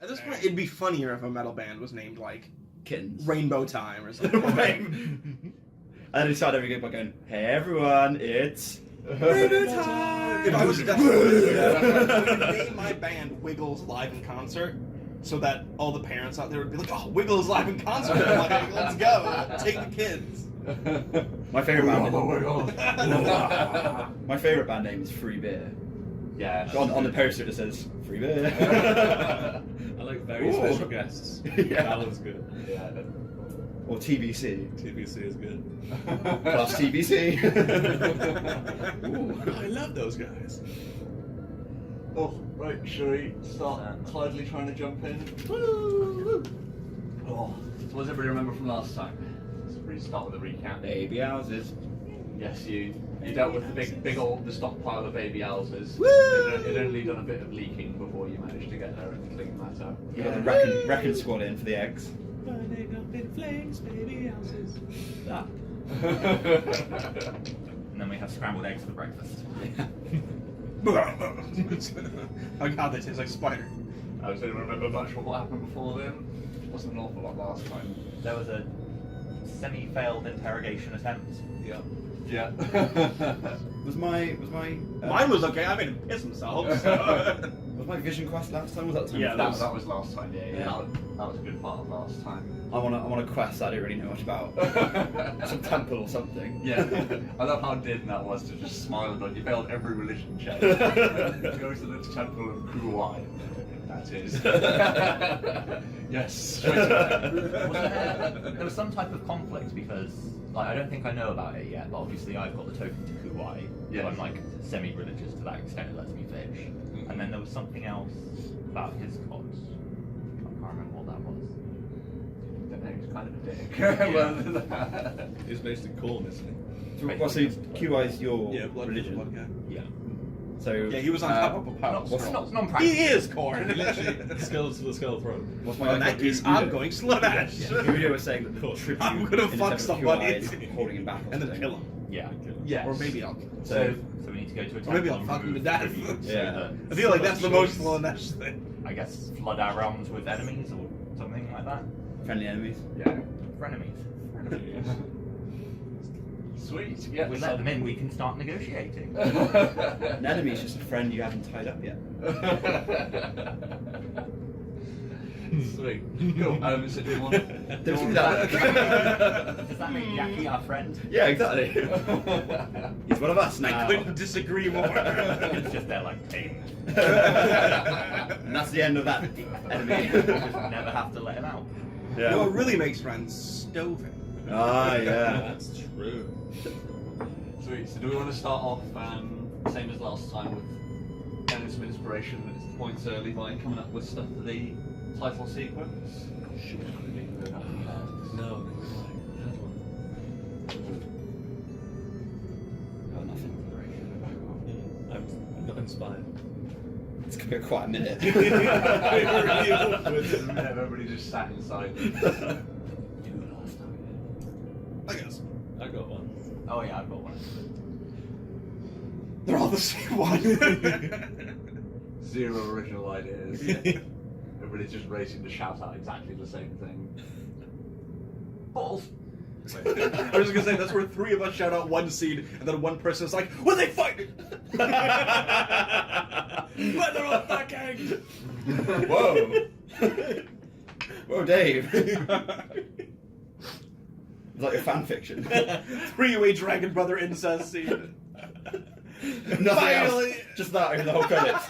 At this point, it'd be funnier if a metal band was named, like, Kittens. Rainbow Time or something. And then they start every game by going, "Hey everyone, it's Rainbow Time!" If I was desperate, I would name my band Wiggles Live in Concert, so that all the parents out there would be like, "Oh, Wiggles Live in Concert!" I'm like, let's go, take the kids. My favorite my favorite band name is Free Beer. Yeah. On the poster it says Free Beer. I like very special guests. Yeah. That one's good. Yeah. Or TBC. TBC is good. Plus TBC. Ooh, I love those guys. Oh, right, shall we start quietly trying to jump in? Woo! Oh, so what does everybody remember from last time? Let's really start with a recap. Baby houses. Yes, you dealt with the big old stockpile of baby Aalz's. It only done a bit of leaking before you managed to get there and clean that up. You got the wrecking squad in for the eggs. Burning up in flames, baby houses. That. And then we have scrambled eggs for breakfast. Oh god, they taste like spider. I was going to remember much of what happened before then. Wasn't an awful lot last time. There was a semi-failed interrogation attempt. Yeah. Yeah. Was my Mine was okay, I made him piss himself. So. was my vision quest last time? Was that the time? Yeah, that was last time. Yeah. Yeah. That was a good part of last time. I want a quest I don't really know much about. Some temple or something. Yeah. I love how din that was to just smile about. You failed every religion check. Go to the temple of Kuwai. That is. Yes. There was some type of conflict because, like, I don't think I know about it yet, but obviously I've got the token to Kuwai. Yeah. So I'm like semi-religious to that extent. It lets me fish. And then there was something else about his gods. I can't remember what that was. I don't know, he's kind of a dick. Yeah. He's based in corn, isn't he? So, so QI is your religion? Blood guy. Yeah. So Yeah, he was on top of a pile. Not non-practical. He is corn. Literally, skull to the skull throat. what's Well, in that case, I'm going slow dash. Udo was saying that the tribute I'm gonna in fuck the temple of somebody QI is holding him back or and then something. kill him. Yeah. Yes. Or maybe I'll kill him. So So we need to go to a Or temple maybe I'll and fuck him to remove death. tribute so Yeah. that- I feel like that's the most choice. slow dash thing. I guess flood our realms with enemies or something like that. friendly enemies. Yeah. Frenemies. Sweet. Yeah. We let them in, we can start negotiating. An enemy is just a friend you haven't tied up yet. Sweet. Cool. So do you want? Don't do that. Does that make Yaki our friend? Yeah, exactly. He's one of us I now. couldn't disagree more. It's just they're like tame. And that's the end of that enemy. Just never have to let him out. You know what really makes friends? Stoving. Ah, yeah. That's true. Sweet. So do we want to start off same as last time with getting some inspiration at its points early by coming up with stuff for the title sequence? No, Oh, nothing. I'm not inspired. It's gonna be quite a minute. Everybody just sat inside. I guess. I got one. Oh yeah, I've got one. They're all the same one. Zero original ideas. Everybody's just racing to shout out exactly the same thing. Balls. I was just gonna say, that's where three of us shout out one scene, and then one person is like, "What are they fighting?" But they're all fucking. Whoa. Whoa, Dave. It's like a fan fiction. Three-way dragon brother incest scene. Nothing Finally. else. Just that over the whole credits.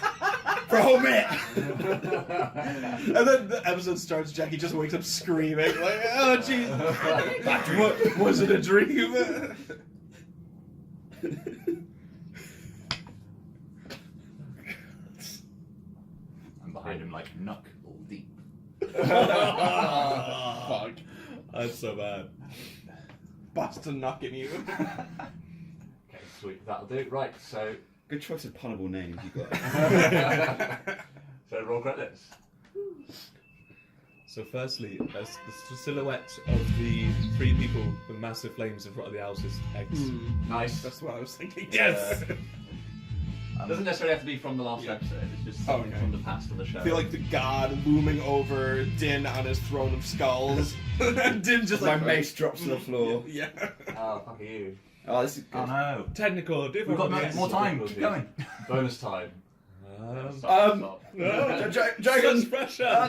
For a whole minute. And then the episode starts, Jackie just wakes up screaming, like, "Oh, jeez. What, was it a dream?" I'm behind him like knuckle deep. Fuck. That's so bad. Boston knocking you. Okay, sweet. That'll do. Right. So Good choice of punnable names you got. roll credits. So firstly, there's the silhouette of the three people with massive flames in front of the Aalz's eggs. Nice. That's what I was thinking. Yes! Doesn't necessarily have to be from the last episode. It's just something from the past of the show. I feel like the god looming over Din on his throne of skulls. And Din just My like mace drops to the floor. Yeah. Oh, fuck you. Oh, this is good. Oh no. Technical We've got difficulties. more time. Keep going. Bonus time. No. Dragon! Such pressure.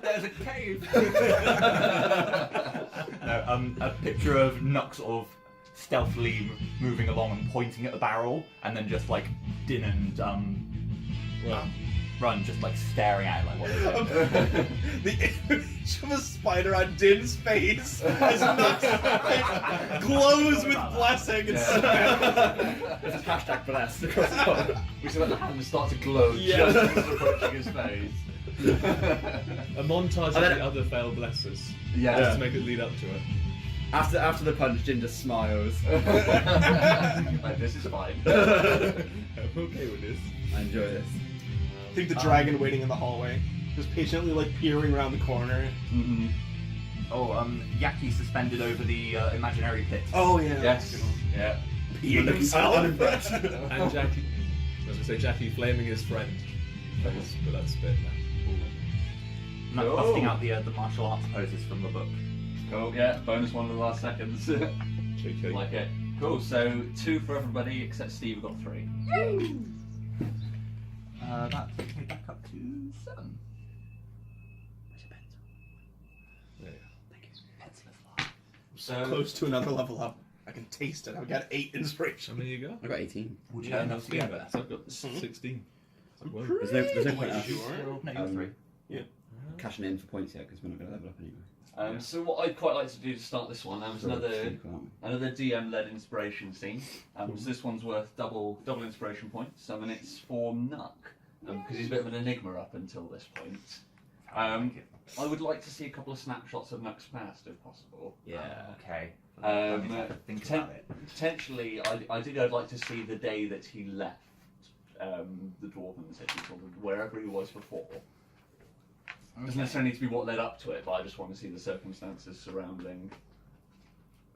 There's a cave. No, a picture of Nux sort of stealthily moving along and pointing at the barrel, and then just like Din and Run just like staring at it like what is it? The image of a spider on Din's face as Nux glows with blessing and It's a hashtag blessed across the board. We see like the hands start to glow Yeah. just as it's approaching his face. A montage of And then- the other failed blessers. Yeah. Just to make it lead up to it. After the punch, Jin just smiles. Like, this is fine. I'm okay with this. I enjoy this. I think the dragon waiting in the hallway, just patiently like peering around the corner. Mm-hmm. Yaki suspended over the imaginary pit. Oh yeah. Yes. Yeah. Peeing himself. Unimpressed. And Jackie, I was going to say Jackie flaming his friend. But that's a bit now. Not busting out the martial arts poses from the book. Cool. Yeah. Bonus one of the last seconds. Cheeky. Like it. Cool. So 2 for everybody except Steve got 3. That takes me back up to 7. There you Thank you. Pencil is large. So Close to another level up. I can taste it. I've got 8 go. inspiration. How many you got? I got 18. Would you Yeah, like no, to get better. better? I've got 16. Well, There's no point us Sure. No, you got 3. cashing in for points yet because we're not going to level up anyway. So what I'd quite like to do to start this one, was another Aren't another DM-led inspiration scene. So this one's worth double inspiration points. And it's for Nuck, because he's a bit of an enigma up until this point. I would like to see a couple of snapshots of Nuck's past, if possible. Yeah. Okay. Think about it. Potentially, I'd like to see the day that he left the Dwarven City, or wherever he was before. It doesn't necessarily need to be what led up to it, but I just want to see the circumstances surrounding.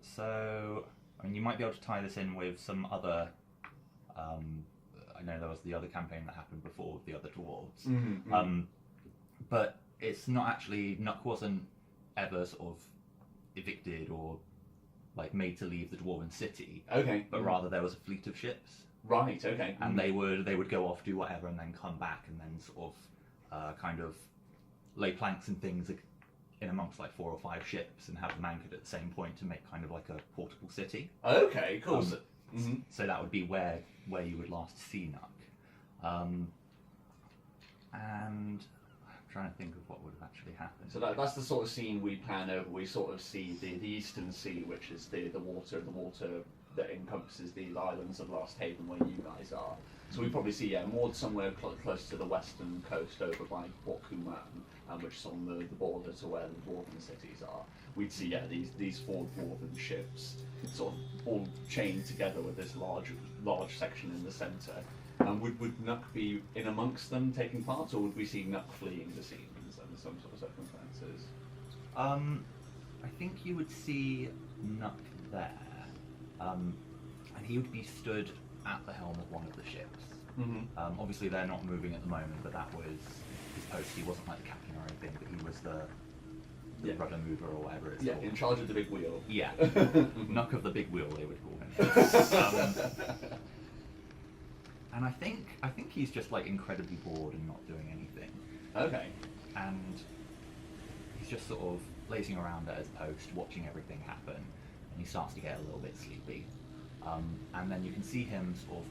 So, I mean, you might be able to tie this in with some other. I know there was the other campaign that happened before with the other dwarves. But it's not actually. Nuck wasn't ever sort of evicted or like made to leave the Dwarven City. Okay. But rather there was a fleet of ships, Right. Okay. and they would go off, do whatever, and then come back, and then sort of kind of lay planks and things in amongst like 4 or 5 ships and have them anchored at the same point to make kind of like a portable city. Okay. Cool. So that would be where you would last see Nuck. And I'm trying to think of what would have actually happened. So that's the sort of scene we plan over. We sort of see the Eastern Sea, which is the water that encompasses the islands of Last Haven where you guys are. So we probably see moored somewhere close to the western coast over by Port Kuman, which is on the border to where the Dwarven cities are. We'd see these 4 Dwarven ships sort of all chained together with this large section in the centre. And would Nuck be in amongst them taking part, or would we see Nuck fleeing the scenes under some sort of circumstances? I think you would see Nuck there, and he would be stood at the helm of one of the ships. Obviously they're not moving at the moment, but that was his post. He wasn't like the captain or anything, but he was the rudder mover or whatever it's called. In charge of the big wheel. Yeah, Nuck of the big wheel, they would call him. And I think he's just like incredibly bored and not doing anything. Okay. And he's just sort of lazing around at his post, watching everything happen, and he starts to get a little bit sleepy. And then you can see him sort of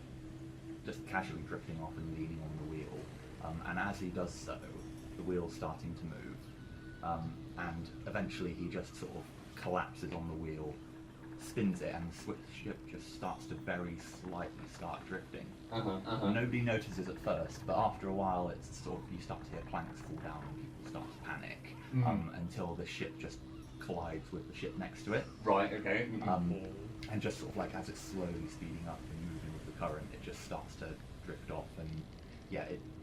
just casually drifting off and leaning on the wheel. And as he does so, the wheel's starting to move. And eventually he just sort of collapses on the wheel, spins it, and the ship just starts to very slightly start drifting. Nobody notices at first, but after a while it's sort of, you start to hear planks fall down and people start to panic, until the ship just collides with the ship next to it. Right, okay. And just sort of like as it's slowly speeding up and moving with the current, it just starts to drift off, and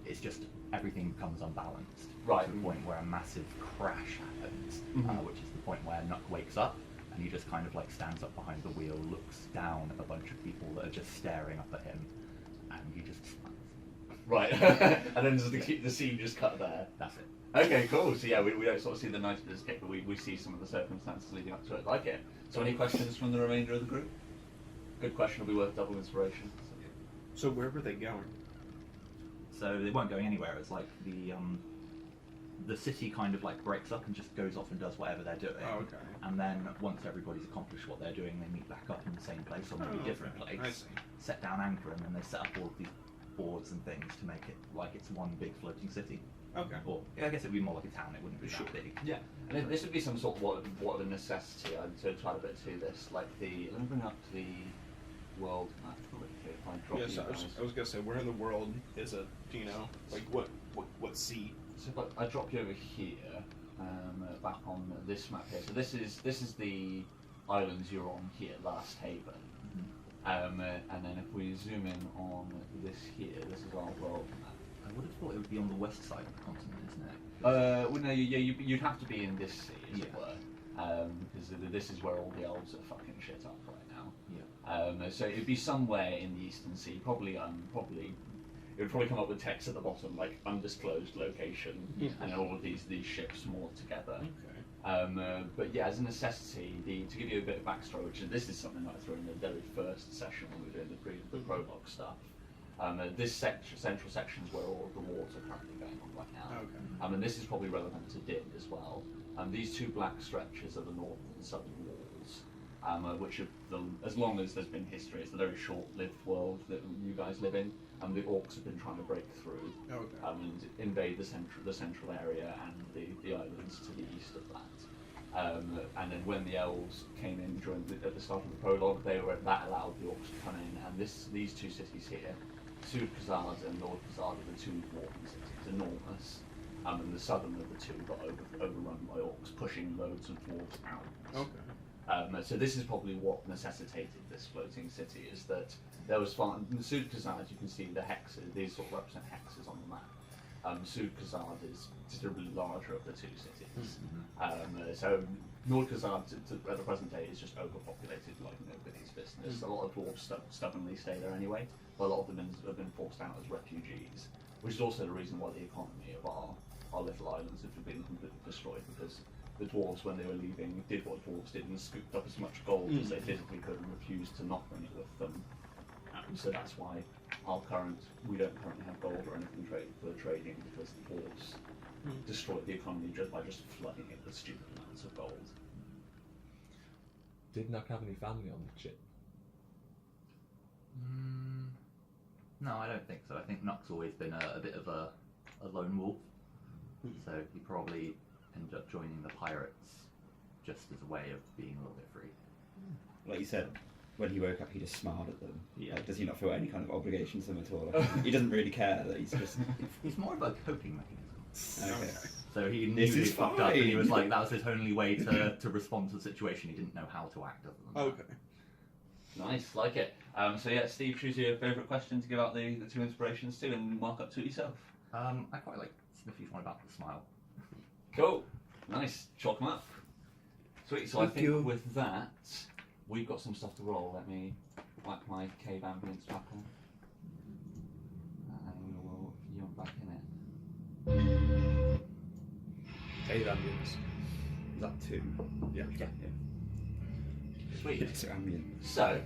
it's just everything becomes unbalanced. Right. To the point where a massive crash happens, which is the point where Nuck wakes up, and he just kind of like stands up behind the wheel, looks down at a bunch of people that are just staring up at him, and he just smiles. Right. And then does the scene just cut there? That's it. Okay, cool. So yeah, we don't sort of see the night of this kick, but we see some of the circumstances leading up to it. Like it. So any questions from the remainder of the group? Good question. Will be worth double inspiration. So where were they going? So they weren't going anywhere. It's like the city kind of like breaks up and just goes off and does whatever they're doing. Oh, okay. And then once everybody's accomplished what they're doing, they meet back up in the same place or maybe Oh, different okay. I place, see. set down anchor, and then they set up all of these boards and things to make it like it's one big floating city. Okay. Or I guess it'd be more like a town. It wouldn't be Sure. that big. Yeah, and this would be some sort of what of a necessity. To try a bit to this, like the. Let me bring up the world map quickly. If I drop Yes, you I guys. was gonna say, where in the world is it? Do you know? Like what sea? So if I drop you over here, back on this map here. So this is the islands you're on here, Last Haven. And then if we zoom in on this here, this is our world map. I would have thought it would be on the west side of the continent, isn't it? Well, no, you'd have to be in this sea, as it Yeah. were, because this is where all the elves are fucking shit up right now. Yeah. So it'd be somewhere in the Eastern Sea, probably it would probably come up with text at the bottom like undisclosed location, and then all of these ships moored together. Okay. But yeah, as a necessity, to give you a bit of backstory, which this is something that I threw in the very first session when we were doing the prologue stuff. This central section is where all of the wars are currently going on right now. Okay. And this is probably relevant to Din as well. These two black stretches are the north and southern walls, which are as long as there's been history, it's a very short-lived world that you guys live in. The orcs have been trying to break through Okay. and invade the central area and the islands to the east of that. And then when the elves came in at the start of the prologue, that allowed the orcs to come in. And these two cities here, Sud Khazad and Nord Khazad, are the two dwarven cities, enormous. And the southern of the two got overrun by orcs, pushing loads of dwarves out. Okay. So this is probably what necessitated this floating city, is that there was in Sud Khazad, you can see the hexes, these sort of represent hexes on the map. Sud Khazad is considerably larger of the two cities. So Nord Khazad at the present day is just overpopulated like nobody's business. A lot of dwarves stubbornly stay there anyway, but a lot of them have been forced out as refugees, which is also the reason why the economy of our little islands have been completely destroyed, because the dwarves, when they were leaving, did what dwarves did and scooped up as much gold as they physically could and refused to not bring it with them. So that's why we don't currently have gold or anything for trading, because the dwarves destroyed the economy just by flooding it with stupid amounts of gold. Did Nuck have any family on the ship? No, I don't think so. I think Nuck's always been a bit of a lone wolf, so he probably ended up joining the pirates just as a way of being a little bit free. Like you said, when he woke up, he just smiled at them. Yeah. Like, does he not feel any kind of obligation to them at all? Like, he doesn't really care that he's just. It's more of a coping mechanism. Okay. So he knew This he is fucked up, and he was fine. like, that was his only way to respond to the situation. He didn't know how to act other than that. Okay. Nice, like it. So yeah, Steve, choose your favourite question to give out the two inspirations to, and mark up to it yourself. I quite like Sniffy's one about the smile. Cool. Nice. Chalk them up. Sweet. So I Thank think you. with that, we've got some stuff to roll. Let me whack my cave ambience back on. And we'll jump back in it. Cave ambience. Is that 2? Yeah. Sweet. It's ambient. So,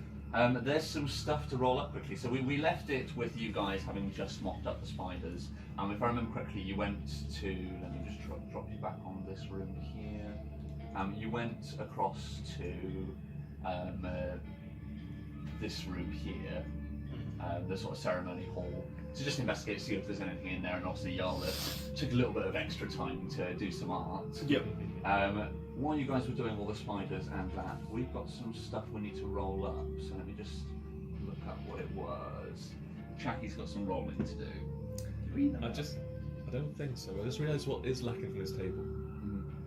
there's some stuff to roll up quickly. So we left it with you guys having just mopped up the spiders. If I remember correctly, you went to, let me just drop you back on this room here. You went across to this room here, the sort of ceremony hall, to just investigate, see if there's anything in there. And obviously Aalz took a little bit of extra time to do some art. Yep. While you guys were doing all the spiders and that, we've got some stuff we need to roll up. So let me just look up what it was. Chackie's got some rolling to do. I don't think so. I just realised what is lacking from this table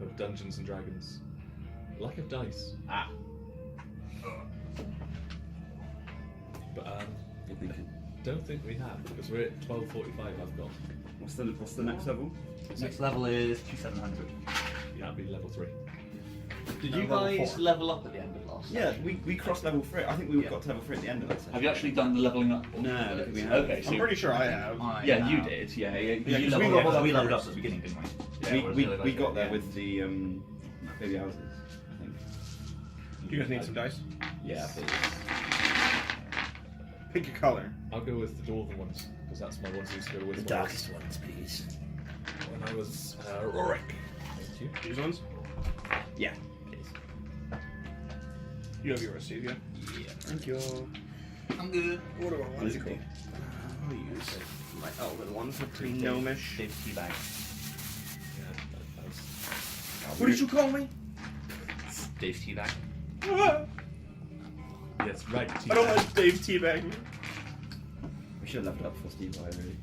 of Dungeons and Dragons. Lack of dice. Ah. But Good thinking. don't think we have, because we're at 12:45. I've got. What's the next level? Next level is 2700. Yeah, that'd be level 3. Did you you guys guys level up at the end of last last Yeah, session. we crossed level 3. I think we Yeah. got to level 3 at the end of that session. Have you actually done the leveling up? No, I don't think we have. Okay, so I'm pretty sure I have. yeah, you did. Yeah, Yeah, you 'cause we leveled leveled up. up We leveled up first. at the beginning, didn't we? Yeah, we got there yeah. with the baby Aalz, I think. You guys need some dice? Yeah, please. Pick your color. I'll go with the dwarven ones because that's my ones I used to go with. The darkest ones, please. When I was Rorik. Thank you. These ones? Yeah, please. You have yours, Steve, yeah? Yeah. Thank you. I'm good. What do I want What is to it do? called? I'll use my elven one for pretty gnomish. Dave's teabag. Yeah, that was. What did you call me? Dave's teabag. Ah, Yes, right. I don't like Dave teabagging. We should have leveled up before Steve died, really.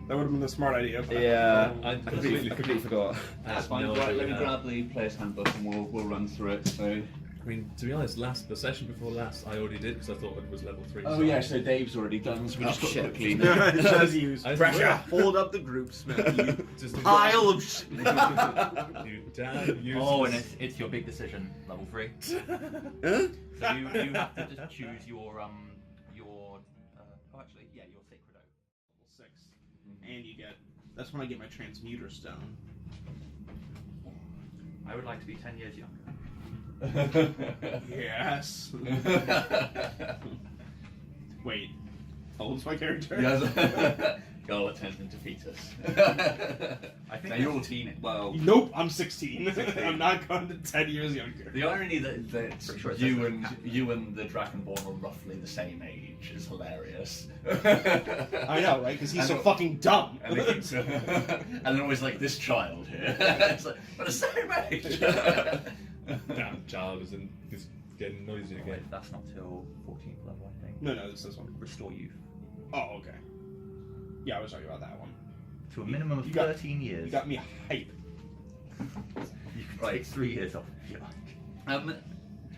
That would have been the smart idea. But Yeah, I completely forgot. That's fine. No Right, idea. let me grab the player's handbook and we'll run through it. So. I mean, to be honest, the session before last, I already did because I thought it was level 3. Oh yeah, so Dave's already done. So we Oh, just got shit. quickly. it does use I- pressure. Hold up the group, Smith. You Just pile of shit. You damn useless. Oh, and it's your big decision, level 3. Huh? So you have to just choose your your sacred oath. Level 6. And you get. That's when I get my transmuter stone. I would like to be 10 years younger. Yes. Wait. How old's my character? Yes. Girl that turns into fetus. I think now you're all teen. Well, Nope, I'm 16. 16. I'm not going to 10 years younger. the irony that Pretty sure it you says and the Dragonborn are roughly the same age is hilarious. I know, right? Because he's so And- fucking dumb. And they keep and they're always like, this child here. It's like, but the same age. Damn child is getting noisy Oh, again. wait, that's not till 14th level, I think. No, it's this one. Restore youth Oh, okay. Yeah, I was talking about that one. to a minimum of You got- 13 years. You got me hype. You can Right. take 3 years off if you like.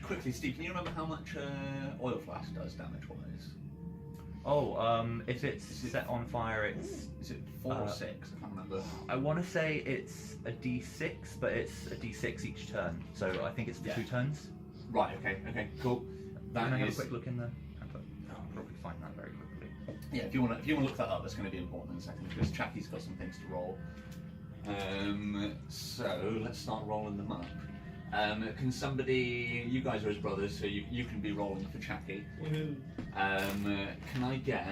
Quickly, Steve, can you remember how much oil flask does damage-wise? Oh, if it's set on fire, it's. Is it 4 or 6? I can't remember. I want to say it's a d6, but it's a d6 each turn. So I think it's for Yeah. 2 turns. Right. Okay. Cool. Can I That have a is. quick look in the handbook? I'll probably find that very quickly. Yeah, if you want to look that up, that's going to be important in a second because Chappie's got some things to roll. So let's start rolling them up. Can somebody? You guys are his brothers, so you can be rolling for Chappie. Can I get?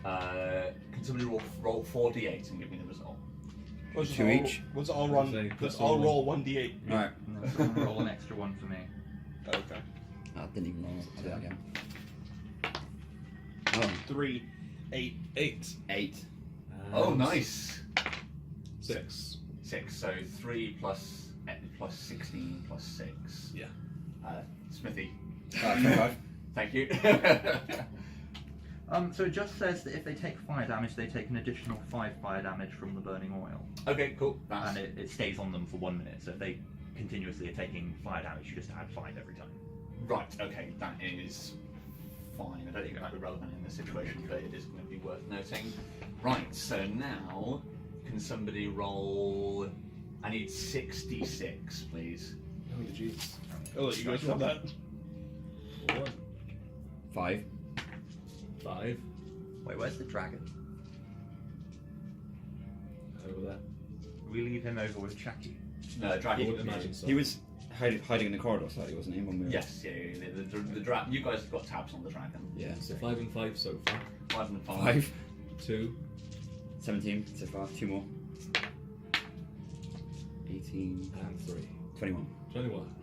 Can somebody roll 4d8 and give me the result? Two each? Let's all Say run. plus Let's all one. roll 1d8. Alright. And then someone roll an extra one for me. Okay. I didn't even roll. I'll do that again. Oh, 3, 8. 8. 8. Oh, nice. 6. 6. So 3 plus 16 plus 6. Yeah. Smithy. 25. Thank you. So it just says that if they take fire damage, they take an additional 5 fire damage from the burning oil. Okay, cool. That's And it stays on them for 1 minute. So if they continuously are taking fire damage, you just add 5 every time. right. Okay, that is fine. I don't think that'd be relevant in this situation, but it is going to be worth noting. Right. So now, can somebody roll? I need 66, please. Oh, jeez. I'll let you guys roll that. 4. 5. 5. Wait, where's the dragon? Over there. We leave him over with Chucky. No, I dragon. would imagine so. He was hiding in the corridor slightly, wasn't he? When we were... Yes. Yeah. The you guys have got tabs on the dragon. Yeah. So 5 and 5 so far. 5 and 5. 5. 2. 17 so far. 2 more. 18. And 3. 21. 21.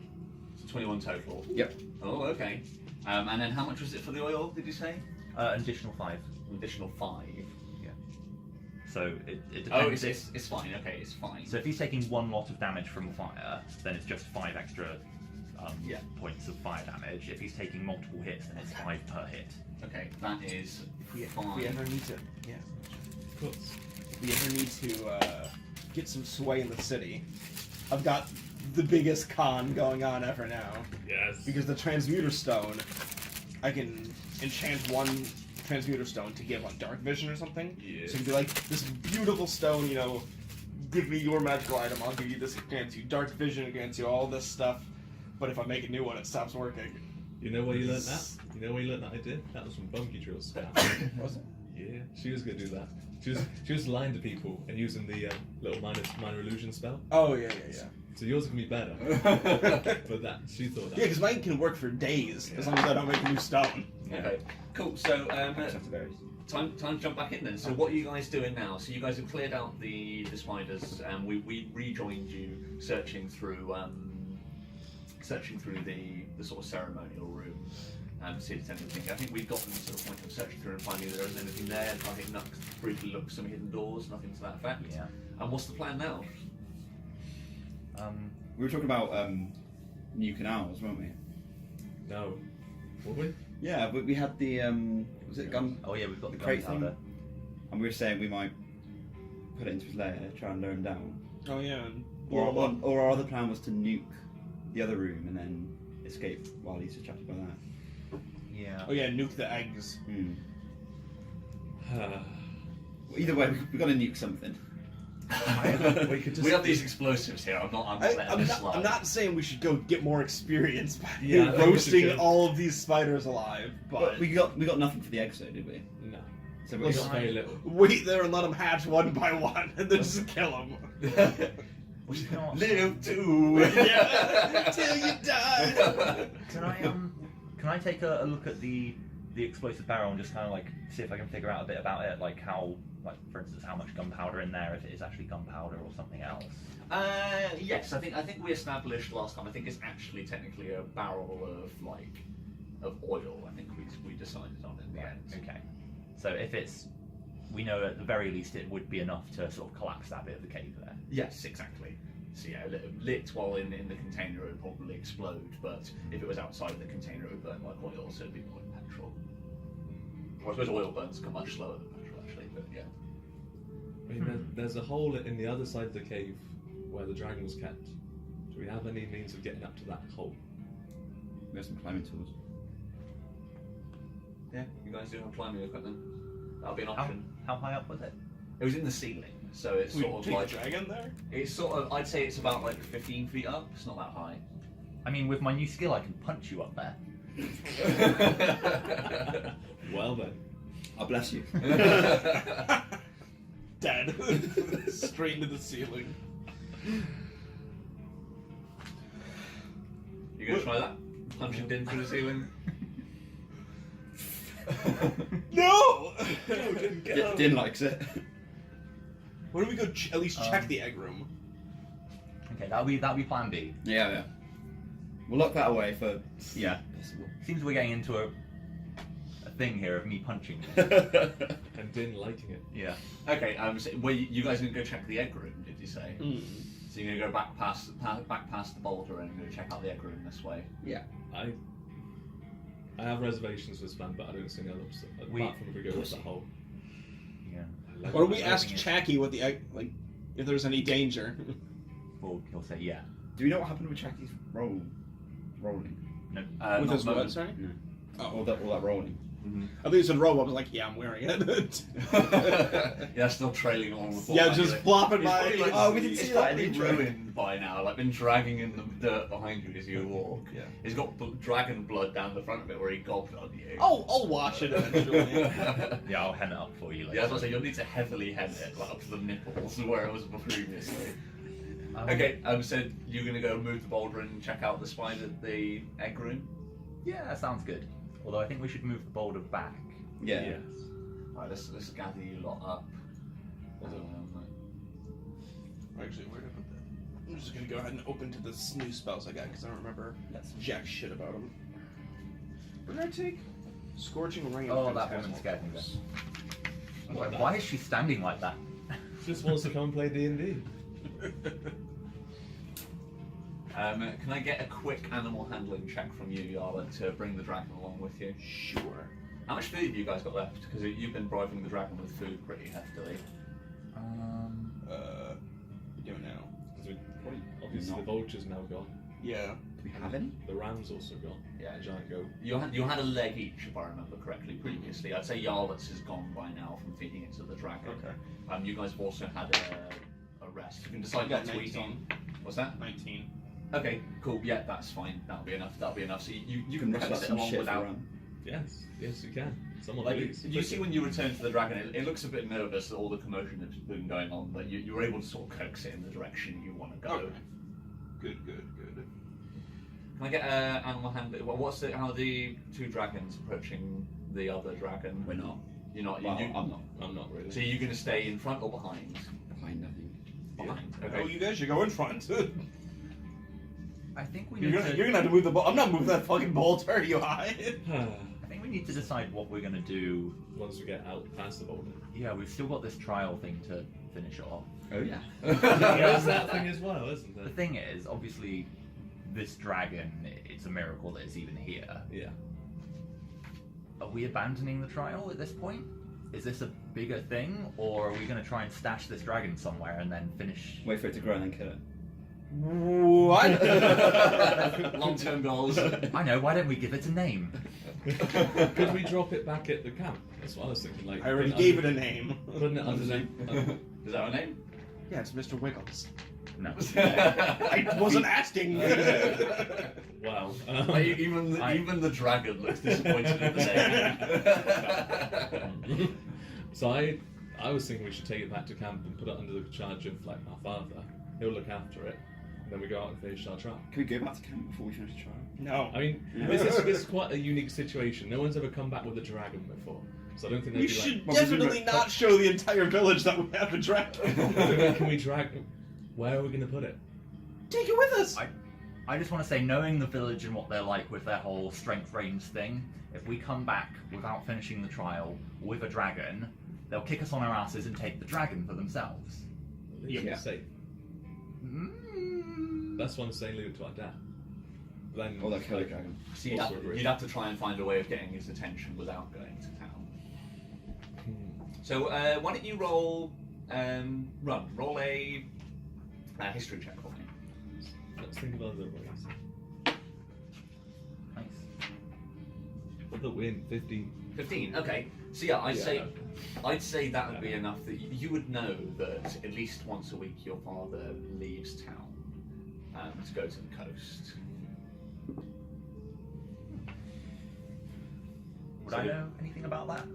So 21 total. Yep. Oh, okay. And then how much was it for the oil? Did you say? An additional 5. An additional 5. So it depends. Oh, it's fine. Okay, it's fine. So if he's taking 1 lot of damage from fire, then it's just 5 extra Yeah. points of fire damage. If he's taking multiple hits, then it's 5 per hit. Okay, that is If fine. we ever need to, yeah. Of course. If we ever need to get some sway in the city, I've got the biggest con going on ever now. Yes. Because the transmuter stone, I can enchant 1 transmuter stone to give like dark vision or something. Yes. So it can be like this beautiful stone, you know, give me your magical item, I'll give you this, it grants you dark vision, it grants you all this stuff. but if I make a new one, it stops working. You know where you learnt that? You know where you learnt that idea? That was from Bunky Drill's staff. Was it? Yeah, she was gonna do that. She was lying to people and using the little minor illusion spell. Oh yeah. So yours can be better. But that she thought that. Yeah, because mine can work for days as long as I don't make a new stone. Okay, cool. So Except for berries. time to jump back in then. So what are you guys doing now? So you guys have cleared out the spiders, and we rejoined you, searching through the sort of ceremonial room. To see if there's anything. I think we've gotten to the point of searching through and finding that there isn't anything there. I think Nux briefly looked for some hidden doors, nothing to that effect. Yeah. And what's the plan now? We were talking about new canals, weren't we? No. Were we? Yeah, but we had the was it gun? Oh yeah, we've got The the crate gunpowder. And we were saying we might put it into his lair, try and lure him down. Oh yeah. And Or our other plan was to nuke the other room and then escape while he's distracted by that. Yeah. Oh yeah, nuke the eggs. Either way, we got to nuke something. We could just. We have these explosives here. I'm not letting this slide. I'm not saying we should go get more experience by Yeah, I think we roasting should go. all of these spiders alive, But we got nothing for the eggs though, did we? No. So We we got very little. wait there and let them hatch one by one, and then just kill them. Well, you know what? Live to Yeah, till you die. Can I take a look at the explosive barrel and just kind of like see if I can figure out a bit about it, like how, like for instance, how much gunpowder in there, if it is actually gunpowder or something else. Yes, I think we established last time. I think it's actually technically a barrel of oil. I think we decided on in the end. Okay. So if it's, we know at the very least it would be enough to sort of collapse that bit of the cave there. Yes, exactly. So yeah, lit while in the container it would probably explode, but if it was outside of the container it would burn like oil, so it'd be more like petrol. Or I suppose oil burns much slower than petrol actually, but yeah. I mean, there's a hole in the other side of the cave where the dragon was kept. Do we have any means of getting up to that hole? We have some climbing tools. Yeah, you guys do have climbing equipment. That'll be an option. How high up was it? It was in the ceiling, so it's We sort of take like a dragon there. it's sort of. I'd say it's about like 15 feet up. It's not that high. I mean, with my new skill, I can punch you up there. Well then. I bless you. Dead. Straight into the ceiling. You gonna try that? Punch it in through the ceiling. No! Din likes it. Why don't we go at least check the egg room? Okay, that'll be plan B. Yeah. We'll lock that away for Yeah. possible. Seems we're getting into a thing here of me punching you. And Din liking it. Yeah. Okay. So, well, you guys are gonna go check the egg room? Did you say? So you're gonna go back past the boulder and go check out the egg room this way. Yeah. I have reservations for this plan, but I don't see any other stuff. Apart from if we go with the hole. Yeah. Why don't we ask Liking it. Chacky what the egg, like, if there's any danger? Well, he'll say yeah. Do we know what happened with Chacky's rolling? No. With Not his at the what, moment. sorry? No. Oh. All that rolling. I think you said robe. I was like, yeah, I'm wearing it. Yeah, still trailing along the floor. Yeah, like, just like- flopping it's by. probably like- Oh, we didn't it's see that probably intro. ruined by now. Like been dragging in the dirt behind you as you walk. Yeah. It's got dragon blood down the front of it where he gobbed on you. I'll wash it eventually. Yeah, I'll hem it up for you later. Yeah, I was gonna say you'll need to heavily hem it, like up to the nipples where it was previously. Um, Okay, so you're gonna go move the boulder and check out the egg room. Yeah, that sounds good. Although I think we should move the boulder back. Yeah. Yes. Alright, let's gather you lot up. Actually, where did I put that? I'm just gonna go ahead and open to the new spells I got because I don't remember jack shit about them. What did I take? Scorching Rain. Oh, that Phantasmal woman scared me Force. Why is she standing like that? Just wants to come and play D&D. Can I get a quick animal handling check from you, Yarla, to bring the dragon along with you? Sure. How much food have you guys got left? Because you've been bribing the dragon with food pretty heftily. We do now. Obviously, the vulture's now gone. Yeah. Do we have any? The ram's also gone. Yeah. The giant goat. You had a leg each, if I remember correctly, previously. I'd say Yarla's is gone by now from feeding it to the dragon. Okay. You guys have also had a rest. You can decide I got not to eat 19. on. What's that? 19. Okay, cool. Yeah, that's fine. That'll be enough. So you can rush kind of out sit some along shit for without. run. Yes, you can. Someone Like please. you see when you return to the dragon, it looks a bit nervous at all the commotion that's been going on, but you were able to sort of coax it in the direction you want to go. Okay. Good. Can I get animal handling? How are the two dragons approaching the other dragon? We're not. You're not. Well, I'm not. I'm not really. So you're going to stay in front or behind? Behind nothing. Behind. Oh, Okay. you guys should go in front. I think we You're need gonna have to move the ball. I'm not moving that fucking boulder. Are you high? I think we need to decide what we're gonna do. Once we get out past the boulder. Yeah, we've still got this trial thing to finish off. Oh yeah. There's that thing as well, isn't The there? thing is, obviously, this dragon, it's a miracle that it's even here. Yeah. Are we abandoning the trial at this point? Is this a bigger thing, or are we going to try and stash this dragon somewhere and then finish? Wait for it to grow and then kill it. What? Long-term goals. I know. Why don't we give it a name? Could we drop it back at the camp? That's what I was thinking. Like, I already gave it a name. Putting it under the. Is that her name? Yeah, it's Mr. Wiggles. No. I wasn't asking. Wow. Even the dragon looks disappointed in the name. So I was thinking we should take it back to camp and put it under the charge of like our father. He'll look after it, and then we go out and finish our trial. Can we go back to camp before we finish the trial? No. I mean, this is quite a unique situation. No one's ever come back with a dragon before, so I don't think they'd We be should like, definitely not show the entire village that we have a dragon. Can we drag? Where are we going to put it? Take it with us. I just want to say, knowing the village and what they're like with their whole strength range thing, if we come back without finishing the trial with a dragon, they'll kick us on our asses and take the dragon for themselves. At least Yeah. it's safe. Mm. That's why I'm saying leave it to our dad. Then, Or they'll kill the dragon. So Also agree. you'd have to try and find a way of getting his attention without going to town. So why don't you roll a history check for me. Let's think of other ways. Nice. For the win, 15. 15. Okay. So yeah, I'd Yeah. say that would be enough that you would know that at least once a week your father leaves town to go to the coast. Would I know anything about that?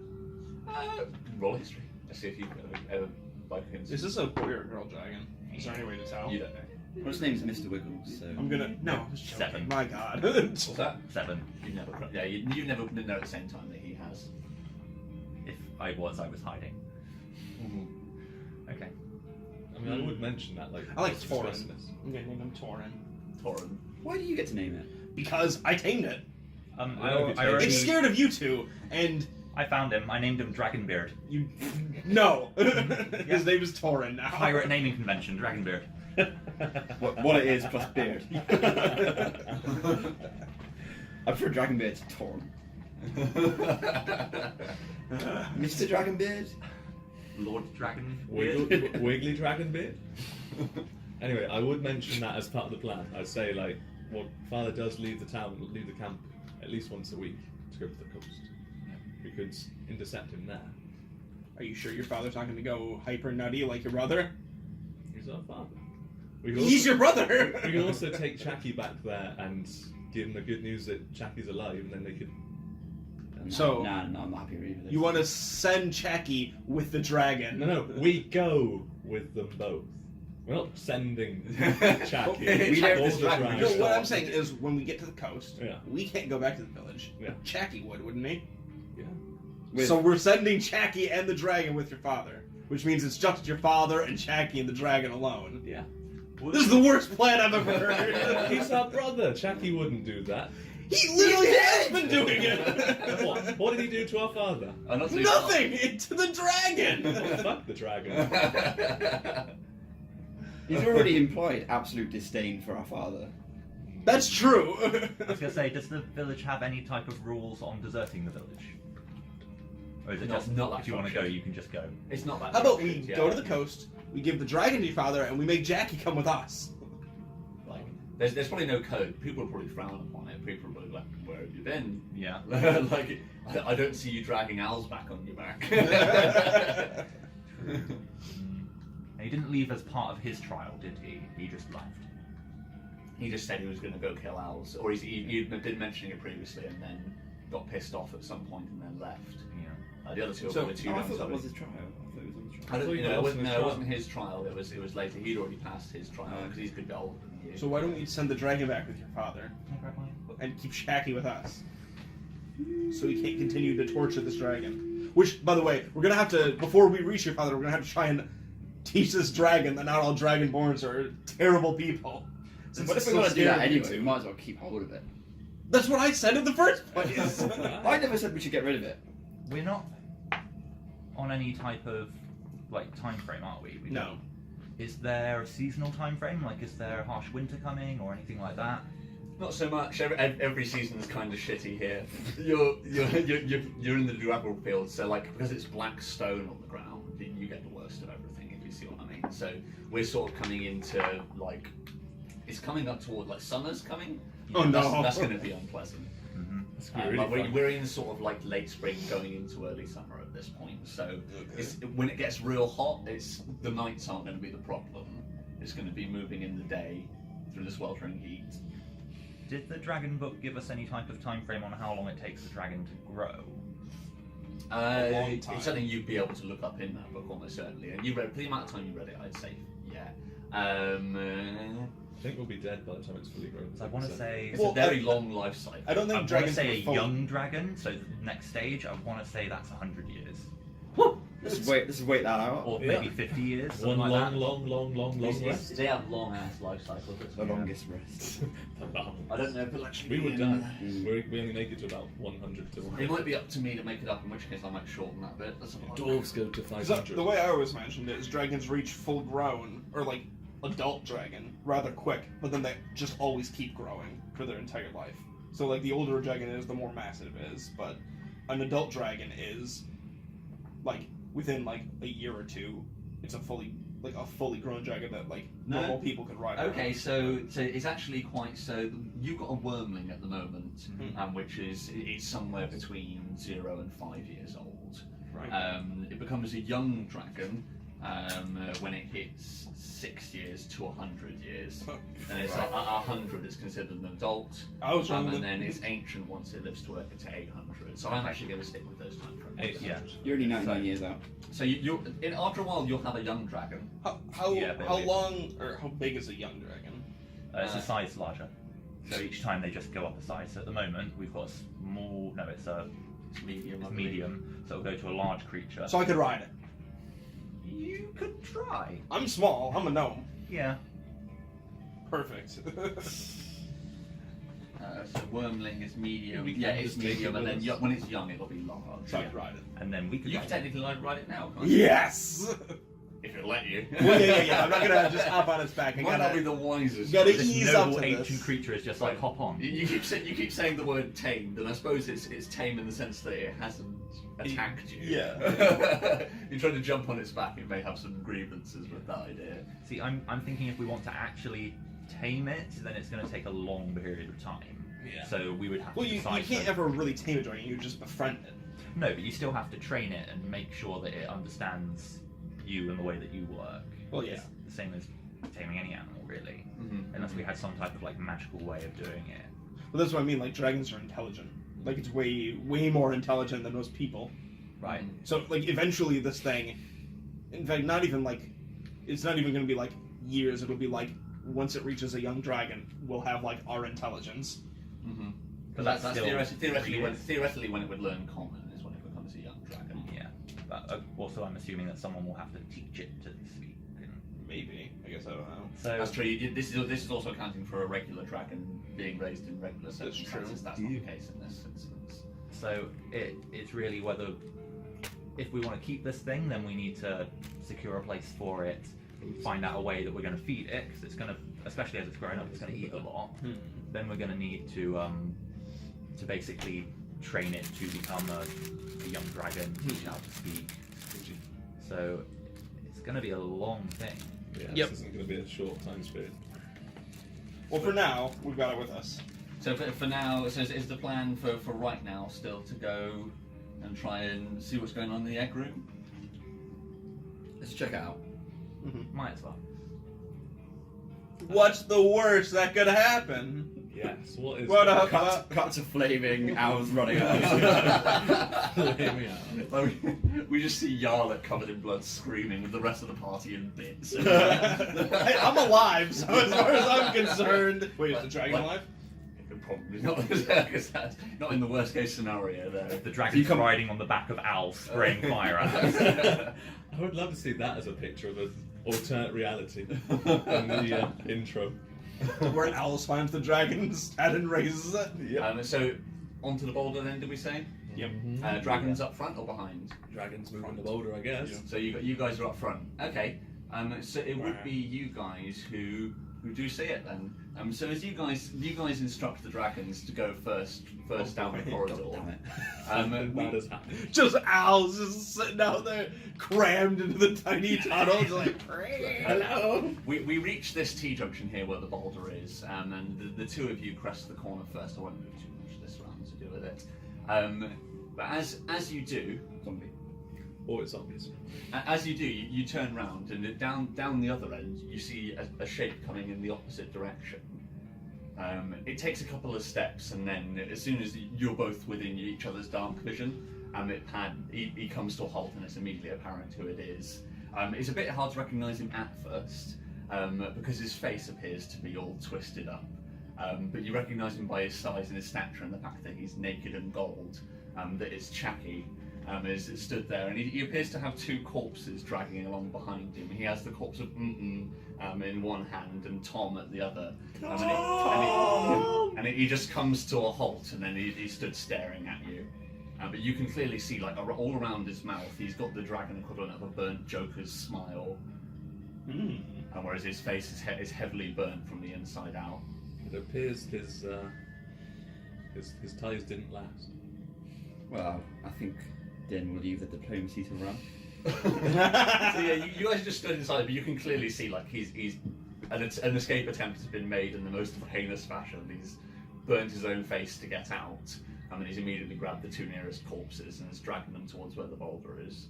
Roll history. Let's see if you ever like him. Is this a boy or a girl dragon? Is there any way to tell? You don't know. Well, his name's Mr. Wiggles, so... I'm gonna. No, I was joking. 7. My God. What's that? 7. You never. Yeah, you never know at the same time that he has. If I was hiding. Okay. I mean, I would mention that. Like, I like as Torin. Christmas. I'm gonna name him Torin Torin. Why do you get to name it? because I tamed it. I it's already. It's scared of you two, and I found him. I named him Dragonbeard. you. No, his name is Torin now. Pirate naming convention, Dragonbeard. What it is plus beard. I prefer Dragonbeard to Torn. Mr. Dragonbeard? Lord Dragon. Wiggly dragon beard. Anyway, I would mention that as part of the plan. I'd say like, well, father does leave the camp at least once a week to go to the coast. We could intercept him there. Are you sure your father's not going to go hyper nutty like your brother? He's our father. We could He's also- your brother. We can also take Chacky back there and give him the good news that Chacky's alive, and then they could. So- no, I'm not happy with this. You want to send Chacky with the dragon? No, we go with them both. We're not sending Chacky. We don't- or this the dragon- dragon. No, Just what stop. I'm saying is, when we get to the coast, Yeah. we can't go back to the village. Yeah. Chacky would, wouldn't he? Yeah. With- So we're sending Chacky and the dragon with your father, which means it's just your father and Chacky and the dragon alone. Yeah. This is the worst plan I've ever heard. He's our brother. Chacky wouldn't do that. He literally has been doing it. What did he do to our father? I'm not saying- Nothing. To the dragon. Fuck the dragon. He's already implied absolute disdain for our father. That's true. I was gonna say, does the village have any type of rules on deserting the village? Or is it Not- just not that if you want to go, structured. you can just go? It's not that. How about we structured, yeah. go to the coast, we give the dragon to your father, and we make Jackie come with us? Like, there's probably no code. People will probably frown upon it. People will probably be like, "Where have you been?" Yeah. Like, I don't see you dragging Aalz back on your back. And he didn't leave as part of his trial, did he? He just left. he just said he was going to go kill Aalz, or he'd been mentioning it previously and then got pissed off at some point and then left. Yeah. The other two are So, probably too I young. thought that so- was his trial. I thought it was on the I trial. don't, thought you he know, was in his it trial. wasn't his trial. It was later. He'd already passed his trial because he's a good bit older than you. So why don't you send the dragon back with your father Can I grab mine? and keep Shacky with us, so we can't continue to torture this dragon? Which, by the way, we're gonna have to, before we reach your father, we're gonna have to try and teach this dragon that not all dragonborns are terrible people. Since But it's if we're so gonna do that scary. anyway, we might as well keep hold of it. That's what I said in the first place. I never said we should get rid of it. We're not on any type of like time frame, are we? No. Is there a seasonal time frame? Like, is there a harsh winter coming or anything like that? Not so much. Every season's kind of shitty here. You're in the gravel field, so like because it's black stone on the ground, you get the worst of everything. If you see what I mean. So we're sort of coming into like it's coming up toward like summer's coming. Oh, no. That's going to be unpleasant. Mm-hmm. It's gonna be Like, really fun. we're in sort of like late spring going into early summer at this point, so when it gets real hot, the nights aren't going to be the problem. It's going to be moving in the day through the sweltering heat. Did the dragon book give us any type of time frame on how long it takes the dragon to grow? long time. It's something you'd be able to look up in that book almost certainly, and you read for the amount of time you read it, I'd say, yeah. I think we'll be dead by the time it's fully grown. So I want to say. It's Well, a very long life cycle. I don't I think want to dragons say are a full. young dragon. So the next stage, I want to say that's 100 years, Let's wait that out. or Yeah. maybe 50 years. One Something like long, that. long rest. They have long ass life cycles. The longest rest. I don't know if it'll actually We be would in- die. We only make it to about 100 to It 100. might be up to me to make it up, in which case I might shorten that bit. That's a lot. Dwarves go to 'Cause 500. the way I always mentioned it is dragons reach full grown, or like adult dragon, rather quick, but then they just always keep growing for their entire life. So like the older a dragon is, the more massive it is, but an adult dragon is like within like a year or two, it's a fully grown dragon that like No. normal people could ride. Okay, around. so it's actually quite so. You've got a wormling at the moment, Mhm. which is it's somewhere between 0 and 5 years old. Right. It becomes a young dragon when it hits 6 years to 100 years, and it's 100 is considered an adult, I was wrong. and then it's ancient once it lives to 800. So I'm actually going to stick with those time frames. 800. Yeah. You're only 99 years out. So after a while you'll have a young dragon. How Yeah, how maybe. long or how big is a young dragon? It's a size larger. So each time they just go up a size. So at the moment we've got a small. No, it's a It's medium. I it's believe. medium. So it'll go to a large creature. So I could ride it. You could try. I'm small. I'm a gnome. Yeah. Perfect. So wormling is medium. We can Yeah, it's just take medium, it and with then us. when it's young, it'll be large. So I could ride it. And then we could. You ride can it. technically ride it now, can't you? Yes. If it'll let you. Well, yeah. I'm not gonna just hop on its back. I Might not be gotta. the wisest. gotta This ease up noble to ancient this. creature is just like hop on. You keep saying the word tamed, and I suppose it's tame in the sense that it hasn't attacked you. Yeah. You're trying to jump on its back. It may have some grievances with that idea. See, I'm thinking if we want to actually tame it, then it's going to take a long period of time. Yeah. So we would have Well, to you decide. can't ever really tame a dragon. You just befriend it. No, but you still have to train it and make sure that it understands you and the way that you work. Well, yeah. It's the same as taming any animal, really. Mm-hmm. Unless we had some type of like magical way of doing it. But that's what I mean. Like dragons are intelligent. Like it's way more intelligent than most people. Right. So like eventually this thing, in fact, not even like, it's not even going to be like years. It'll be like once it reaches a young dragon, we'll have like our intelligence. Mm-hmm. But That's that's theoretically still when it would learn common is when it becomes a young dragon. Yeah. But also, I'm assuming that someone will have to teach it to speak. And Maybe. I guess I don't know. so That's true. This is also accounting for a regular dragon being raised in regular circumstances. That's not the case in this instance. So it's really whether if we want to keep this thing, then we need to secure a place for it, find out a way that we're going to feed it, because it's going to, especially as it's growing up, it's going to eat a lot. Then we're going to need to basically train it to become a young dragon, teach it how to speak. So it's going to be a long thing. Yeah, Yep. this isn't going to be a short time span. Well, for now, we've got it with us. So for now, so is the plan for right now still to go and try and see what's going on in the egg room? Let's check it out. Might as well. What's the worst that could happen? Yes. What is? What up? Cut to flaming owls running out. Flaming out. Like, we just see Yarlick covered in blood screaming with the rest of the party in bits. Hey, I'm alive, so as far as I'm concerned. Wait, is the dragon alive? Probably not, because that's not in the worst case scenario there. The dragon's riding on the back of Aalz, spraying fire at us. I would love to see that as a picture of an alternate reality in the intro. Where Aalz finds the dragon's head and raises it. So, onto the boulder then, did we say? Yep. Dragons up front or behind? Dragons moving the boulder, I guess. Yeah. So you guys are up front. Okay. So it would be you guys who do see it then. So as you guys instruct the dragons to go first down the corridor. That has happened. Just Owls just sitting out there, crammed into the tiny tunnels, like, hello. We reach this T-junction here where the boulder is, and the two of you crest the corner first. I won't move too much this round to do with it. But as you do, Zombie. Oh, it's obvious. as you do, you turn round, and down the other end, you see a shape coming in the opposite direction. It takes a couple of steps, and then as soon as you're both within each other's dark vision, he comes to a halt, and it's immediately apparent who it is. It's a bit hard to recognise him at first, because his face appears to be all twisted up. But you recognise him by his size and his stature, and the fact that he's naked and gold, that it's Chacky. Is stood there, and he appears to have two corpses dragging along behind him. He has the corpse of in one hand and Tom at the other. And he just comes to a halt, and then he stood staring at you. But you can clearly see, like, all around his mouth, he's got the dragon equivalent of a burnt Joker's smile. Whereas his face is heavily burnt from the inside out. It appears his ties didn't last. Well, I think Din will leave the diplomacy to run. So yeah, you guys just stood inside, but you can clearly see, like, an escape attempt has been made in the most heinous fashion. He's burnt his own face to get out, and then he's immediately grabbed the two nearest corpses and is dragging them towards where the boulder is.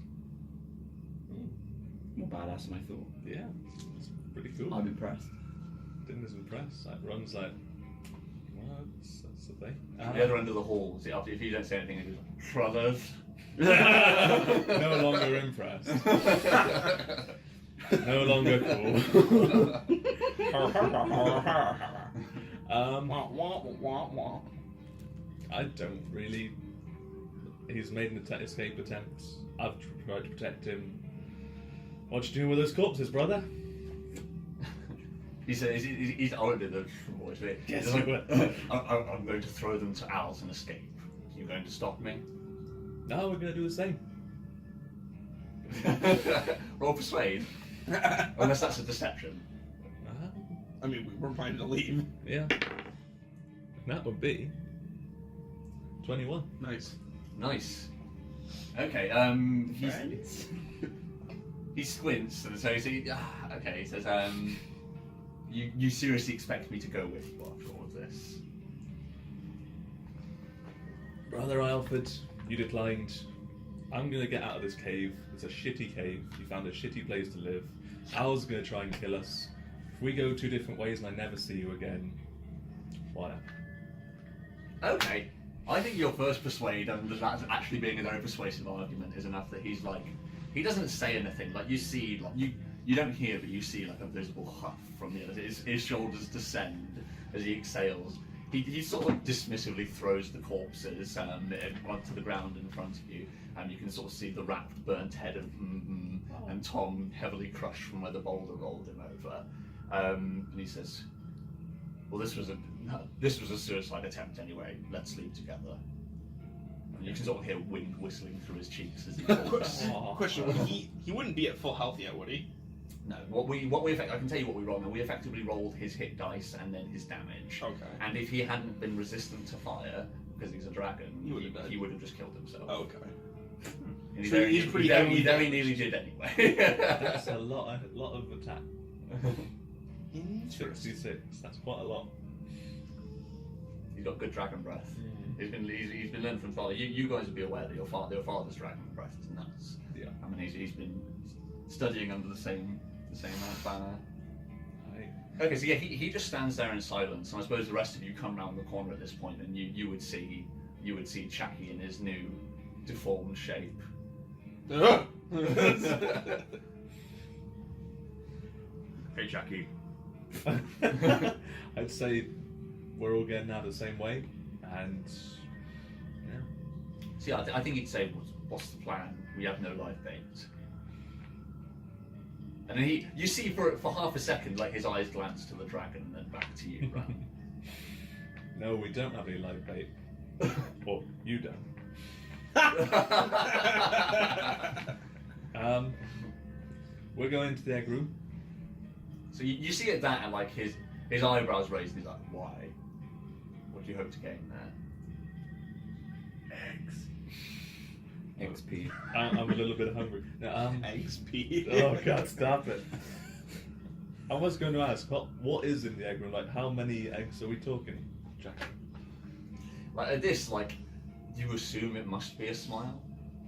More badass than I thought. Yeah, it's pretty cool. I'm impressed. Din is impressed. Like, runs like, well, that's the thing. At the other end of the hall, see, if you don't say anything, he goes, brothers. No longer impressed. No longer cool. I don't really. He's made an escape attempt. I've tried to protect him. What you doing with those corpses, brother? He says, he's already the voice. Yes, He's like, you will. I'm going to throw them to Aalz and escape. You going to stop me? No, we're gonna do the same. Roll persuade. Unless that's a deception. I mean, we were planning to leave. Yeah. That would be 21. Nice. Nice. Okay. He squints and so he says, okay. He says, you seriously expect me to go with you after all of this? Brother, I offered. You declined. I'm gonna get out of this cave. It's a shitty cave. You found a shitty place to live. Owl's gonna try and kill us. If we go two different ways and I never see you again, whatever. Okay. I think your first persuade and that actually being a very persuasive argument is enough that he's like, he doesn't say anything. Like you see, like you don't hear, but you see like a visible huff from the other. His shoulders descend as he exhales. He sort of dismissively throws the corpses onto the ground in front of you, and you can sort of see the wrapped, burnt head of and Tom heavily crushed from where the boulder rolled him over. And he says, "Well, this was a suicide attempt anyway. Let's leave together." And you can sort of hear wind whistling through his cheeks as he talks. Question: he wouldn't be at full health yet, would he? No, I can tell you what we rolled. We effectively rolled his hit dice and then his damage. Okay. And if he hadn't been resistant to fire because he's a dragon, he would have just killed himself. Okay. And So he's pretty heavily he very damaged. nearly did anyway. That's a lot of attack. Interesting. 66. That's quite a lot. He's got good dragon breath. He's been learned from father. You guys would be aware that your father's dragon breath is nuts. Yeah. I mean, he's been studying under the same banner. Okay, so yeah, he just stands there in silence, and I suppose the rest of you come round the corner at this point, and you would see Chucky in his new deformed shape. Hey, Chucky. I'd say we're all getting out the same way, and yeah. So yeah, I think he'd say, "What's the plan? We have no live bait." And then you see for half a second, like his eyes glance to the dragon and then back to you, Ram. No, we don't have any live bait. Or you don't. We're going into the egg room. So you see at that, and like his eyebrows raised, and he's like, "Why? What do you hope to gain there?" Eggs. XP. I'm a little bit hungry. No, XP. oh God, stop it. I was going to ask, what is in the egg room? Like, how many eggs are we talking, Jack? Like at this, like you assume it must be a smile.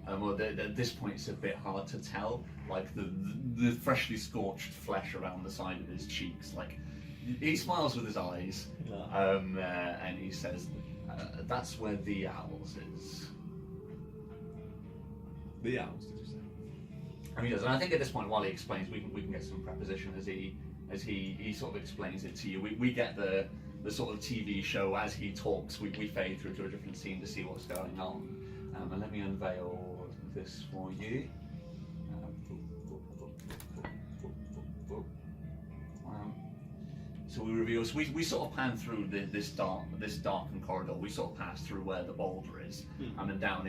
Well, at this point, it's a bit hard to tell. Like the freshly scorched flesh around the side of his cheeks. Like he smiles with his eyes, and he says, "That's where the Aalz is." The Aalz, did you say? And he does, and I think at this point, while he explains, we can get some preposition as he sort of explains it to you. We get the sort of TV show as he talks. We fade through to a different scene to see what's going on. And let me unveil this for you. So we reveal. So we sort of pan through this darkened corridor. We sort of pass through where the boulder is, and then down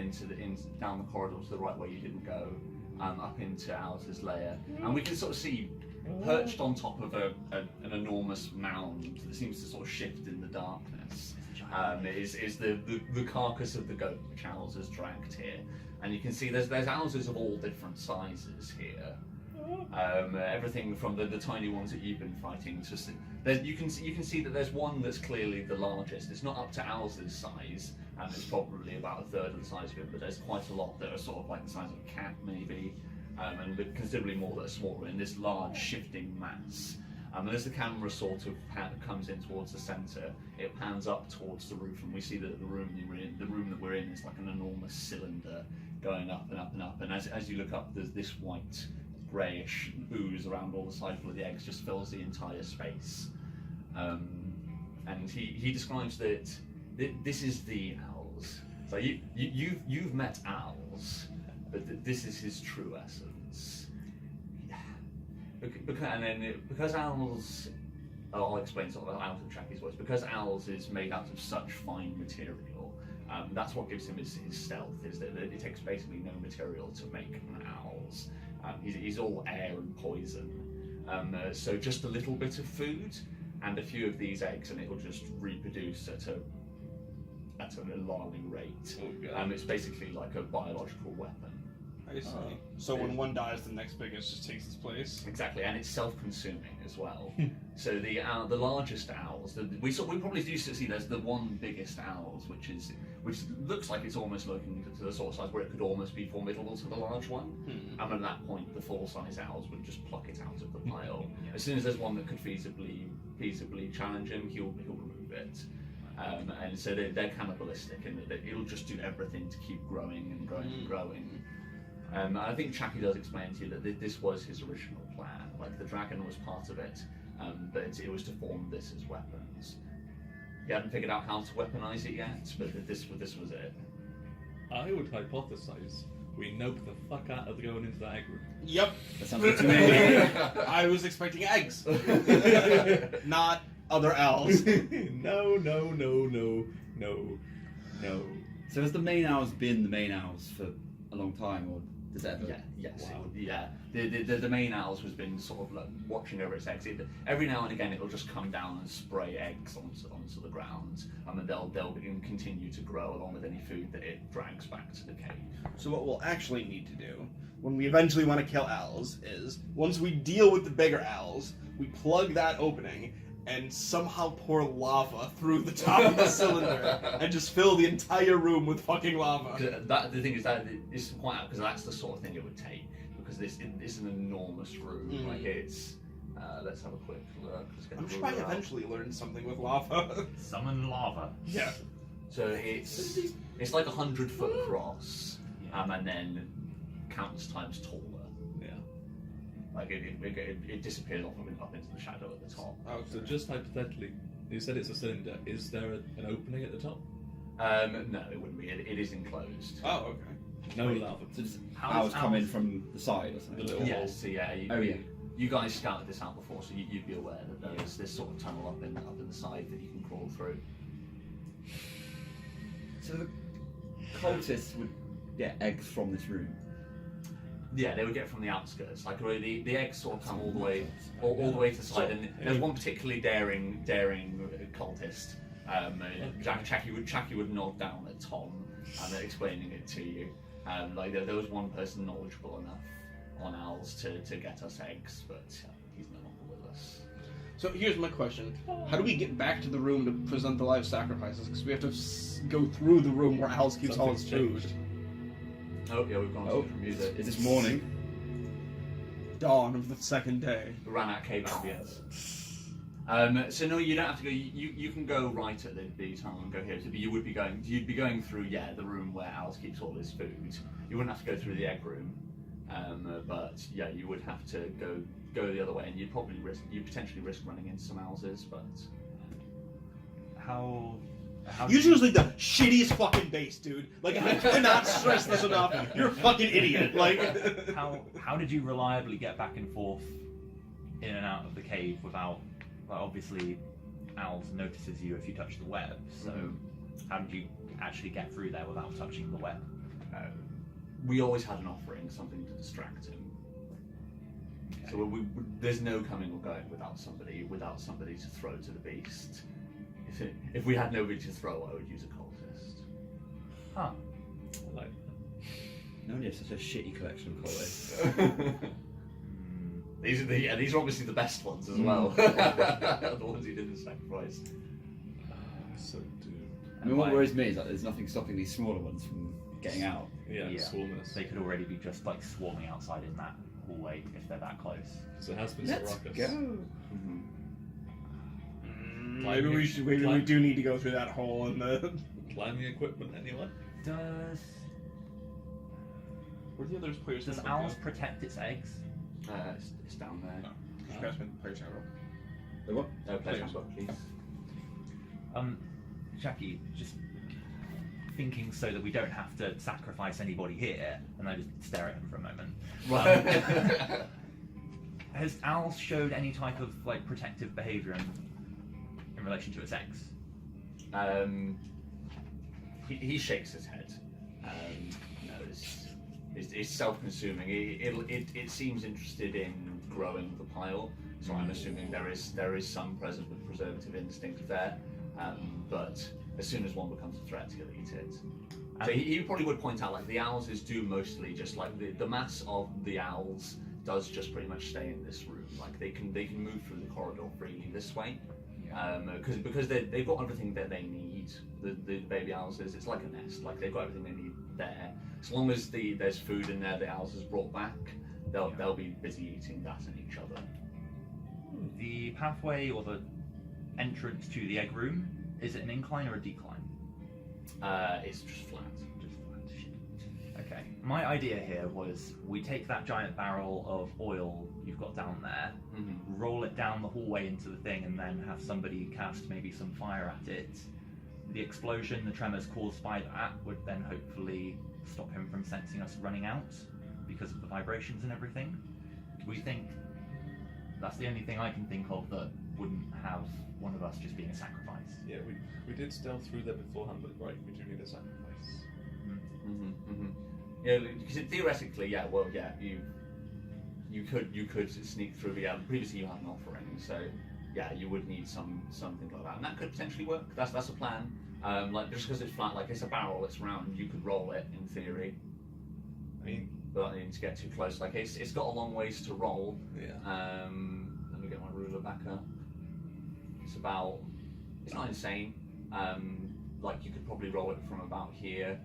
down the corridor to the right where you didn't go, up into Aalz's lair, and we can sort of see perched on top of an enormous mound that seems to sort of shift in the darkness. Is the carcass of the goat which Aalz has dragged here, and you can see there's Aalzes of all different sizes here. Everything from the tiny ones that you've been fighting to you can see that there's one that's clearly the largest. It's not up to Aalz's size, and it's probably about a third of the size of it, but there's quite a lot that are sort of like the size of a cat maybe, and considerably more that are smaller in this large shifting mass. And as the camera sort of comes in towards the centre, it pans up towards the roof, and we see that the room that we're in is like an enormous cylinder going up and up and up. And as you look up, there's this white, greyish ooze around all the sides where the eggs just fills the entire space. And he describes that this is the Aalz. So you've met Aalz, but this is his true essence. Because Aalz, I'll explain sort of out of Chucky's voice. Because Aalz is made out of such fine material, that's what gives him his stealth. Is that it takes basically no material to make an Aalz. He's all air and poison. So just a little bit of food and a few of these eggs, and it'll just reproduce at an alarming rate. Oh, it's basically like a biological weapon. I see. So when one dies, the next biggest just takes its place. Exactly, and it's self-consuming as well. So the largest Aalz, we probably do see there's the one biggest Aalz, which looks like it's almost looking to the sort of size where it could almost be formidable to the large one. And at that point, the full-size Aalz would just pluck it out of the pile. As soon as there's one that could feasibly challenge him, he'll remove it. And so they're cannibalistic, and it'll just do everything to keep growing and growing and growing. I think Chucky does explain to you that this was his original plan. Like the dragon was part of it, but it was to form this as weapons. He hadn't figured out how to weaponize it yet, but this was it. I would hypothesize we nope the fuck out of going into that egg room. Yep. That sounds good to me. I was expecting eggs, not other Aalz. No. So has the main Aalz been the main Aalz for a long time, or does that ever? Yes. Wow. The main Aalz has been sort of like watching over its eggs. Every now and again, it'll just come down and spray eggs onto the ground, and then they'll continue to grow along with any food that it drags back to the cave. So what we'll actually need to do, when we eventually want to kill Aalz, is once we deal with the bigger Aalz, we plug that opening and somehow pour lava through the top of the cylinder and just fill the entire room with fucking lava. The thing is that it's quite out because that's the sort of thing it would take, because this is an enormous room. Like it's Let's have a quick look. Let's get I'm the sure I ruler out. eventually learn something with lava. Summon lava. Yeah. So it's like 100 foot across, and then countless times taller. Yeah. Like it disappears up into the shadow at the top. Oh, So just hypothetically, you said it's a cylinder. Is there an opening at the top? No, it wouldn't be. It is enclosed. Oh, okay. No lava. So just How hours does come in Aalz- from the side or something. The little Yes, so yeah. Oh, yeah. You guys scouted this out before, so you'd be aware that there's this sort of tunnel up in the side that you can crawl through. So the cultists would get eggs from this room. Yeah, they would get from the outskirts. Like really, the eggs sort of come all the way the way to the side. And there's one particularly daring cultist. Chucky would nod down at Tom and explaining it to you. Like there was one person knowledgeable enough on Aalz to get us eggs, but he's no longer with us. So here's my question: how do we get back to the room to present the live sacrifices? Because we have to go through the room where Aalz keeps all his Something's food. changed. Oh yeah, we've gone Oh, to music. is this morning? Dawn of the second day. We ran out of cave ambience. So no, you don't have to go. You can go right at the tunnel and go here. So you'd be going through the room where Aalz keeps all his food. You wouldn't have to go through the egg room, but yeah, you would have to go the other way, and you'd potentially risk running into some Aalzes, but How You choose like the shittiest fucking base, dude. Like I cannot stress this enough. You're a fucking idiot. Like how did you reliably get back and forth in and out of the cave without? Well, obviously, Aalz notices you if you touch the web. So how did you actually get through there without touching the web? we always had an offering, something to distract him. Okay. So there's no coming or going without somebody to throw to the beast. If we had nobody to throw, I would use a cultist. Huh. I like No one has such a shitty collection of colours. These are obviously the best ones as well. The ones you didn't sacrifice. so do. I mean, what worries me is that there's nothing stopping these smaller ones from getting out. Yeah, swarming us. They could already be just like swarming outside in that hallway if they're that close. So it has been Let's some ruckus. go. Mm-hmm. Maybe we do need to go through that hole in the. Climbing equipment, anyone? Does Where the other players? Aalz protect its eggs? It's down there. Just pass me the players handle. The what? Players handbook, please. Jackie, just thinking so that we don't have to sacrifice anybody here, and I just stare at him for a moment. Right. Has Aalz showed any type of like protective behaviour in relation to its eggs? He shakes his head. No, it's self-consuming. It seems interested in growing the pile, so I'm assuming there is some preservative instinct there. But as soon as one becomes a threat, he'll eat it. So he probably would point out, like, the Aalzes do mostly just like the mass of the Aalz does just pretty much stay in this room. Like they can move through the corridor freely this way, because they've got everything that they need. The baby Aalzes, it's like a nest. Like they've got everything they need there. As long as there's food in there, the Aalzes brought back, they'll be busy eating that and each other. The pathway or the entrance to the egg room, is it an incline or a decline? It's just flat. Just flat. Shit. Okay. My idea here was we take that giant barrel of oil you've got down there, roll it down the hallway into the thing, and then have somebody cast maybe some fire at it. The explosion, the tremors caused by that, would then hopefully stop him from sensing us running out because of the vibrations and everything. Do we think that's the only thing I can think of that wouldn't have one of us just being a sacrifice? Yeah, we did stealth through there beforehand, but right, we do need a sacrifice. Yeah, because theoretically, you could sneak through. Previously you had an offering, so yeah, you would need something like that, and that could potentially work. That's a plan. Like just because it's flat, like it's a barrel, it's round, you could roll it in theory. I mean, But I need to get too close. Like it's got a long ways to roll. yeah. Let me get my ruler back up. It's not insane. Like you could probably roll it from about here.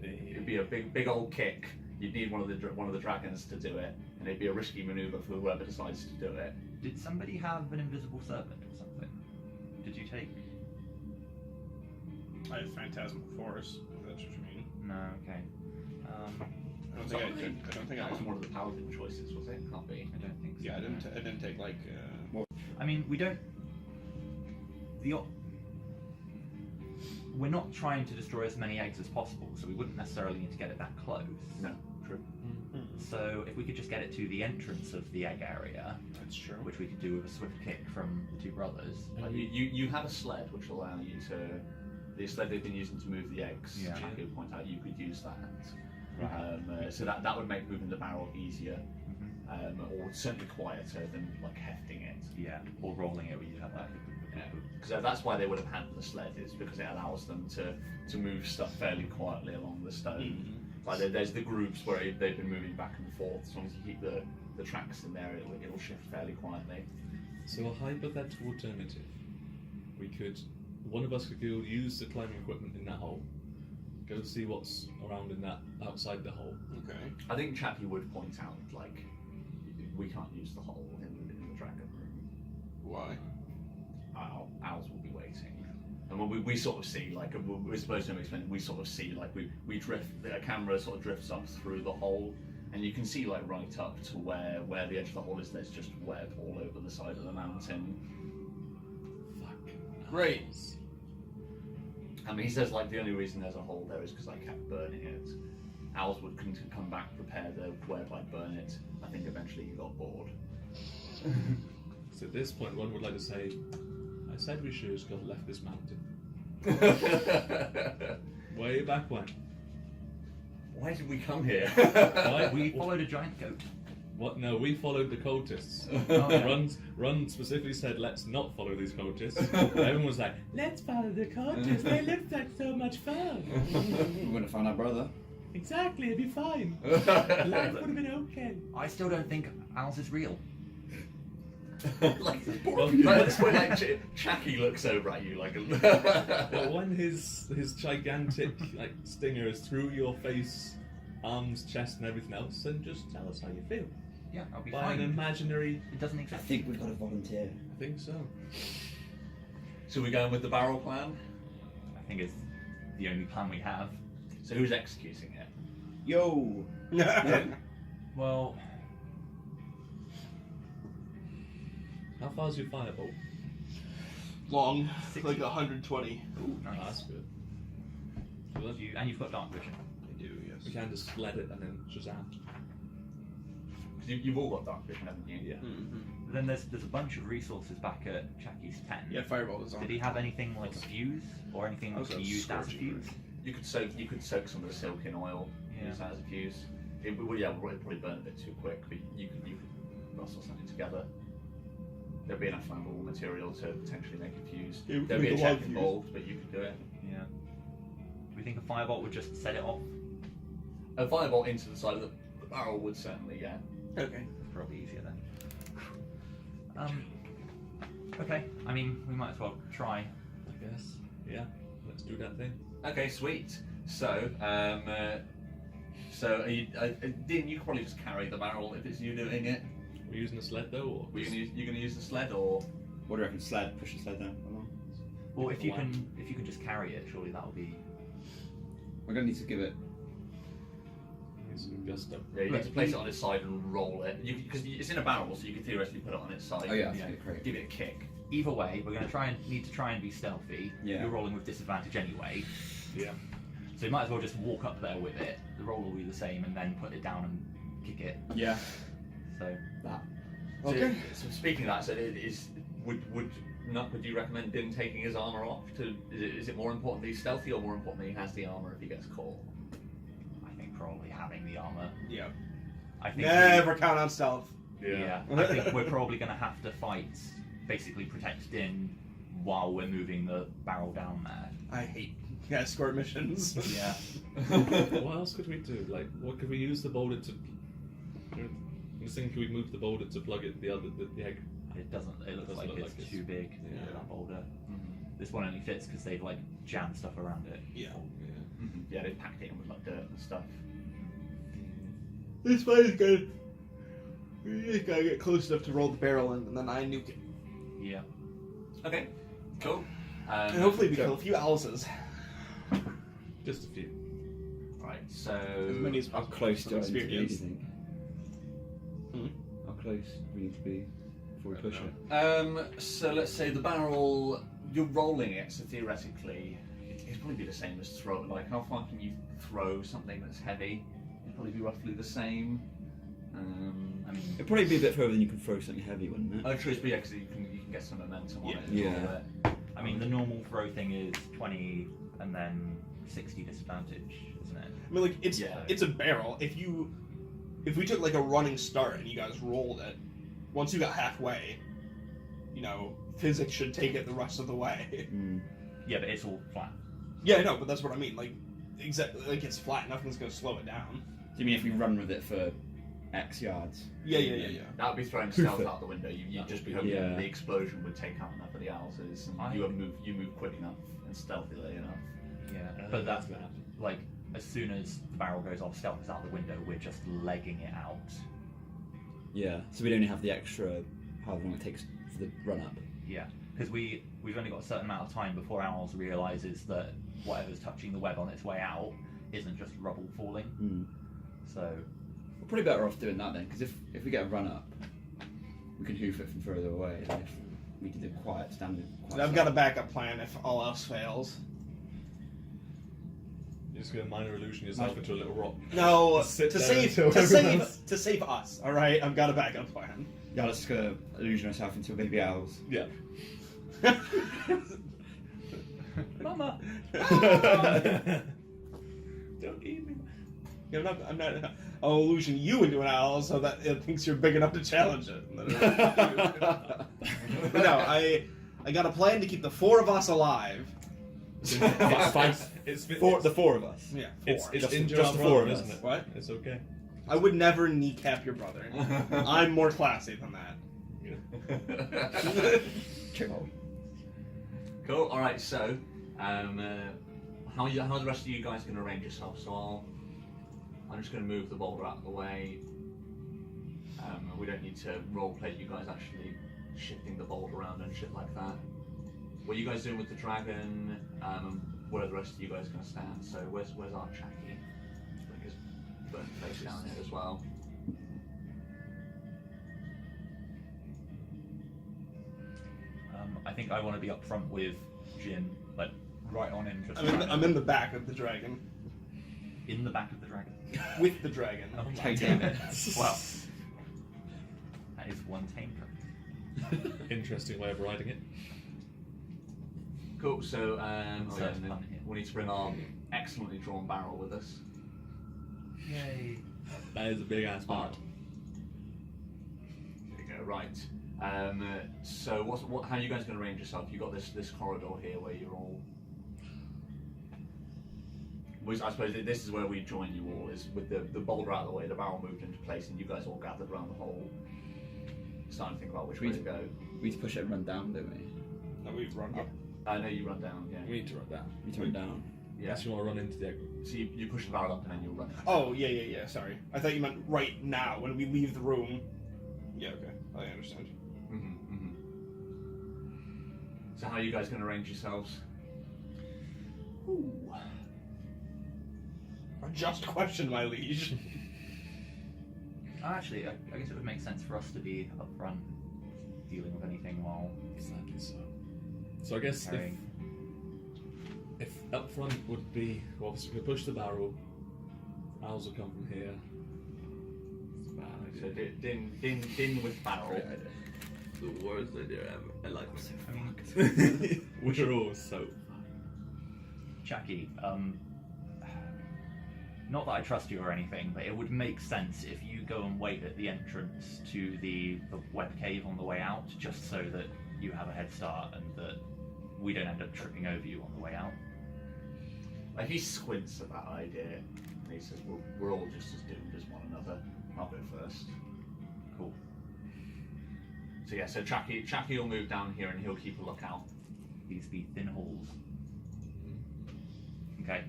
It'd be a big old kick. You'd need one of the dragons to do it, and and it'd be a risky maneuver for whoever decides to do it. Did somebody have an invisible servant or something? Did you take? I have phantasmal force. If that's what you mean. No. Okay. I don't think I did. I don't think That I. was one of the paladin choices, was it? Can't be. I don't think so. Yeah, I didn't. I didn't take like. I mean, we don't. We're not trying to destroy as many eggs as possible, so we wouldn't necessarily need to get it that close. No, true. So if we could just get it to the entrance of the egg area, That's true. which we could do with a swift kick from the two brothers. Like you have a sled which will allow you to. The sled they've been using to move the eggs. Yeah. Jackie would point out you could use that. Right. So that would make moving the barrel easier, Mhm. or certainly quieter than like hefting it. Yeah, or rolling it where you have that. Because that's why they would have had the sled, is because it allows them to move stuff fairly quietly along the stone. Like there's the groups where they've been moving back and forth. As long as you keep the tracks in there, it'll shift fairly quietly. So a hypothetical alternative. One of us could go use the climbing equipment in that hole. Go see what's around in that outside the hole. Okay. I think Chappie would point out, like, we can't use the hole in the dragon room. Why? Aalz will be waiting. And when we sort of see, like, we're supposed to explain, we sort of see, like, we drift, a camera sort of drifts up through the hole, and you can see, like, right up to where the edge of the hole is, there's just web all over the side of the mountain. Fuck. Great. I mean, he says, like, the only reason there's a hole there is because I kept burning it. Aalz would come back, prepare the web, like, burn it. I think eventually he got bored. So at this point, one would like to say, I said we should have left this mountain. Way back when. Why did we come here? Why? We followed a giant goat. What? No, we followed the cultists. Oh, yeah. Run specifically said, let's not follow these cultists. Everyone was like, let's follow the cultists. They look like so much fun. We wouldn't have found our brother. Exactly, it'd be fine. Life would have been okay. I still don't think Aalz is real. Like, Well, at this point, like, Chacky looks over at you like But when his gigantic like stinger is through your face, arms, chest, and everything else, then just tell us how you feel. Yeah, I'll be By fine. an imaginary. It doesn't I exist. think we've got to volunteer. I think so. So we're going with the barrel plan? I think it's the only plan we have. So who's executing it? Yo! Well, How far's your firebolt? Long, 60. like 120. ooh, Oh, nice. that's good. So then And you've got dark vision. I do, yes. we can just sled it and then Shazam. Because you've all got dark vision, haven't you? Yeah. Mm-hmm. Then there's a bunch of resources back at Chacky's tent. Yeah, fireball is on. Did he have anything like a fuse or anything that Also can be used as a scorching fuse? You could soak some of the silk in oil, Yeah. use that as a fuse. It would probably burn a bit too quick, but you could rustle something together. There'd be enough flammable material to potentially make a fuse. Yeah, we could There'd be a make a check log fuse. involved, but you could do it. Yeah. Do we think a firebolt would just set it off? A firebolt into the side of the barrel would certainly, yeah. Okay. Probably easier then. Okay. I mean, we might as well try. I guess. Yeah. Let's do that thing. Okay, sweet. So, Dean, you could probably just carry the barrel if it's you doing it. We're using a sled though, or You're gonna use the sled, or What do you reckon? Sled? Push the sled down along? Or if you Why? can just carry it, surely that'll be. We're going to need to give it. use some gusto. yeah, you need to place it on its side and roll it. Because it's in a barrel, so you could theoretically put it on its side. Oh, yeah, Yeah. great. Give it a kick. Either way, we're going to need to try and be stealthy. Yeah. You're rolling with disadvantage anyway, Yeah. so you might as well just walk up there with it. The roll will be the same, and then put it down and kick it. Yeah. So That. So, Okay. so speaking of that, so would you recommend Din taking his armor off? Is it more important that he's stealthy, or more important that he has the armor if he gets caught? I think probably having the armor. Yeah. I think Never count on stealth. Yeah, I think we're probably going to have to fight, basically protect Din while we're moving the barrel down there. I hate escort missions. Yeah. What else could we do? Like, what could we use the boulder to? I'm just thinking, could we move the boulder to plug it the egg? It doesn't. It looks Doesn't like look it's like too big. Yeah. That boulder. This one only fits because they've like jammed stuff around it. Yeah. Yeah. Yeah, they packed it in with like dirt and stuff. This way is good. You just gotta get close enough to roll the barrel in, and then I nuke it. Yeah. Okay, cool. And hopefully we kill a few Aalzes. Just a few. Right, so As many as How possible. close from do I need to be, do you experience. think? How close do we need to be before we push it? so let's say the barrel, you're rolling it, so theoretically, it'd probably be the same as throw. Like, how far can you throw something that's heavy? It'd probably be roughly the same. I mean, It'd probably be a bit further than you can throw something heavy, wouldn't it? oh, true, but yeah, because you can get some momentum on it. and Yeah. all that. I mean, the normal throw thing is 20 and then 60 disadvantage, isn't it? I mean, like, it's Yeah. a barrel. If we took like a running start and you guys rolled it, once you got halfway, physics should take it the rest of the way. Mm. Yeah, but it's all flat. Yeah, no, but that's what I mean. Like, exactly, like it's flat. Nothing's gonna slow it down. Do you mean if we run with it for X yards? Yeah. That would be throwing stealth out the window. You just be hoping Yeah. the explosion would take out enough of the Aalzes, and you move quick enough and stealthily enough. Yeah, I but think that's gonna happen. like as soon as the barrel goes off, stealth is out the window. We're just legging it out. Yeah, so we'd only have the extra however long it takes for the run up. Yeah, because we've only got a certain amount of time before Aalz realizes that whatever's touching the web on its way out isn't just rubble falling. Mm. So We're probably better off doing that then, because if we get a run up, we can hoof it from further away. And if we did a quiet standing. I've got a backup plan if all else fails. You're just gonna minor illusion yourself into a little rock. No, Sit to there save until everyone else- to save us. All right, I've got a backup plan. Yeah, let's just gonna illusion ourselves into a baby owls. Yeah. Mama! Don't eat me. I'm not. I'll illusion you into an owl so that it thinks you're big enough to challenge it. But no, I got a plan to keep the four of us alive. It's The four of us. Yeah, It's four. it's Just- in just the your four arm, of us. isn't it? What? It's okay. I would never kneecap your brother. I'm more classy than that. Cool. All right. So, how the rest of you guys going to arrange yourself? So I'm just going to move the boulder out of the way. We don't need to roleplay you guys actually shifting the boulder around and shit like that. What are you guys doing with the dragon? Where are the rest of you guys going to stand? So where's our Jackie? Bring his burnt face down here as well. I think I want to be up front with Jin, like right on him. Just I'm in the back of the dragon. in the back of the dragon. With the dragon. Oh my Take damn it. it! Well, that is one tamer. Interesting way of riding it. Cool. So, Insert and then fun here. we need to bring our excellently drawn barrel with us. Yay! That is a big ass barrel. There you go. Right. So how are you guys going to arrange yourself? You got this corridor here where you're all. I suppose this is where we join you all, is with the boulder out of the way, the barrel moved into place, and you guys all gathered around the hole, starting to think about which way to go. We need to push it and run down, don't we? No, we run up. I know you run down, yeah. We need to run down. We need to run down. Yeah. Unless you want to run into the exit. So you push the barrel up and then you'll run. Oh, yeah. Sorry. I thought you meant right now when we leave the room. Yeah, okay. I understand. So how are you guys going to arrange yourselves? Ooh. A just question, my liege. Actually, I guess it would make sense for us to be up front, dealing with anything while Exactly so. So I guess carrying. if up front would be, well, obviously we push the barrel, Owls will come from here. It's a bad So idea. din with barrel. The worst idea ever. I like I mean, We're all so. Jackie, not that I trust you or anything, but it would make sense if you go and wait at the entrance to the web cave on the way out, just so that you have a head start and that we don't end up tripping over you on the way out. Like he squints at that idea and he says, we're all just as doomed as one another. I'll go first. Cool. So yeah, so Jackie will move down here and he'll keep a lookout. These be thin halls. Okay,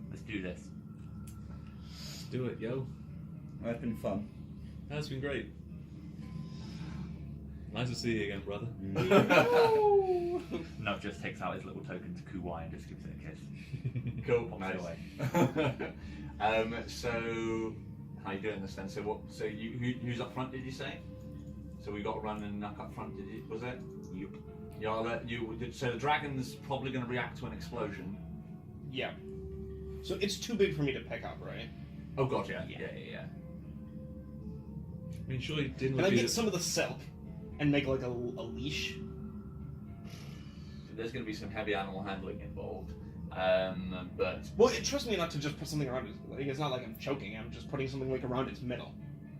let's do this. Let's do it, yo. Well, it's been fun. That's been great. Nice to see you again, brother. Nub just takes out his little token to Kuwai and just gives it a kiss. Cool. Pops Nice. it away. So how you doing this then? So what? So who's up front? Did you say? So we got Run and Nuck up front. Did you? Was it? Yep. So the dragon's probably going to react to an explosion. Yeah. So it's too big for me to pick up, right? Oh god, yeah. I mean, surely Din Can would I be get some of the silk and make like a leash? There's going to be some heavy animal handling involved, but Well, trust me not to just put something around its leg. It's not like I'm choking. I'm just putting something like around its middle.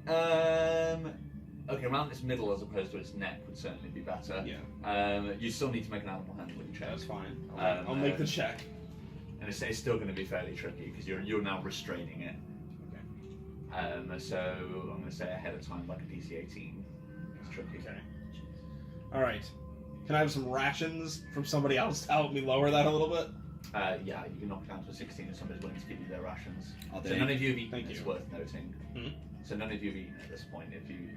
okay, around its middle as opposed to its neck would certainly be better. Yeah. You still need to make an animal handling check. That's fine. I'll make the check. And it's still going to be fairly tricky because you're now restraining it. Okay. So I'm going to say ahead of time like a DC 18. It's tricky. Okay. All right. Can I have some rations from somebody else to help me lower that a little bit? Yeah, you can knock it down to a 16 if somebody's willing to give you their rations. I'll do So it. none of you have eaten. Thank It's you. worth noting. Hmm? So none of you have eaten at this point. If you,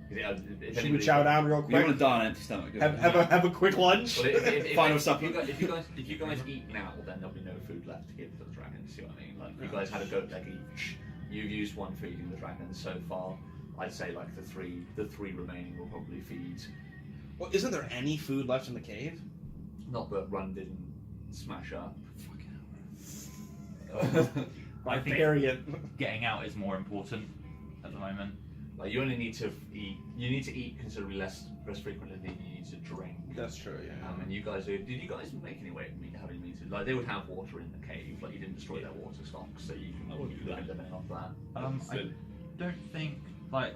if Should we anybody's- chow down real We don't want quick? to die on an empty stomach. do we? Have a quick lunch. Well, Final if supper. you guys eat now, then there'll be no food left to give to the dragons. See what I mean? Like you guys had a goat leg each. You've used one for eating the dragons so far. I'd say like the three remaining will probably feed. Well, isn't there any food left in the cave? Not that Run didn't smash up. I think Barbarian. getting out is more important at the moment. Like you only need to eat. You need to eat considerably less frequently than you need to drink. That's true. Yeah. And you guys, did you guys make any way of having meat? Like they would have water in the cave. Like you didn't destroy their water stocks, so you I can wouldn't do that. limit off that. I Silly. don't think like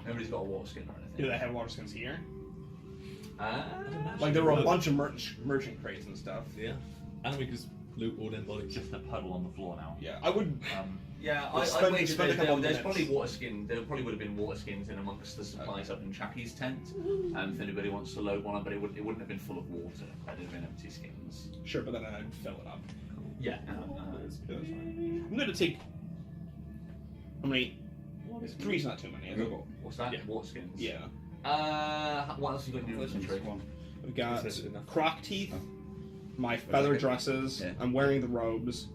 Nobody's got a water skin or anything. Do they have water skins here? Uh, Like there were a bunch of merchant crates and stuff. Yeah. And we just loot all them bodies. just a puddle on the floor now. Yeah, I would. Yeah, We'll I spend- waited. spend a couple There's minutes. probably water skin. There probably would have been water skins in amongst the supplies up in Chappie's tent. If anybody wants to load one, but it wouldn't have been full of water. It'd have been empty skins. Sure, but then I'd fill it up. Yeah. That's fine. I'm gonna take. How many? Three's not too many. Is it? What's that? Yeah. Water skins. Yeah. What else have you got in your inventory? We've got Is it enough? croc teeth, Oh. my feather dresses. Yeah. I'm wearing the robes.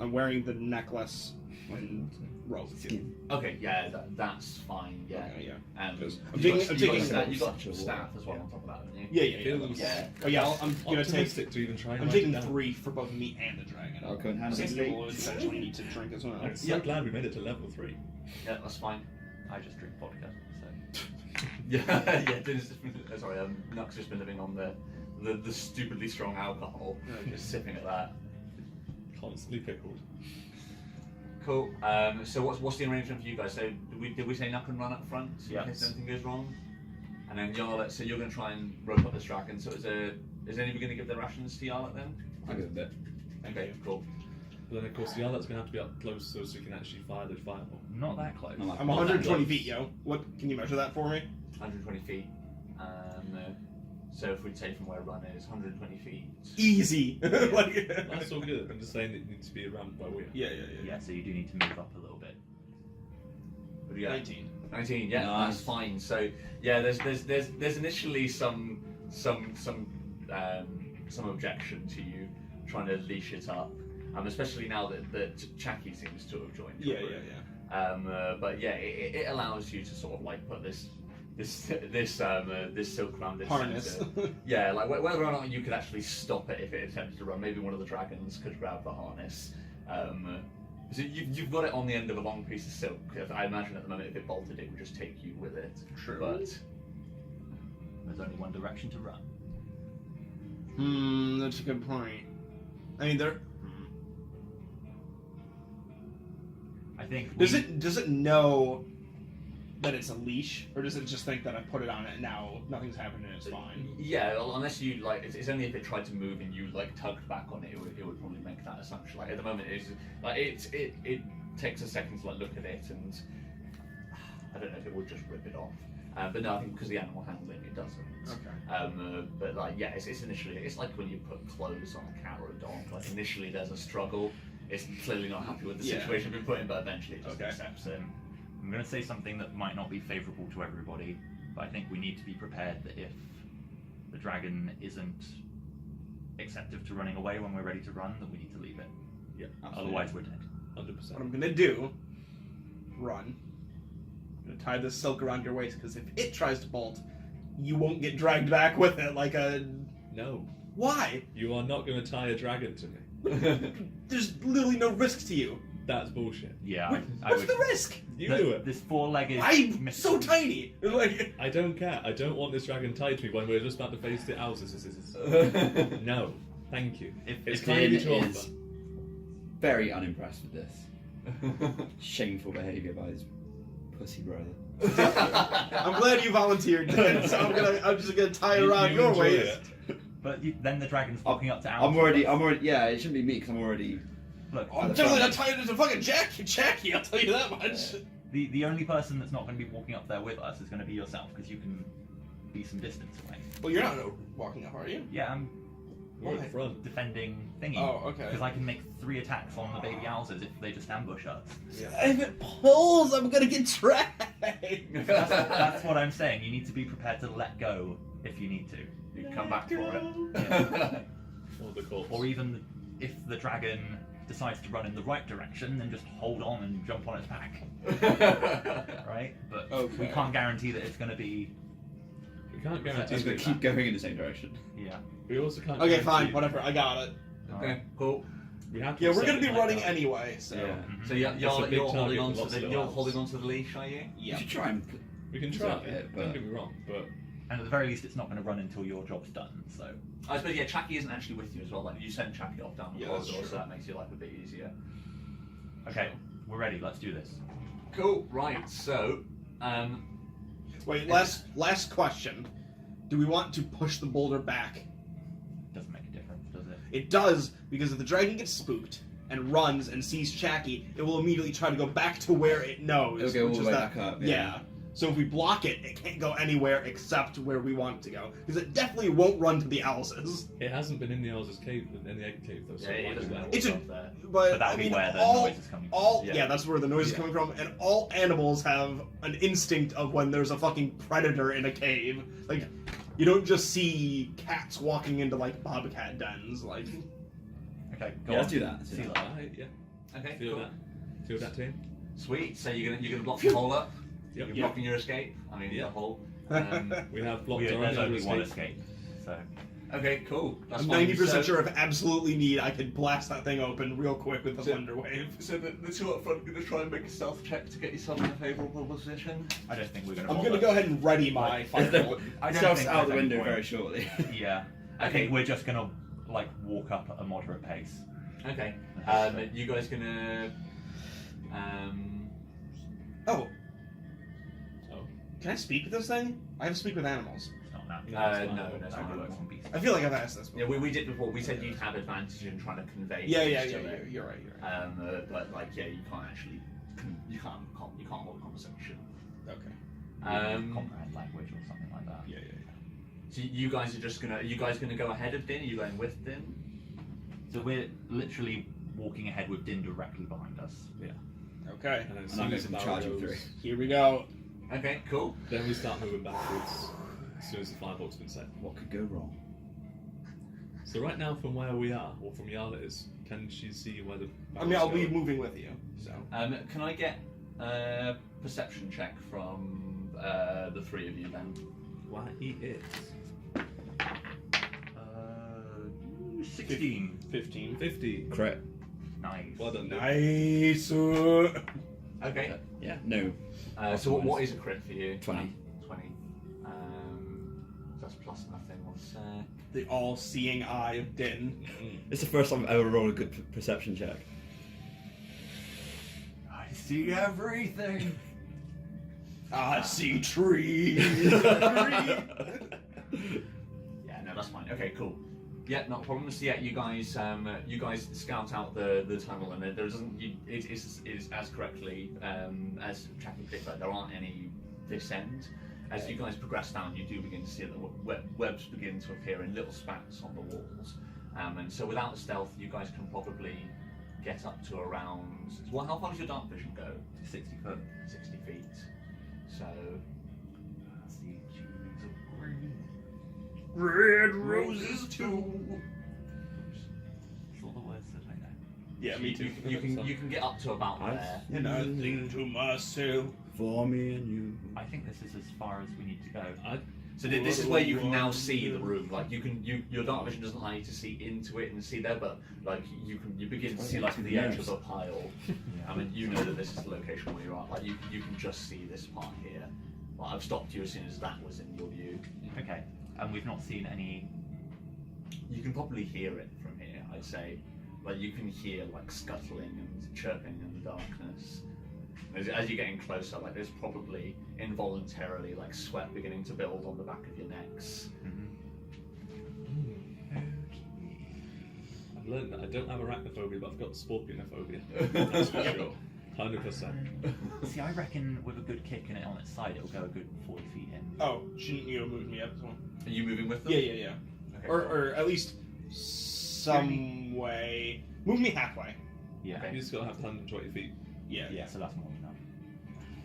I'm wearing the necklace and robe. Skin. Okay, yeah, that's fine. Yeah. Okay, yeah. I'm taking- I'm taking- you got Such a staff lot. as well on top of that, haven't you? Yeah, yeah, yeah. Feels Yeah. Oh yeah, I'm gonna take. optimistic to even try and I'm write taking it down. 3 for both me and the dragon. I'll go and hand Since it. we will eventually need to drink as well. I'm so glad we made it to level 3. Yeah, that's fine. I just drink vodka, so Yeah, yeah. Sorry, Nuck's just been living on the stupidly strong alcohol, just sipping at that. Constantly pickled. Cool. So what's the arrangement for you guys? So did we say Nuck and Run up front in Yes. case anything goes wrong? And then Yarlet. So you're going to try and rope up this dragon. So is anybody going to give their rations to Yarlet then? I'll give it a bit. Okay, cool. But then of course the other's going to have to be up close so we can actually fire the fireball. not that close. No, I'm 120 feet, yo. What? Can you measure that for me? 120 feet. So if we take from where Run is, 120 feet. Easy. Like, That's all good. I'm just saying it needs to be around where we are. Yeah. Yeah, so you do need to move up a little bit. What do you got? 19. 19, yeah, Nice. that's fine. So yeah, there's initially some objection to you trying to leash it up, especially now that Chucky seems to have joined. Yeah, your yeah, group. yeah. But yeah, it allows you to sort of like put this silk around this Harness. center. Yeah, like whether or not you could actually stop it if it attempted to run. Maybe one of the dragons could grab the harness. So you've got it on the end of a long piece of silk. I imagine at the moment if it bolted, it would just take you with it. True. But There's only one direction to run. That's a good point. I mean, there. I think. Does it know that it's a leash, or does it just think that I put it on it and now nothing's happened and it's fine? yeah, well, unless you like, it's only if it tried to move and you like tugged back on it, it would probably make that assumption. Like at the moment, it's like it takes a second to like look at it, and I don't know if it would just rip it off. But no, I think because of the animal handling, it doesn't. Okay. But like, yeah, it's initially, it's like when you put clothes on a cat or a dog. Like initially, there's a struggle. It's clearly not happy with the Yeah. situation we've put in, but eventually it just Okay. accepts it. I'm going to say something that might not be favourable to everybody, But I think we need to be prepared that if the dragon isn't acceptive to running away when we're ready to run, that we need to leave it. Yeah, Otherwise, we're dead. 100%. What I'm gonna do, run. I'm gonna tie this silk around your waist, because if it tries to bolt, you won't get dragged back with it like a... No, Why? you are not going to tie a dragon to me. There's literally no risk to you. That's bullshit. Yeah, I What's would. the risk? You do it. This four-legged. I'm so tiny. Like, I don't care. I don't want this dragon tied to me when we're just about to face the Aalz. No, thank you. It's kind of you to is offer. very unimpressed with this. Shameful behaviour by his pussy brother. I'm glad you volunteered, Dan, so I'm just gonna tie it around your enjoy waist. But then the dragon's walking up to Aalz. I'm already. Yeah, it shouldn't be me because I'm already. Look, I'm definitely not tying it to fucking Jackie, I'll tell you that much. the only person that's not going to be walking up there with us is going to be yourself, because you can be some distance away. Well, you're not walking up, are you? Yeah, I'm We're in front. defending thingy. Oh, okay. Because I can make 3 attacks on the baby Aalzes if they just ambush us. If it pulls, I'm gonna get dragged. That's what I'm saying. You need to be prepared to let go if you need to. You can come back for it. Or the corpse. Or even if the dragon decides to run in the right direction, then just hold on and jump on its back. Right? But we Okay. can't guarantee that it's going to be... We can't guarantee He's going to keep going in the same direction. Yeah. We also can't. Okay, guarantee- fine, whatever. I got it. Okay, cool. We have to Yeah, we're accept gonna be it like running that. anyway, so. Yeah. So you're, It's a big you're holding target on with to lots of you're arms. holding on to the leash, are you? You should try and. We can try Exactly, it. but- Don't get me wrong, but And at the very least, it's not going to run until your job's done, so... I suppose, yeah, Chucky isn't actually with you as well. Like, you send Chucky off down the Yeah, that's corridor, so true. that makes your life a bit easier. Okay, we're ready. Let's do this. Cool, right, so, Wait, last question. Do we want to push the boulder back? Doesn't make a difference, does it? It does, because if the dragon gets spooked and runs and sees Chacky, it will immediately try to go back to where it knows. It'll go all which the is way that- back up. Yeah. So if we block it, it can't go anywhere except where we want it to go. Because it definitely won't run to the Aalz's. it hasn't been in the Aalz's cave, in the egg cave though. So yeah, it it might doesn't be know there. It's what's a- up there. But that'll I be mean, where the all, noise is coming from. all Yeah. yeah, that's where the noise is Yeah. coming from. And all animals have an instinct of when there's a fucking predator in a cave. Like, you don't just see cats walking into like bobcat dens. Like, Okay, go Yeah, on. let's do that. Let's do See that. that. Right, yeah. Okay, Feel cool. that. Feel that, team. Sweet, so you're gonna block the hole up? Yep. You're blocking your escape? I mean, Yeah. the hole. We have blocked our There's own only one escape. escape, so... Okay, cool. That's I'm fine. 90% So- sure if absolutely need, I could blast that thing open real quick with the So- thunder wave. So the two up front are going to try and make a stealth check to get yourself in a favourable position. I don't think we're going to I'm gonna go ahead and ready my fireball. I don't Stealth's think out the there's any window point. very shortly. Yeah. I Okay. think we're just going to, like, walk up at a moderate pace. Okay. You guys gonna? Oh, Oh. can I speak with this thing? I have to speak with animals. It's not that. No, It it's only not. works on beasts. I feel like I've asked this Yeah, before. we did before. We said you'd have advantage in trying to convey. Yeah, things to it. you're right. You're right. But like, yeah, you can't actually. You can't hold a conversation. Okay. Comprehend language or something like that. Yeah. So you guys are just gonna. Are you guys gonna go ahead of Din? Are you going with Din? So we're literally walking ahead with Din directly behind us. Okay. And then as And I'm soon as going the to barrel charge him goes, through. Here we go. Okay, cool. then we start moving backwards as soon as the firebolt's been set. What could go wrong? So right now, from where we are, or from Yarla's, can she see where the? I mean, I'll barrel's be going? moving with you. So. Can I get a perception check from the three of you then? Why eat it? 16. 15. 50. Crit. Nice. Well done. Dude. Nice. Okay. Yeah. No. So what is a crit for you? 20. 20. That's plus nothing. 1 sec. The all-seeing eye of Din. It's the first time I've ever rolled a good perception check. I see everything. I see trees. Yeah, no, that's fine. Okay, cool. Yeah, not a problem. So yeah, you guys scout out the tunnel, and there isn't. It is as correctly as Chappie picked up. There aren't any this end. As you guys progress down, you do begin to see that the webs begin to appear in little spats on the walls. And so without stealth, you guys can probably get up to around. Well, how far does your dark vision go? 60 foot. 60 feet. So That's the red roses too. It's all the words that I know. Yeah, me too. You can get up to about there. And I think to myself, For me and you. I think this is as far as we need to go. So this is where you can now see the room. Like your dark vision doesn't allow you to see into it and see there, but like you begin to see like the edge of a pile. I mean, you know that this is the location where you are. Like you can just see this part here. Like, I've stopped you as soon as that was in your view. Okay, and we've not seen any. You can probably hear it from here. I'd say, like you can hear like scuttling and chirping in the darkness. As you're getting closer, like there's probably involuntarily like sweat beginning to build on the back of your necks. I've learned that I don't have arachnophobia, but I've got scorpionophobia. That's for sure. 100%. See, I reckon with a good kick and it on its side, it'll go a good 40 feet in. oh, shouldn't you have moved me up as well? Are you moving with them? Yeah. Okay. Or at least some way. Move me halfway. Yeah. You just gotta have 120 feet. Yeah. Yeah, so that's more than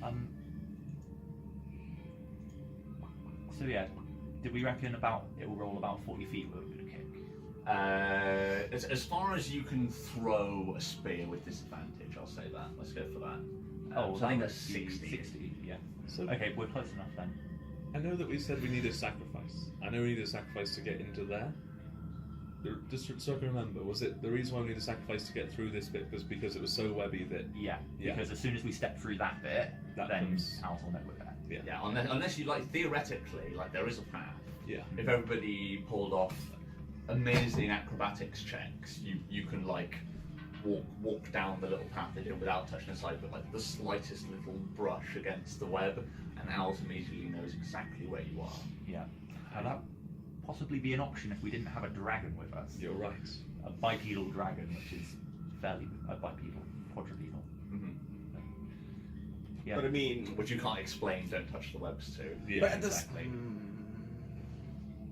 enough. So yeah, did we reckon it will roll about 40 feet with a good kick? As far as you can throw a spear with disadvantage, I'll say that. Let's go for that. So I think that's 60. 60, yeah. So Okay, we're close enough then. I know that we said we needed sacrifice. I know we needed a sacrifice to get into there. Just so I can remember, was it the reason why we needed a sacrifice to get through this bit was because it was so webby that Yeah, Yeah. because as soon as we step through that bit, That then comes- Aalz will know we're there. Yeah, unless you like theoretically, like there is a path. yeah. If everybody pulled off amazing acrobatics checks, you can like walk down the little path they did without touching the side, but like the slightest little brush against the web, and Aalz immediately knows exactly where you are. Yeah. Now that possibly be an option if we didn't have a dragon with us. You're right. A bipedal dragon, which is fairly bipedal, quadrupedal. Yeah. But I mean, Which you can't explain, don't touch the webs to. Yeah, but at this, exactly.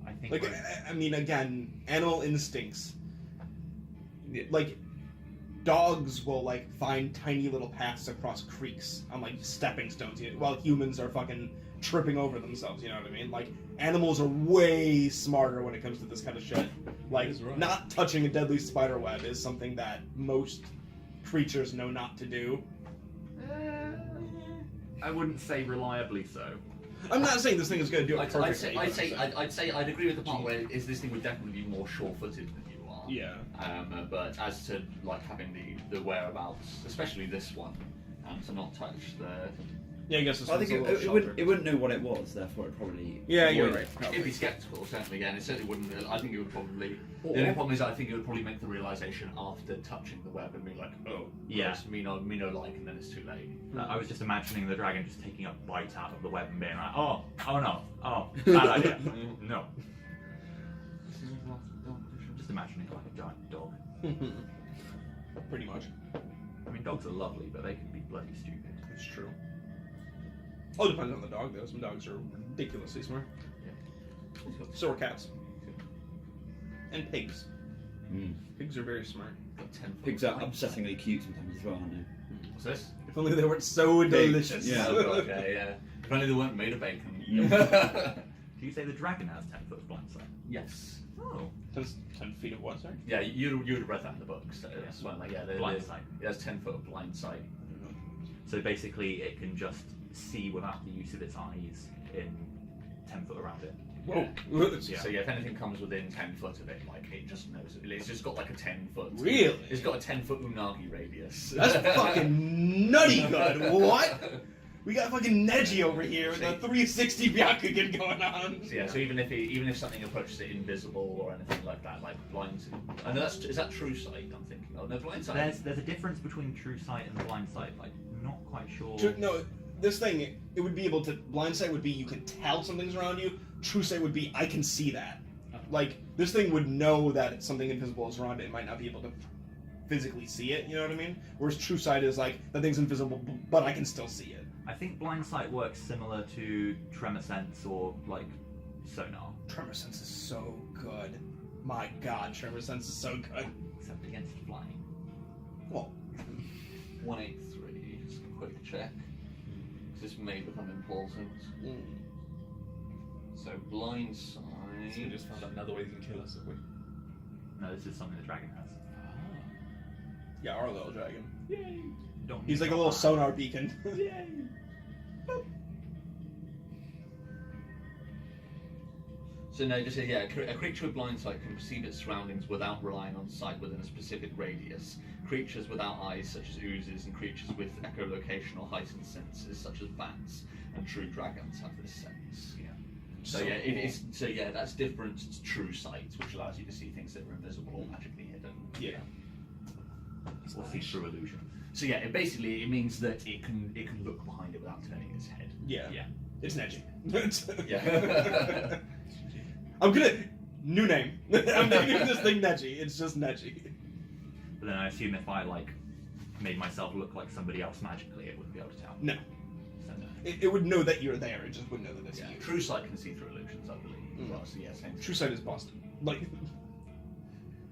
I think like, I mean, again, animal instincts. Yeah. Like, dogs will like find tiny little paths across creeks on like stepping stones, while humans are fucking tripping over themselves. You know what I mean? Like, animals are way smarter when it comes to this kind of shit. Like, That is right. not touching a deadly spider web is something that most creatures know not to do. I wouldn't say reliably so. I'm not saying this thing is going to do it I'd perfectly. say I'd agree with the part where this thing would definitely be more sure-footed than you are. Yeah. But as to like having the whereabouts, especially this one, to not touch the. Yeah, I guess this I one's think a little it sheltered. wouldn't know what it was, therefore it probably. Yeah, you're avoid right. it. probably. It'd be skeptical, certainly. Again, it certainly wouldn't. I think it would probably. The only problem is, I think it would probably make the realization after touching the web and be like, oh, Yeah. gross, me no like, and then it's too late. I was just imagining the dragon just taking a bite out of the web and being like, oh no, oh, bad idea. No. Just imagining like a giant dog. Pretty much. I mean, dogs are lovely, but they can be bloody stupid. It's true. Oh, it depends on the dog, though. Some dogs are ridiculously smart. So are cats. And pigs. Mm. Pigs are very smart. Got 10 Pigs are upsettingly cute sometimes as well, aren't they? What's this? If only they weren't so delicious. Yeah. Okay, yeah. If only they weren't made of bacon. Do you say the dragon has 10 foot of blind sight? Yes. Oh. 10 feet of what, sorry? Yeah, you would have read that in the book. So that's why, like, yeah, Blind sight. It has 10 foot of blind sight. So basically, it can just see without the use of its eyes in 10 foot around it. Whoa. Yeah. So yeah, if anything comes within 10 foot of it, like it just knows it. It's just got like a 10 foot. Really? It's got a 10 foot unagi radius. That's fucking nutty good. What? We got fucking Neji over here with a 360 Byakugan going on. So yeah, so even if something approaches it invisible or anything like that, like blind. I know is that true sight? I'm thinking. Oh no, blind sight. There's a difference between true sight and blind sight. Like, not quite sure. No, this thing, it would be able to. Blind sight would be you can tell something's around you. True sight would be I can see that. Like, this thing would know that something invisible is around it. It might not be able to physically see it, you know what I mean? Whereas true sight is like, that thing's invisible, but I can still see it. I think blind sight works similar to tremor sense or like sonar, Tremor sense is so good. My god, tremor sense is so good. except against flying. Well, 183. Just a quick check. This may become important. So blind sight. So we just found out another way he can kill us, have we? No, this is something the dragon has. Yeah, our little dragon. Yay! Don't He's need like a to little hide. sonar beacon. Yay! So no, just yeah, a creature with blind sight can perceive its surroundings without relying on sight within a specific radius. Creatures without eyes, such as oozes, and creatures with echolocation or heightened senses, such as bats and true dragons, have this sense. Yeah. So yeah, it is. So yeah, that's different to true sight, which allows you to see things that are invisible or magically hidden. Yeah. Or see through illusion. So yeah, it means that it can look behind it without turning its head. Yeah. Yeah. It's Neji. Yeah. I'm gonna new name. I'm naming this thing Neji. It's just Neji. But then I assume if I like made myself look like somebody else magically, it wouldn't be able to tell. No. So no. It would know that you're there. It just wouldn't know that it's Yeah, you. true sight can see through illusions, I believe. Well, so yeah, same. True sight is Boston. Like.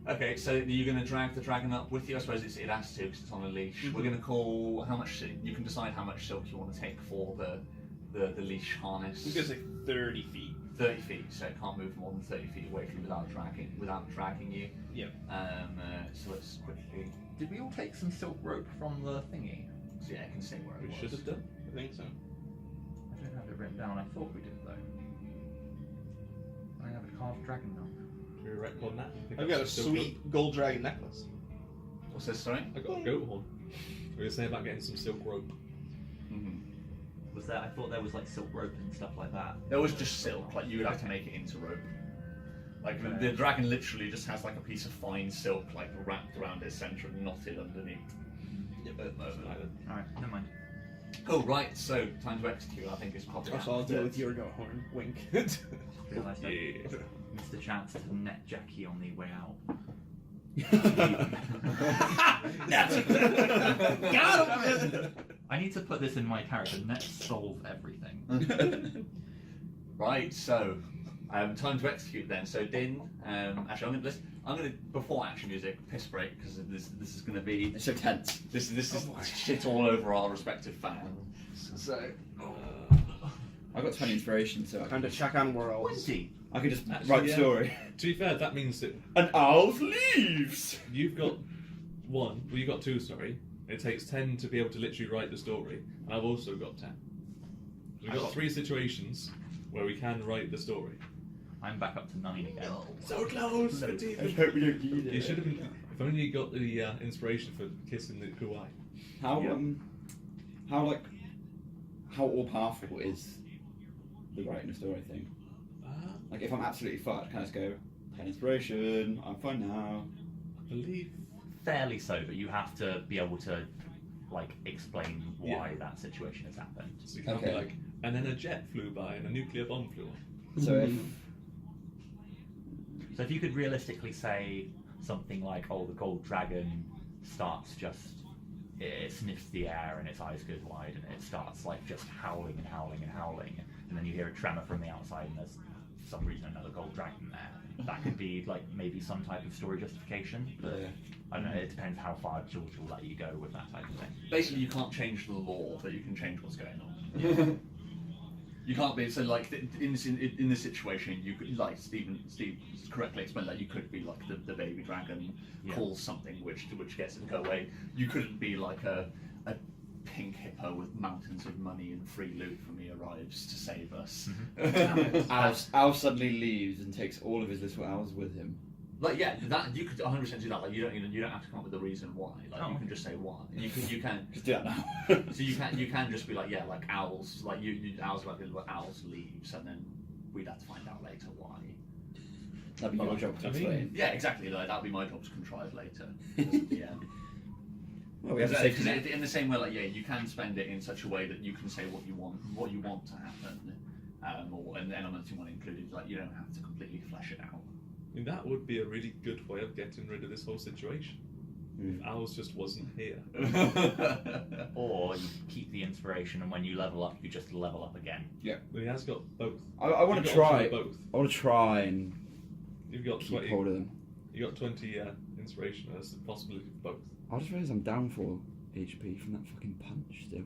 Okay, so you're going to drag the dragon up with you. I suppose it has to because it's on a leash. We're going to call how much. You can decide how much silk you want to take for the leash harness. I'm gonna say 30 feet. 30 feet, so it can't move more than 30 feet away from you without dragging you. Yep. So let's quickly. Did we all take some silk rope from the thingy? So yeah, I can say where it We was. should have done. I think so. I don't have it written down. I thought we did though. I have a carved dragon now. Should we record that? I think I've that's got a silk sweet gold dragon necklace. What's this? Sorry. rope. I got a goat horn. We were saying about getting some silk rope. Mm-hmm. Was there? I thought there was like silk rope and stuff like that. There was just silk. Like you would have to make it into rope. Like the dragon literally just has like a piece of fine silk like wrapped around its centre and knotted underneath. At the moment. Alright, never mind. Oh right, so time to execute. I think it's probably. Also, I'll after deal this. with your goat horn. Wink. Realised I Yeah. missed the chance to net Jackie on the way out. Got him! I need to put this in my character. Net solve everything. Right, so time to execute then. So Din, actually I'm gonna before action music piss break because this is gonna be It's so tense. this is shit all over our respective fans. So I got 20 inspiration, so Time to check on worlds. 20! I could just Actually, write the yeah. story. To be fair, that means that And Aalz leaves. you've got one. Well, you got two. Sorry. It takes 10 to be able to literally write the story, and I've also got 10. We've got 3 situations where we can write the story. I'm back up to 9 again. So close. I hope we don't need it. You should have been. If only you got the inspiration for kissing the Hawaii. How Yeah. how all powerful is the writing a story thing? Like if I'm absolutely fucked, can I just go 10 inspiration? I'm fine now. I believe. Fairly so, but you have to be able to like explain why Yeah. that situation has happened. So you can't Okay. be like, and then a jet flew by and a nuclear bomb flew on. So if So if you could realistically say something like, oh, the gold dragon starts it sniffs the air and its eyes go wide and it starts like just howling and howling and howling, and then you hear a tremor from the outside and there's for some reason another gold dragon there. That could be like maybe some type of story justification, but I don't know, it depends how far George will let you go with that type of thing. basically you can't change the law, but you can change what's going on. You can't be so like in this situation you could like Steve correctly explained that you could be like the baby dragon calls something which gets it to go away. You couldn't be like a pink hippo with mountains of money and free loot from he arrives to save us. Aalz suddenly leaves and takes all of his little owls with him. Like yeah, that you could 100% do that. Like you don't have to come up with a reason why. Like you can just say why. You can. Just do that now. So you can just be like yeah, like Aalz, like you Aalz like Aalz leaves, and then we'd have to find out later why. That'd be your job to I mean- explain. Yeah, exactly. Like that'd be my job to contrive later. Yeah. Well, we have to Because say in the same way, like yeah, you can spend it in such a way that you can say what you want to happen, or and the elements you want included. Like you don't have to completely flesh it out. I mean, that would be a really good way of getting rid of this whole situation. If Owls just wasn't here. Or you keep the inspiration, and when you level up, you just level up again. Well, he has got both. I want You've to got try. both. I want to try and You've got keep 20. hold of them. You got 20 inspiration. There's the possibility of both. I just realised I'm down 4 HP from that fucking punch still.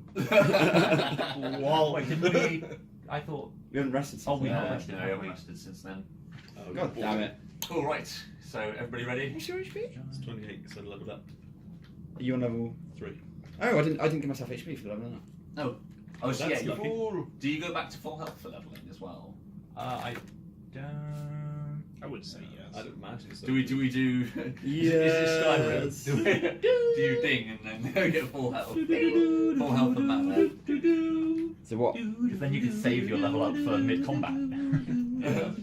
Whoa! Wait, did we? I thought. We haven't rested since Oh, we then. haven't rested. No, I haven't rested since then. Oh, God damn it. All right. So everybody ready? What's your HP? It's 28, so I leveled up Are you on level 3. Oh, I didn't give myself HP for the level up. Oh, so yeah. That's lucky. Do you go back to full health for leveling as well? I don't. I would say yes. I don't imagine so. Do we do? Yes. Is it Skyrim? Do you ding and then get full health? Full health and mana. So what? Because then you can save your level up for mid combat.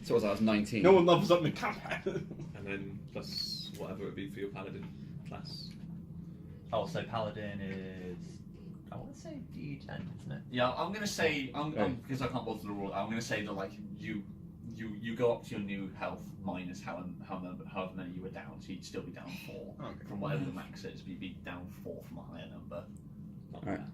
So what was that? I was 19. No one levels up in combat. And then plus whatever it would be for your paladin class. Oh, so paladin is. I want to say D10, isn't it? Yeah, I'm gonna say because I can't bother the rule. I'm gonna say that like you go up to your new health minus however many you were down, so you'd still be down 4 from whatever the max is. But you'd be down 4 from a higher number. Not Alright. bad.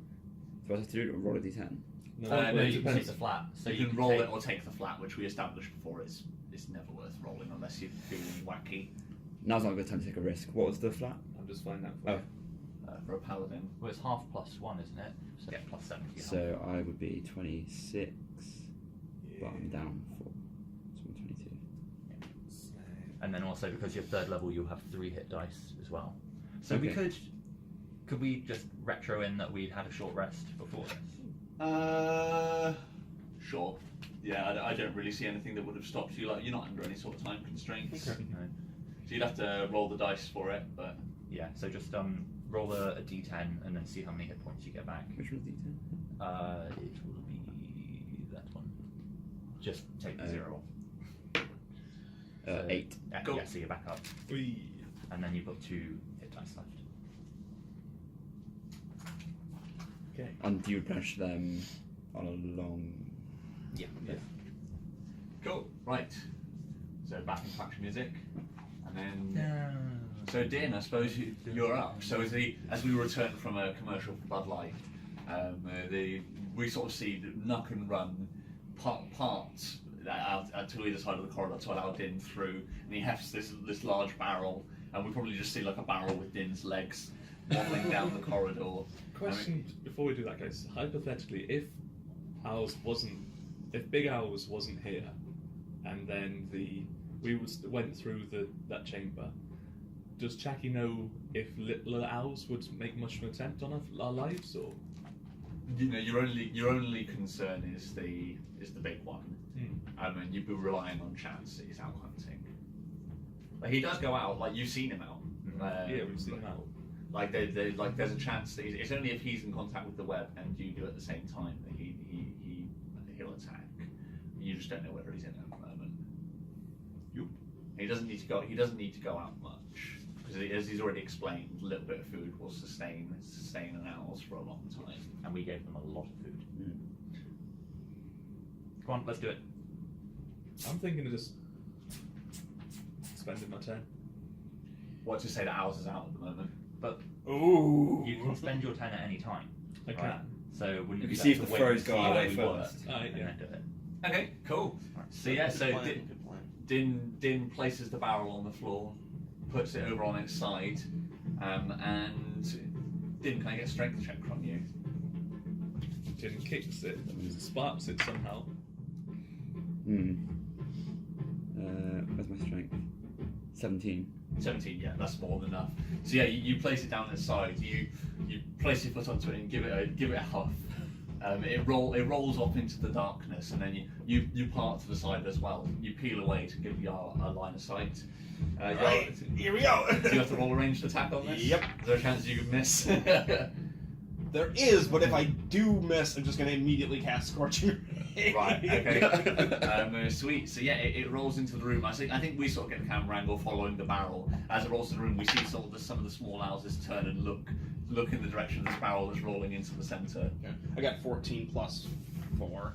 So I have to do roll a d10. No, No, well, it you can take depends. the flat. So you can roll take, it or take the flat, which we established before is never worth rolling unless you're feeling wacky. Now's not a good time to take a risk. What was the flat? I'm just finding out for Oh. you. For a paladin. Well, it's half plus 1, isn't it? So yeah, plus 7 for your health. So I would be 26, but I'm down 4. So I'm 22. And then also because you're 3rd level, you'll have 3 hit dice as well. So we Okay. could we just retro in that we'd had a short rest before this? Sure. Yeah, I don't really see anything that would have stopped you. Like you're not under any sort of time constraints. Okay. No. So you'd have to roll the dice for it, but Yeah. So just roll a d10 and then see how many hit points you get back. Which one's d10? It will be that one. Just take the 0. 8. Cool. Yeah, so you're back up, Whee. and then you've got 2 hit dice left. Okay. And do you replenish them on a long... Yeah. cool. Right. So back in faction music, and then. So Din, I suppose you're up. So as we return from a commercial for Bud Light, we sort of see Nuck and Run parts out to either side of the corridor to allow Din through, and he hefts this large barrel, and we probably just see like a barrel with Din's legs waddling down the corridor. Question before we do that, guys. Hypothetically, if Big Owls wasn't here, and then went through that chamber, does Chacky know if little Owls would make much of an attempt on our lives, or? You know, your only concern is the big one. And you'd be relying on chance that he's out hunting. But he does go out, like you've seen him out. Yeah, we've seen him out. Like there's a chance that it's only if he's in contact with the web and you do at the same time that he'll attack. You just don't know whether he's in at the moment. He doesn't need to go. He doesn't need to go out much because, as he's already explained, a little bit of food will sustain an owls for a long time. And we gave them a lot of food. Come on, let's do it. I'm thinking of just spending my turn. What to say that Owls is out at the moment? But Ooh. you can spend your turn at any time. I right? can. So wouldn't You it be can see better if the to wait and throws go see our where way we first. were Alright, and yeah. then do it? Okay, cool. So yeah, so Good plan. Din places the barrel on the floor, puts it over on its side, and Din, can I get a strength check from you? Din kicks it, sparks it somehow. Where's my strength? 17. 17, yeah, that's more than enough. So yeah, you place it down its side. You place your foot onto it and give it a huff. It rolls off into the darkness, and then you part to the side as well. You peel away to give you a line of sight. Right, here we go. Do you have to roll a ranged attack on this? Yep. Is there a chance you could miss? There is, but if I do miss, I'm just going to immediately cast Scorching Ray. Right, okay. Sweet. So yeah, it rolls into the room. I think we sort of get the camera angle following the barrel. As it rolls to the room, we see some of the small owls just turn and look in the direction of this barrel that's rolling into the centre. Yeah. I got 14 plus 4.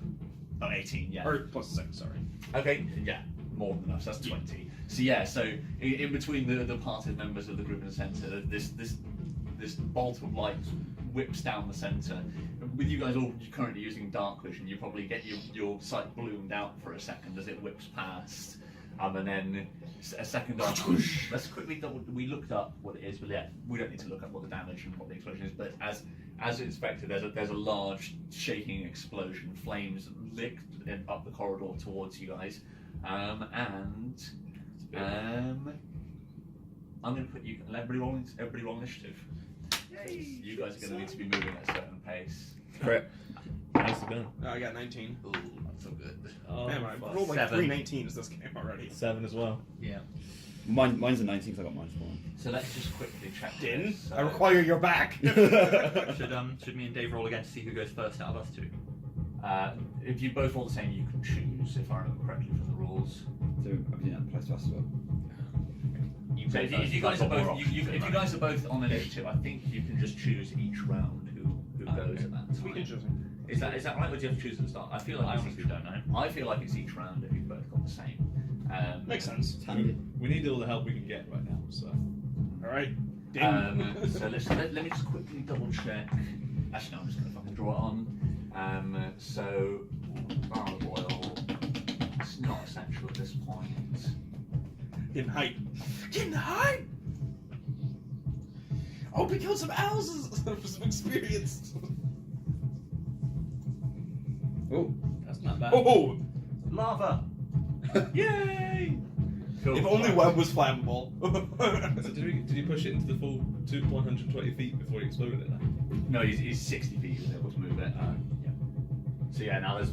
Oh, 18, yeah. Or plus 6, sorry. Okay, yeah, more than enough. So that's 20. So yeah, so in between the parted members of the group in the centre, this bolt of light whips down the centre. With you guys all currently using dark vision, you probably get your sight bloomed out for a second as it whips past. And then a second after, let's quickly we looked up what it is, but yeah, we don't need to look up what the damage and what the explosion is. But as expected, there's a large shaking explosion. Flames licked up the corridor towards you guys, and I'm going to put you. Everybody roll initiative. Yay. You guys are going to need to be moving at a certain pace. Crit. Nicely done. I got 19. Ooh, that's so good. Oh, Man, I fuck. rolled like 7. 3 19s this game already. 7 as well. Yeah. Mine's a 19, so I got -1. So let's just quickly check. Din, this. I require your back. Should me and Dave roll again to see who goes first out of us two? If you both roll the same, you can choose. If I remember correctly from the rules. So I've been at the place to us as well. You So go if first, you guys are I've got more both, options, if you right? guys are both on initiative, I think you can just choose each round who goes at that time. Interesting. Is that right? Or do you have to choose at the start? I feel like I it's honestly each, don't know. I feel like it's each round if you've both got the same. Makes sense. It's handy. We need all the help we can get right now, so. Alright. Din. So let me just quickly double check. Actually, no, I'm just going to fucking draw it on. So barrel of oil. It's not essential at this point. Getting hype. Getting hype! I hope he killed some Aalz's for some experience. Oh, That's not bad. Oh! Lava! Yay! Cool. If only web was flammable. So did you push it into the full 120 feet before you exploded it then? No, he's 60 feet. He was able to move it. So yeah, now there's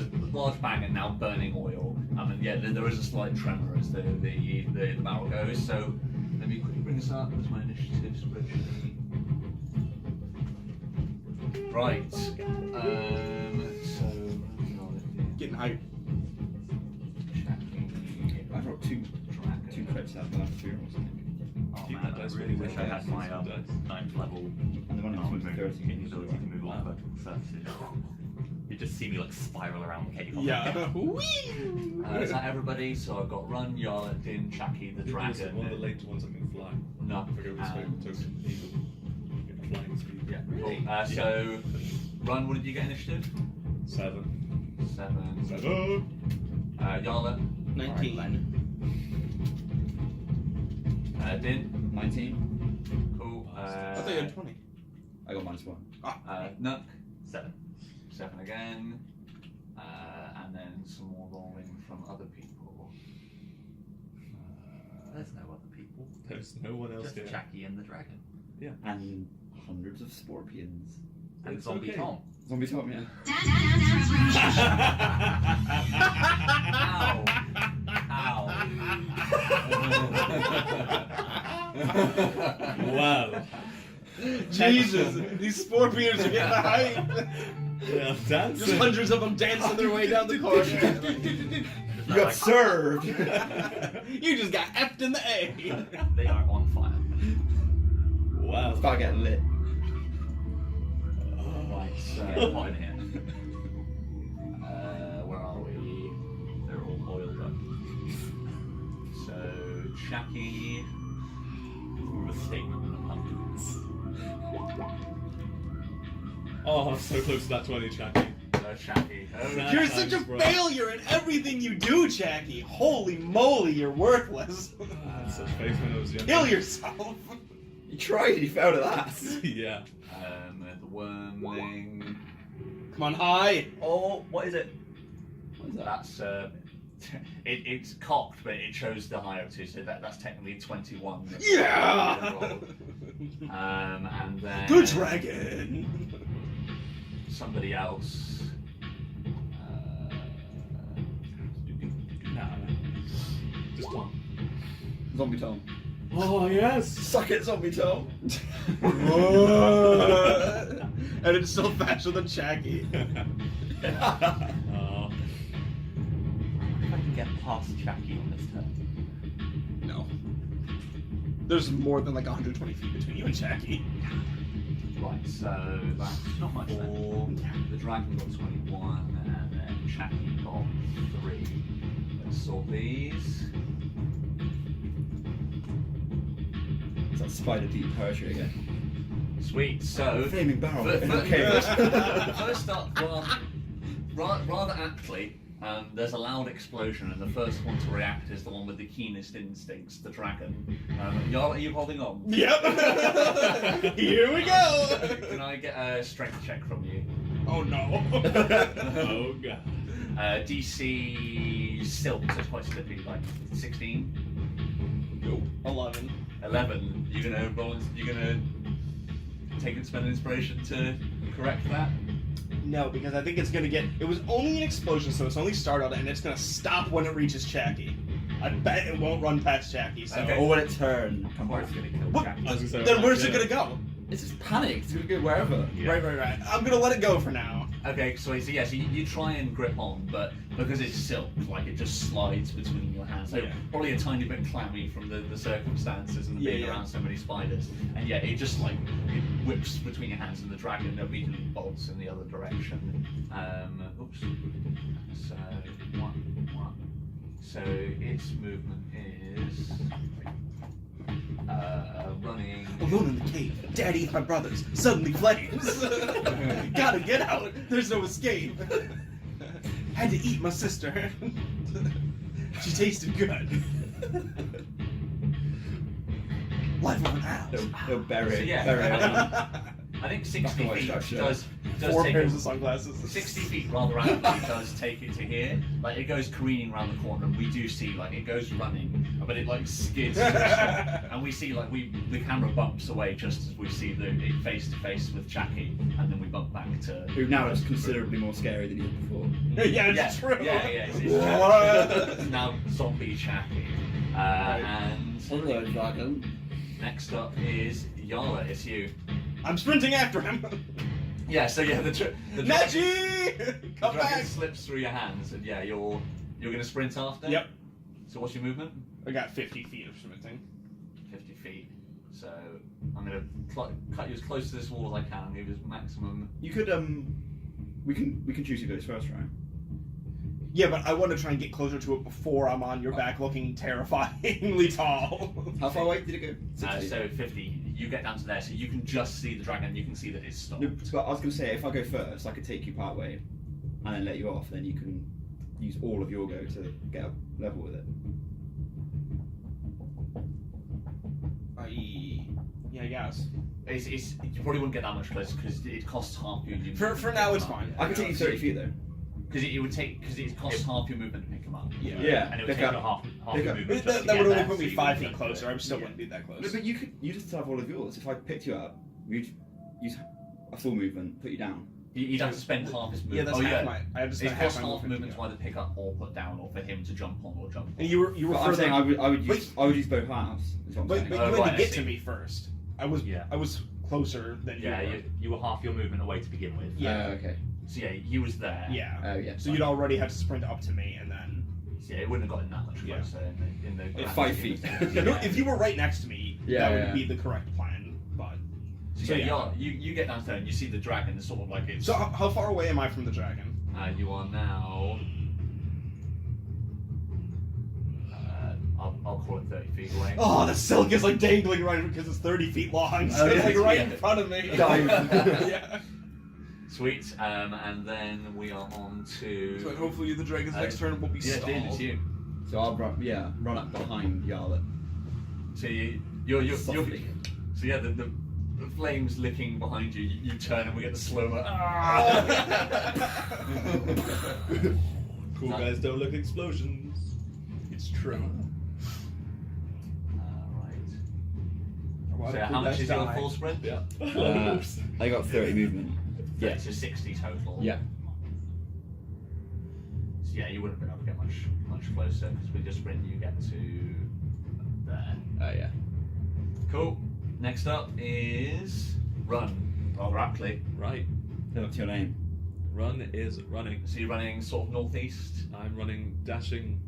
a large bang and now burning oil. And yeah, there is a slight tremor as the barrel goes. So let me quickly bring this up. There's my initiative spreadsheet. Right. So Getting hype. I got two crits out of the last 2 or something. Oh Keep man, that I dice really really wish I well. had my Some dice. 9th level And the one armor in move, 30 the ability to move on vertical surfaces. You just see me like spiral around the cave. Yeah. Whee! is that everybody? So I've got Run, Yarla, Din, Chucky, the dragon. One of the later ones I can fly. No. I forget what it's called. Token Eagle. Get flying speed. Yeah. Really? Cool. So Run, what did you get initiative? 7. 7. 7. Yarla. 19. Din. 19. Cool. I thought you had 20. I got -1. Nuck. 7. 7 again. And then some more rolling from other people. There's no other people. There's no one else Just here. Jackie and the dragon. And hundreds of scorpions. And It's Zombie okay. Tom. Zombie Tom, yeah. Wow. Jesus, these scorpions are getting hype. Yeah, I'm dancing. Just hundreds of them dancing their way down the corridor. You got served! You just got effed in the A. They are on fire. Wow. It's about to get lit. Right, so Get hot in here. where are we? They're all oiled up. So Chucky. Ooh, a statement and a pumpkins. Oh, I'm so close to that 20, Jackie. Chucky. Nice. You're such a Bro. failure at everything you do, Jackie. Holy moly, you're worthless. I had such faith when I was young. Kill yourself. You tried, you failed at that. Yeah. The worm thing. Come on, high. Oh, what is it? What is that? That's it's cocked, but it chose the higher two, so that's technically 21. Yeah. And then Good dragon. somebody else. Nah, just Tom. Zombie Tom. Oh, yes! Suck it, Zombie Tom! And it's still faster than Shaggy. Oh. If I can get past Jackie on this turn. No. There's more than like 120 feet between you and Shaggy. Right, so that's Not much then. 4. The dragon got 21, and then Chucky got 3. Let's sort these. Is that Spider Deep poetry again? Sweet. So Flaming barrel. Okay. Okay. First up, rather aptly, there's a loud explosion, and the first one to react is the one with the keenest instincts, the dragon. Yarl, are you holding on? Yep. Here we go. Can I get a strength check from you? Oh no. Oh, God. DC He's silk, so it's quite slippy. Like 16, 11. 11. You're gonna roll. You're gonna take and spend an inspiration to correct that. No, because I think it's gonna get. It was only an explosion, so it's only startled, and it's gonna stop when it reaches Chacky. I bet it won't run past Chacky. So. Okay. Or when it turns, Of course, it's gonna kill What? Jack. I was gonna say, Then where's it yeah. gonna go? it's just panicked. It's gonna go wherever. Yeah. Right. I'm gonna let it go for now. Okay, so you try and grip on, but because it's silk, like it just slides between your hands. So Yeah. probably a tiny bit clammy from the circumstances and the being Yeah. around so many spiders. And yeah, it just like it whips between your hands, and the dragon immediately bolts in the other direction. Oops. So one. So its movement is running. Alone in the cave, Daddy and my brothers, suddenly flames. Gotta get out. There's no escape. Had to eat my sister. She tasted good. Life of an owl. He'll bury So it. yeah, Bury it. I think Black 60 and white feet structure. does 4 take pairs it. of sunglasses. 60 feet rather rapidly does take it to here. Like it goes careening around the corner, and we do see like it goes running, but it like skids, to a stop. And we see like the camera bumps away just as we see it face to face with Jackie, and then we bump back to. Who now is considerably more scary than he was before. Yeah, it's Yeah, true. yeah, it's What? It's now zombie Jackie. And Hello, dragon. next up is Yala. It's you. I'm sprinting after him. Yeah. So yeah, the dragon. Neji! The Come dragon back! slips through your hands, and yeah, you're gonna sprint after. Yep. So what's your movement? I got 50 feet of sprinting. 50 feet. So I'm gonna cut you as close to this wall as I can. Give you as maximum. You could we can choose who goes first, right? Yeah, but I want to try and get closer to it before I'm on your back looking terrifyingly tall. How far away did it go? 60. So 50. You get down to there, so you can just see the dragon. You can see that it's stopped. No, Scott, I was going to say, if I go first, I could take you part way and then let you off, then you can use all of your go to get up level with it. Yeah, I guess. It's you probably wouldn't get that much closer because it costs half your movement. For now, it's fine. I can take you 30 feet though. Because it costs half your movement to pick him up. Yeah. Yeah. And it would pick take up. half Pick your up. movement. That, just to that get would only there, put so me you 5 wouldn't feet have to- closer. I still Yeah. wouldn't be that close. No, but you just have all of yours. If I picked you up, we'd use a full movement, put you down. You'd have to spend half his movement. Yeah, that's oh, half yeah. my. I have to It spend costs half my half the movement movement. to either pick up or put down, or for him to jump on or jump. And you were But I'm further. saying I would But- use both halves. Is what I'm But saying. you Oh, had right, to I get to see. me first. I was Yeah. closer than Yeah, you were. you were half your movement away to begin with. Yeah. Okay. So yeah, he was there. Yeah. Oh yeah. So you'd already have to sprint up to me and then. So yeah, it wouldn't have gotten that much Yeah. closer in the It's 5 feet. No, if you were right next to me, Yeah, that would yeah. be the correct plan. But So So, yeah, yeah. you get down there and you see the dragon. Sort of like it's. so how far away am I from the dragon? You are now. I'll call it 30 feet away. Oh, the silk is like dangling right because it's 30 feet long. So Oh, it's yeah, like right yeah. in front of me. Dive. Yeah. Sweet. And then we are on to. So hopefully the dragon's next turn will be Yeah, stalled. Dean, it's you. So I'll run up behind Yarlet. So you're Softly. so yeah, the flames licking behind you. You turn and we get the slow-mo. Cool guys don't look at explosions. It's true. Right. So how much is your full sprint? Yeah. I got 30 movement. Yeah, so 60 total. Yeah. So yeah, you wouldn't have been able to get much closer because with your sprint you get to there. Oh yeah. Cool. Next up is run. Rather aptly. Right. What's your name? Run is running. So you're running sort of northeast. I'm running, dashing.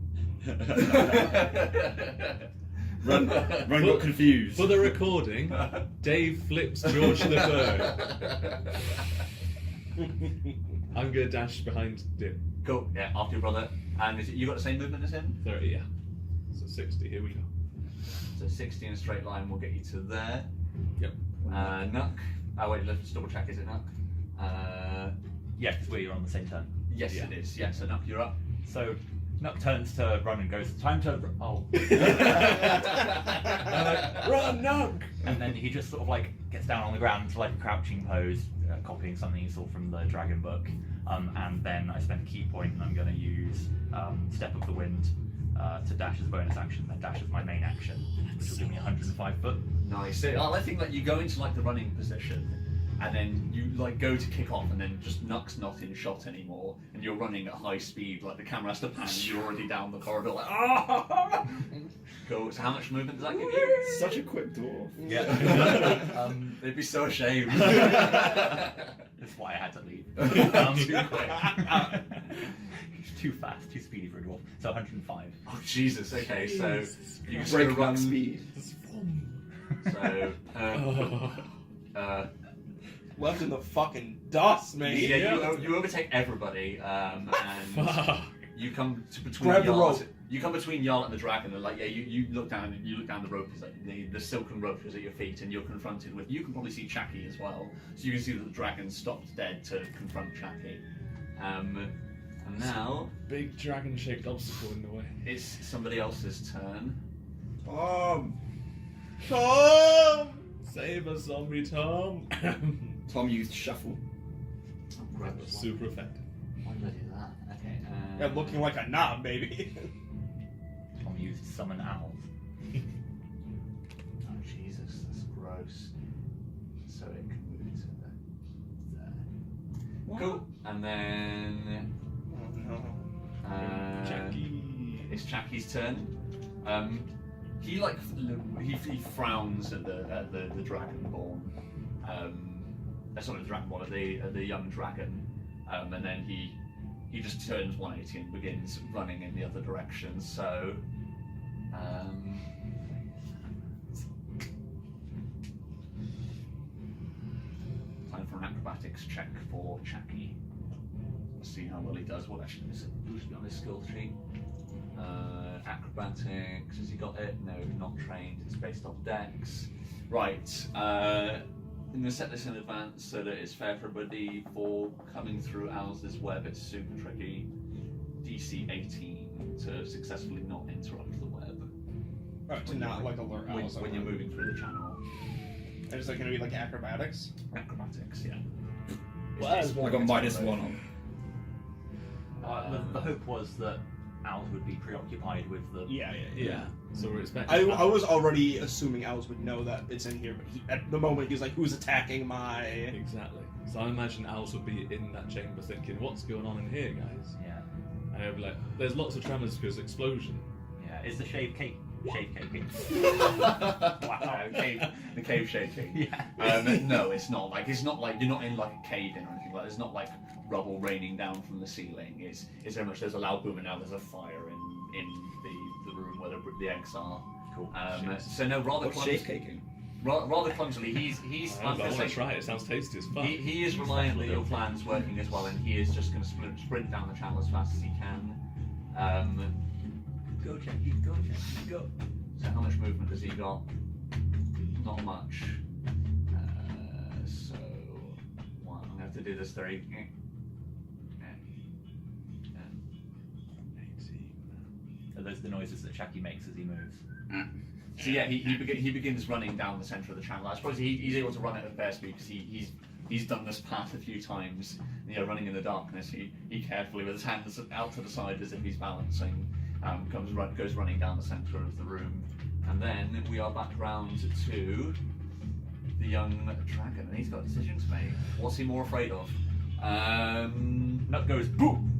Run got confused. For the recording, Dave flips George the Bird. I'm gonna dash behind Dim. Cool. Yeah, after your brother. And you got the same movement as him? 30, yeah. So 60, here we go. So 60 in a straight line will get you to there. Yep. Nuck. Oh wait, let's double check. Is it Nuck? Yeah, because we're on the same turn. Yes, Yeah. it is. Yeah, so Nuck, you're up. So Nuck turns to run and goes, time to oh. Run, Nuck! And then he just sort of like gets down on the ground to like a crouching pose copying something you saw from the Dragon book, and then I spend a key point, and I'm going to use Step of the Wind to dash as a bonus action, then dash as my main action, which will give me 105 foot. Nice. So, I think like you go into like the running position, and then you like go to kick off, and then just Nuck's not in shot anymore, and you're running at high speed. Like the camera has to pan, and you're already down the corridor. Like, ah! Cool. So how much movement does that give you? Such a quick dwarf. Yeah. They'd be so ashamed. That's why I had to leave. Too quick. Too fast, too speedy for a dwarf. So 105. Oh Jesus. Okay. So you just Break gotta run. that speed. So. Left in the fucking dust, man. Yeah, you overtake everybody, and you come to between Grab the Jarl. rope. You come between Jarl and the dragon, and like you look down and you look down the rope, is like the silken rope is at your feet, and you're confronted with. You can probably see Chaki as well, so you can see that the dragon stopped dead to confront Chaki. And now Big dragon-shaped obstacle in the way. it's somebody else's turn. Tom! Save us, zombie Tom! Tom used shuffle. Grab this one. Super effective. Why did I do that? Okay. Yeah, looking like a knob, baby. Tom used Summon Owls. Oh Jesus, that's gross. So it can move to there. Cool. And then it's Chaki's turn. He like he frowns at the dragonborn. Sorry, the dragonborn, at the young dragon. And then he just turns 180 and begins running in the other direction. So. Time for an acrobatics check for Chaki. Let's see how well he does. What actually is it usually on his skill sheet? Acrobatics, has he got it? No, not trained. It's based off Dex. Right. I'm going to set this in advance so that it's fair for everybody. For coming through Aalz's web, it's super tricky. DC 18 to successfully not interrupt the web. Oh, to not like alert When, Aalz. when you're moving through the channel. Is that going to be like acrobatics? Acrobatics, yeah. Well, It's I more got like -1 on. The hope was that Owls would be preoccupied with the. Yeah. So we're expecting. I was already assuming Aalz would know that it's in here, but at the moment he's like, who's attacking my... Exactly. So I imagine Owls would be in that chamber thinking, what's going on in here, guys? Yeah. And they'll be like, there's lots of tremors because explosion. Yeah. Is the shave cake? Shave cake. Wow, the cave shaking. Yeah. No, it's not. Like it's not like you're not in like a cave in or anything like. There's not like rubble raining down from the ceiling. It's very much there's a loud boom and now there's a fire in the room where the eggs are. Cool. So no, rather What's shave caking? rather clumsily, he's. I want to try it. It sounds tasty as fuck. He is reliant that your plan's working as well, and he is just going to sprint down the channel as fast as he can. Go, Jackie, go, Jackie, go. So how much movement has he got? Not much. So, one. I'm going to have to do this 3. So those are the noises that Chaki makes as he moves. So yeah, he begins running down the centre of the channel. I suppose he's able to run at a fair speed because he's done this path a few times. You know, running in the darkness, he carefully with his hands out to the side as if he's balancing, goes running down the centre of the room, and then we are back round to the young dragon, and he's got a decision to make. What's he more afraid of? Nut goes boom.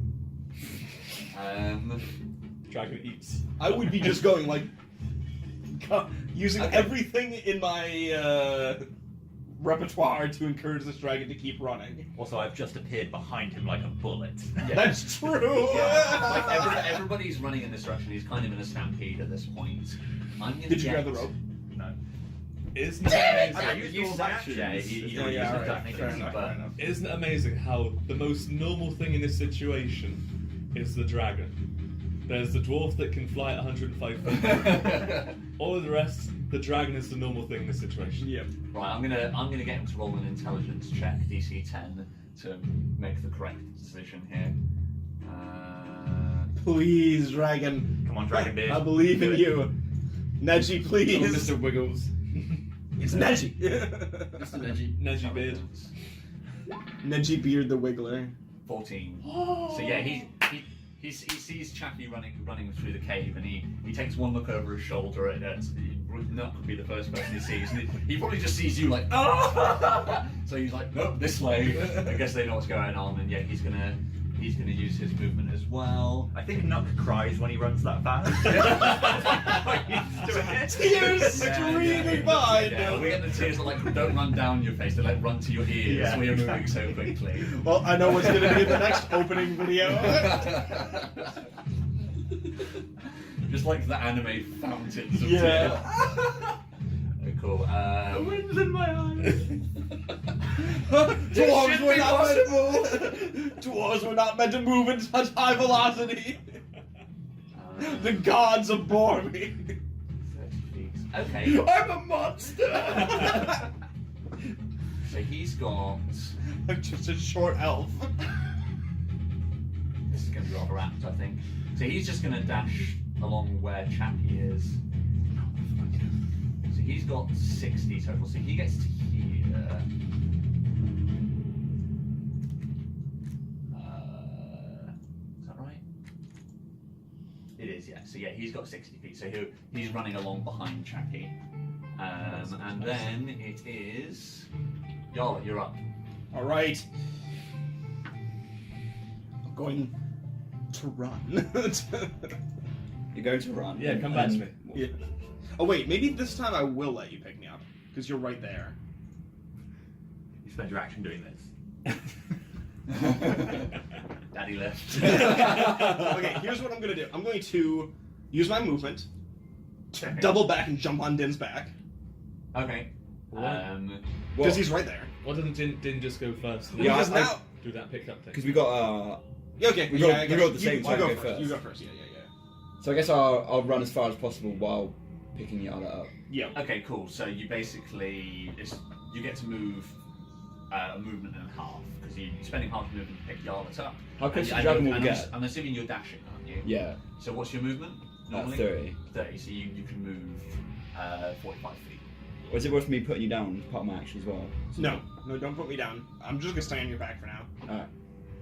Dragon eats. I would be just going like... using everything in my repertoire to encourage this dragon to keep running. Also, I've just appeared behind him like a bullet. That's true! Like everybody's running in this direction. He's kind of in a stampede at this point. Did you grab the rope? No. Isn't it amazing? I used action. Yeah, he already used that it. Fair enough, fair enough. Isn't it amazing how the most normal thing in this situation is the dragon? There's the dwarf that can fly at 105 feet. All of the rest, the dragon is the normal thing in this situation. Yep. Right, I'm gonna get him to roll an intelligence check, DC 10, to make the correct decision here. Please, dragon. Come on, Dragon Beard. I believe in Do it. you. Neji, Oh, please. Mr. Wiggles. It's Neji. Mr. Neji. Neji beard. Neji Beard the Wiggler. 14. So yeah, he sees Chappie running through the cave, and he takes one look over his shoulder at Nuck would be the first person he sees, and he probably just sees you like, ah! So he's like, nope, this way. I guess they know what's going on, and yeah, he's gonna use his movement as well. I think Nuck cries when he runs that fast. Tears Yeah, streaming behind Yeah, him. we get the tears that like don't run down your face; they like run to your ears. Yeah, We are moving exactly. so quickly. Well, I know what's going to be in the next opening video. Just like the anime fountains of Yeah. tears. Okay, cool. Wind's in my eyes. Dwarves were not meant to move. Dwarves were not meant to move in such high velocity. The gods abhor me. 30 feet. Okay. I'm a monster! So he's got. I'm just a short elf. This is going to be rather apt, I think. So he's just going to dash along where Chappie is. So he's got 60 total. So he gets to here. Is that right? It is, yeah. So yeah, he's got 60 feet. So he's running along behind Chappie. And then it is. Yarla, you're up. All right. I'm going to run. You're going to run. Yeah, come back to me. Yeah. Oh wait, maybe this time I will let you pick me up because you're right there. You spend your action doing this. Daddy left. Okay, here's what I'm gonna do. I'm going to use my movement to Okay. double back and jump on Din's back Okay. because he's right there. Why doesn't Din just go first? Yeah, Because I- now. Do that pickup thing. Because we got Yeah, okay. we yeah, got- I we guess. got the You- same you time go to go first. first. You go first. Yeah. so I guess I'll run as far as possible while picking the other up. Yeah. Okay, cool. So you basically you get to move a movement in half because you're spending half your movement to pick Yarlet up. How close And- to and Dragon you- will and we I'm get? I'm assuming you're dashing, aren't you? Yeah, So what's your movement? Normally 30. 30. So you can move 45 feet. Or is it worth me putting you down as part of my action as well? No, don't put me down. I'm just gonna stay on your back for now. Alright.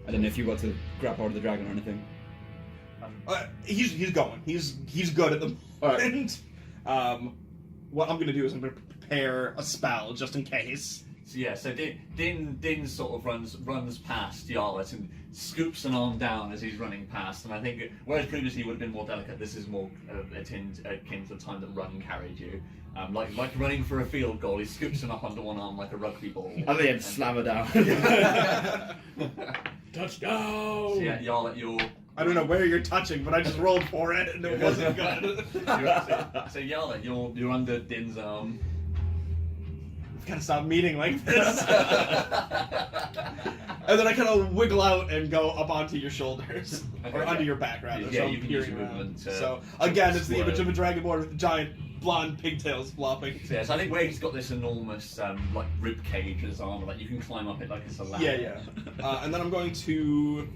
I don't know if you got to grab hold of the dragon or anything. He's going. He's good at the moment. What I'm gonna do is I'm gonna prepare a spell just in case. So yeah, so Din sort of runs past Yarlet and scoops an arm down as he's running past, and I think whereas previously he would have been more delicate, this is more akin to the time that Run carried you. Like running for a field goal, he scoops him up under one arm like a rugby ball. And then slam her down. Touchdown! So yeah, Yarlet, you're. I don't know where you're touching, but I just rolled for it and it wasn't good. So Yarlet, you're under Din's arm. We've gotta stop meeting like this. And then I kind of wiggle out and go up onto your shoulders. Okay, Or yeah. under your back, rather. Yeah, so you I'm can use peering your around. movement to So, again, it's the image swerve. of a dragonborn with giant blonde pigtails flopping. So, yeah, so I think where he's got this enormous like rib cage as armor, like you can climb up it like it's a ladder. Yeah. And then I'm going to...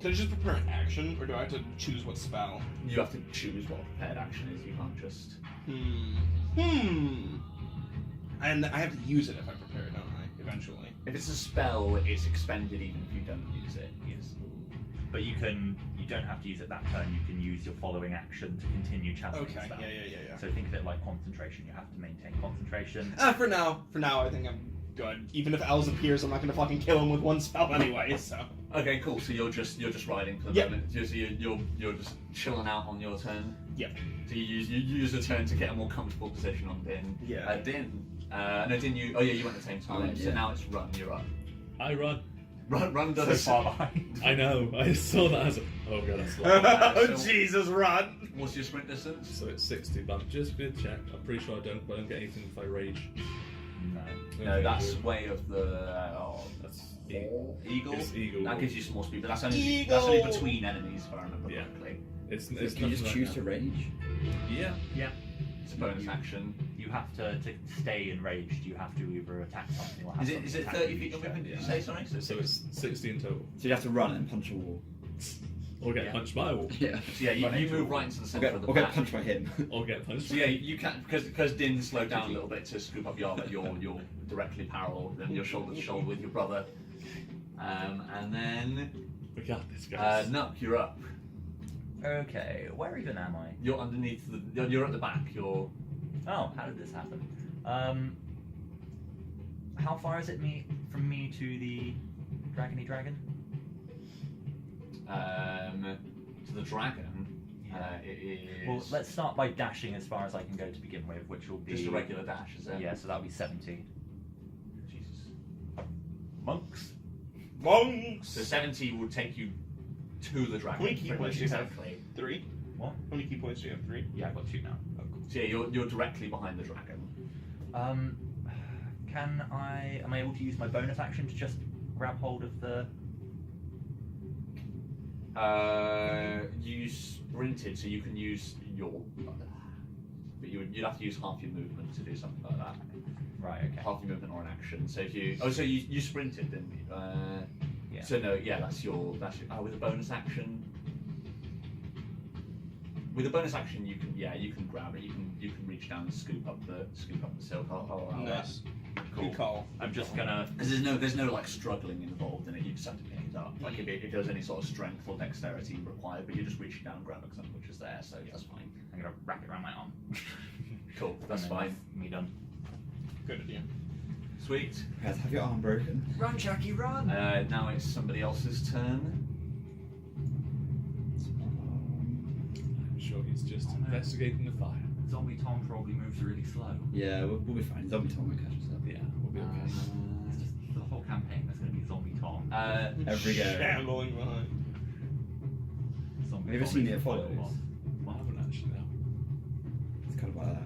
Can I just prepare an action, or do I have to choose what spell? You have to choose what prepared action is. You can't just. And I have to use it if I prepare it, don't I? Eventually. If it's a spell, it's expended even if you don't use it. Yes. But you don't have to use it that turn. You can use your following action to continue channeling Okay. stuff. Yeah. So think of it like concentration. You have to maintain concentration. For now, I think I'm good. Even if Aalz appears, I'm not gonna fucking kill him with one spell anyway. So. Okay, cool. So you're just riding for the Yep. moment. So you're just chilling out on your turn. Yep. So you use a turn to get a more comfortable position on Din. Yeah. Din. No, Din. You went at the same time. So Yeah. now it's Run. You're up. I run. Run So does. far behind. I know. I saw that as a... Oh god, that's slow. Oh So- Jesus, run! What's your sprint distance? So it's 60, but just good check. I'm pretty sure I don't get anything if I rage. No. No, that's way of the. That's Eagle. It's eagle. That gives you some more speed, but that's only Eagle. between enemies, if I remember Yeah. correctly. It's Can nothing you just like choose that. to rage? Yeah. It's a bonus action. You have to stay enraged. You have to either attack something or have Is it something attack 30 you feet? instead. Did you say sorry? So it's 60 in total. So you have to run and punch a wall. Or get punched by a wolf. Yeah. So yeah, you move right into the centre of the Or get pack. punched by him. Or get punched. So yeah, you can because Din slowed down a little bit to scoop up your armor. You're directly parallel, then you're shoulder to shoulder with your brother. And then We got this, guys. Nuck, you're up. Okay, where even am I? You're underneath the. You're at the back. You're. Oh, how did this happen? How far is it from me to the dragony dragon? To the dragon. It is. Well, let's start by dashing as far as I can go to begin with, which will be just a regular dash, is it? Yeah, so that'll be 70. Jesus. Monks. Monks. So 70 would take you to the dragon. How many key pretty points much do you have? exactly. 3. What? How many key points do you have? 3. Yeah, I've got 2 now. So yeah, you're directly behind the dragon. Am I able to use my bonus action to just grab hold of the... You sprinted, so you can use your. But you'd have to use half your movement to do something like that. Right, okay. Half your movement or an action. So if you. Oh, so you sprinted, didn't you? Yeah. So no, yeah, that's your. With a bonus action. With a bonus action, you can grab it. You can reach down and scoop up the silk. I'll allow Nice. that. Cool. Good call. I'm just gonna... Because there's no like struggling involved in it. You just have to pick it up. Like if there's any sort of strength or dexterity required, but you're just reaching down and grabbing something which is there, so that's fine. I'm gonna wrap it around my arm. Cool, that's And then fine. Me done. Good idea. Sweet. Guys, have your arm broken? Run, Jackie, run! Now it's somebody else's turn. I'm sure he's just investigating the fire. Zombie Tom probably moves really slow. Yeah, we'll be fine. Zombie Tom will catch us up. Yeah, we'll be okay. It's just the whole campaign. There's gonna be Zombie Tom. Every go. Shambling behind. Zombie Have you ever Tom seen is It a Follows? Pokemon. I haven't actually, no. It's kind of like that.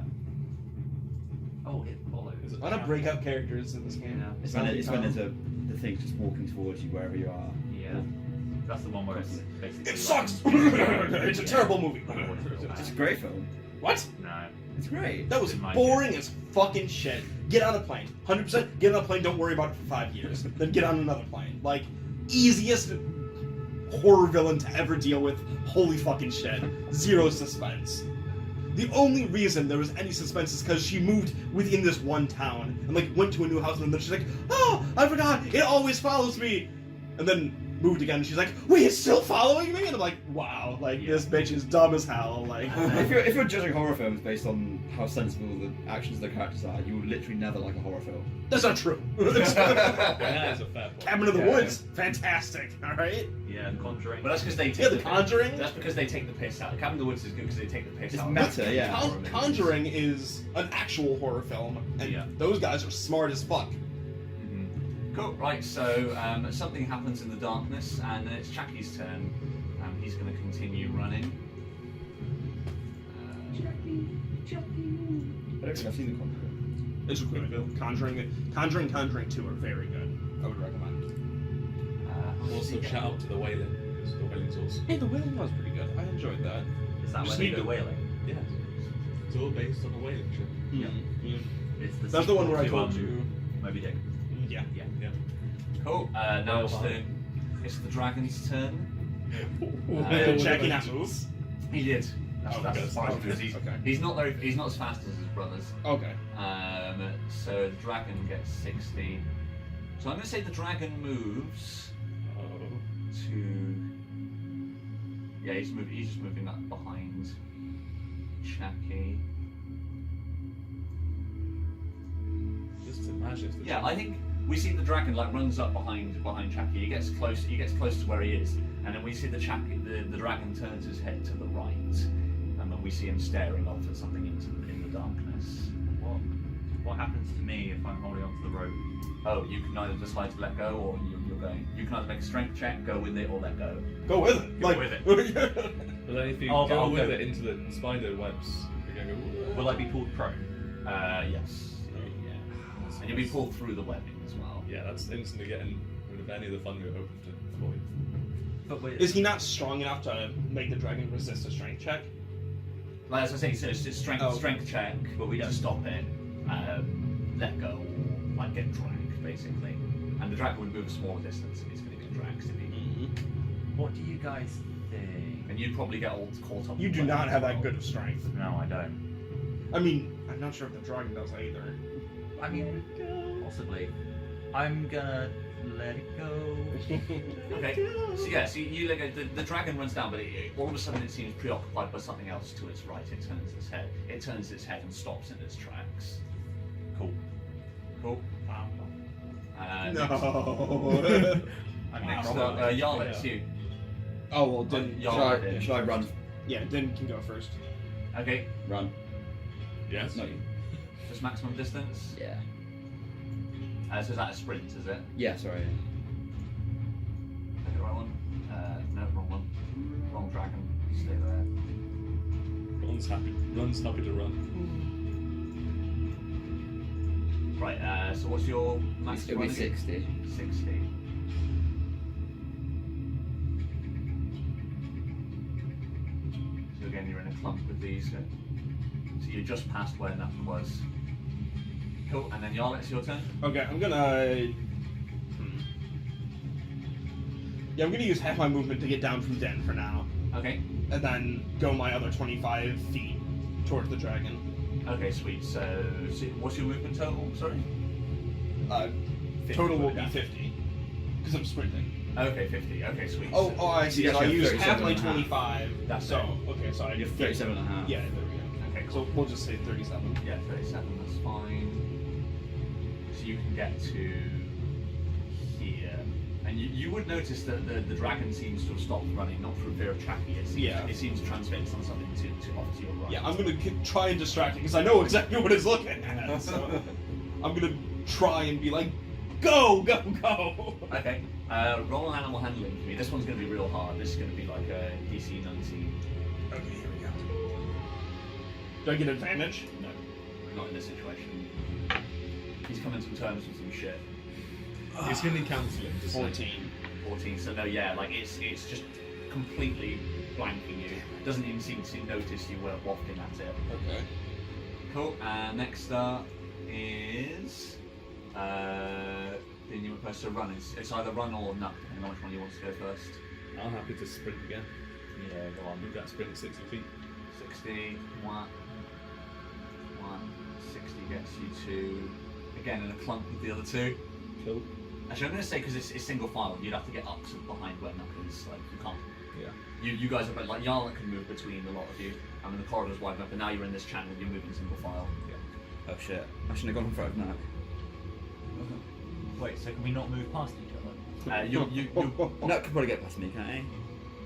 Oh, it follows. Is it A lot of breakout characters in this game. Yeah. It's when there's the thing just walking towards you wherever you are. Yeah. That's the one where it's basically. It sucks! It's a terrible movie. It's a great film. What? No. It's great. That was In my boring as fucking shit. Get on a plane. 100% get on a plane, don't worry about it for 5 years. Then get on another plane. Like, easiest horror villain to ever deal with. Holy fucking shit. Zero suspense. The only reason there was any suspense is because she moved within this one town and like went to a new house and then she's like, oh, I forgot, it always follows me. And then moved again and she's like, wait, it's still following me? And I'm like, wow, like this bitch is dumb as hell. Like, if you're judging horror films based on how sensible the actions of the characters are, you will literally never like a horror film. that's not true. That is a fair point. Cabin in the Yeah. Woods, fantastic, alright? Yeah, Conjuring. But that's because they take Yeah, The the Conjuring. That's because they take the piss out. Cabin in the Woods is good because they take the piss It's out. meta, yeah. Conjuring is an actual horror film, and Yeah. those guys are smart as fuck. Cool. Right. So something happens in the darkness, and then it's Chaki's turn. He's going to continue running. I don't think I've seen The Conjuring. It's a good film. Conjuring 2 are very good. I would recommend. Also, shout out to the Wailing, because the Wailing's awesome. Hey, The Wailing was pretty good. I enjoyed that. Is that Just where they need go to- whaling? Yeah. It's all based on the Wailing ship. Yeah. It's the That's the one where I sequel told to, you. Moby Dick. Yeah. Yeah. Yeah. Cool. Now it's the dragon's turn. Jackie Nassels. He did. That's Okay, as far as he goes. okay. He's not as fast as his brothers. Okay. So the dragon gets 60. So I'm going to say the dragon moves to. Yeah, he's just moving up behind Chaki. Just imagine if the Yeah, I think we see the dragon like runs up behind Chaki. He gets close to where he is, and then we see the dragon turns his head to the right, and then we see him staring off at something in the darkness. What happens to me if I'm holding onto the rope? Oh, you can either decide to let go, or you're going. You can either make a strength check, go with it, or let go. Go with it. Go like, with it. But then if you I'll go with go. it into the spider webs, you're going to go. Will I be pulled prone? Yes. Yeah. And you'll be pulled through the webbing as well. Yeah, that's instantly getting rid of any of the fun we were hoping to avoid. But wait, Is he not strong enough to make the dragon resist a strength check? Like as I say, so it's strength Oh. strength check, but we don't stop it. Let go, or like get dragged basically. And the dragon would move a smaller distance if he's going to get dragged. what do you guys thing. And you'd probably get all caught up. You in do weapons not have as that well. good of strength. No, I don't. I mean, I'm not sure if the dragon does either. I mean, possibly. I'm gonna let it go. Okay, so yeah, so you like the dragon runs down, but all of a sudden it seems preoccupied by something else to its right. It turns its head and stops in its tracks. Cool. Cool. No. I'm Next next up, Jarl, it's you. Oh well, then Jarl, Should I run? yeah, then can go first. Okay, Run. Yes. Not you. just maximum distance. Yeah. So is that a sprint, is it? Yeah, sorry. Okay, the right one? No, wrong one. Wrong dragon. Stay there. Run's happy to run. Right, so what's your max? It'll be running? 60. 60. So again, you're in a clump with these. So you're just past where nothing was. Cool, and then Jarl, it's your turn. Okay, I'm gonna. Yeah, I'm gonna use half my movement to get down from Den for now, Okay. and then go my other 25 feet towards the dragon. Okay, sweet. So what's your movement total? Sorry. 50 total will be 50, because I'm sprinting. Okay, 50. Okay, sweet. Oh, I see. You So I actually have use half 37 my and a half. 25. That's so it. okay, so I You have 37 and a half. Yeah, there we go. Okay, So cool. we'll just say 37. Yeah, 37. That's fine. So you can get to here, and you would notice that the dragon seems to have stopped running, not through fear of tracking it. It seems transfixed on something to off to your right. Yeah, I'm gonna try and distract it because I know exactly what it's looking at. So I'm gonna try and be like, go, go, go. Okay. Roll an animal handling for me. This one's going to be real hard. This is going to be like a DC 19. Okay, here we go. Do I get advantage? No, not in this situation. He's coming to terms with some shit. He's going to need counselling to say. 14. 14. So no, yeah, like it's just completely blanking you. Doesn't even seem to notice you were wafting at it. Okay. Cool. Next up is the new person to run. It's either run or nut, depending on which one you want to go first. I'm happy to sprint again. Yeah, go on. Move that sprint 60 feet. 60, 1, 60 gets you to, again in a clump with the other two. Cool. Actually, I'm going to say because it's single file, you'd have to get up to behind where Knuck is. Like, you can't. Yeah. You guys are like Jarl can move between a lot of you. I mean, the corridor's wide enough, but now you're in this channel, you're moving single file. Oh shit. I shouldn't have gone in front of Knack. Wait, so can we not move past each other? Knack could probably get past me, can't he?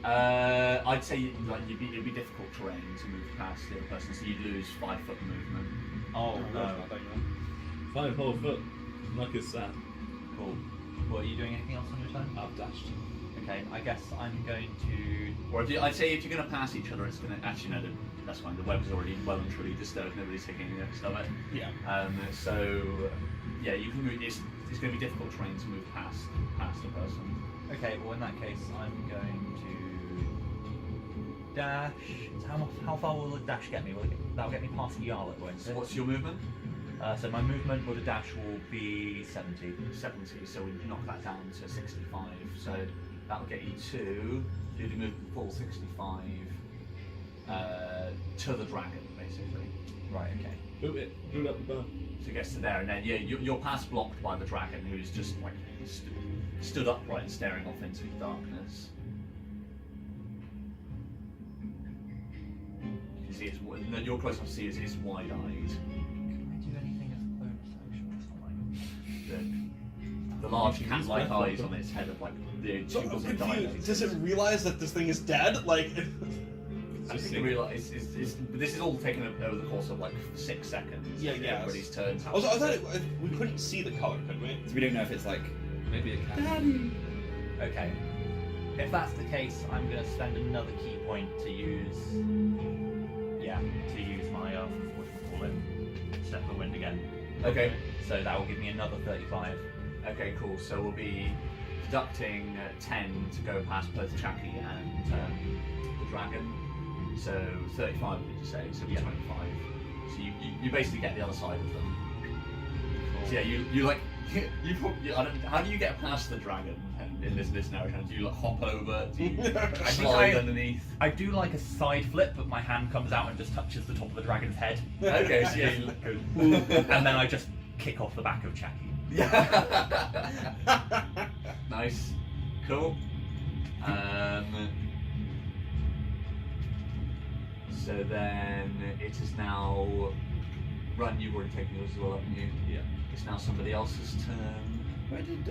I'd say like it'd be difficult terrain to move past the other person, so you'd lose 5 foot movement. Oh, no. 5 whole foot. Luck is sad. Cool. What, are you doing anything else on your turn? I've dashed. Okay, I guess I'm going to... Or I'd say if you're going to pass each other, it's going to actually no, that's fine. The web's already well and truly disturbed. Nobody's taking any notice of it. Yeah. So yeah, you can move. It's going to be difficult terrain to move past the person. Okay, well in that case, I'm going to dash. So how far will the dash get me? That'll get me past Jarl, won't So it? what's your movement? So my movement with a dash will be 70. 70. So we knock that down to 65. So that'll get you to do the movement full 65 to the dragon, basically. Right. Okay. Boot it. Boot up the bone. So it gets to there, and then yeah, you're past blocked by the dragon, who's just like stood upright and staring off into the darkness. You see, you're close enough to see it's wide-eyed. Can I do anything as a bonus action or something? The large You can use cat-like that eyes for- on its head of like the So I'm pupils are confused. dilated. Does it realize that this thing is dead? Like, I think they realise this is all taken over the course of like 6 seconds. Yeah, yeah. Everybody's turns. I thought we couldn't see the color, could we? So we don't know if it's like. Maybe a cat. Okay. If that's the case, I'm going to spend another key point to use. Yeah, to use my what do you call it? Step of the wind again. Okay. So that will give me another 35. Okay, cool. So we'll be deducting 10 to go past both Chucky and the dragon. So 35, did you say? So it'll be 25. So you basically get the other side of them. So yeah, you like I don't, how do you get past the dragon? And in this narration? Do you like hop over? Do you I slide underneath? I do like a side flip, but my hand comes out and just touches the top of the dragon's head. Okay, so yeah, you look good. And then I just kick off the back of Chucky. Yeah. Nice. Cool. So then it is now. Run, you've already taken yours as well, haven't you? Yeah. It's now somebody else's turn. Where did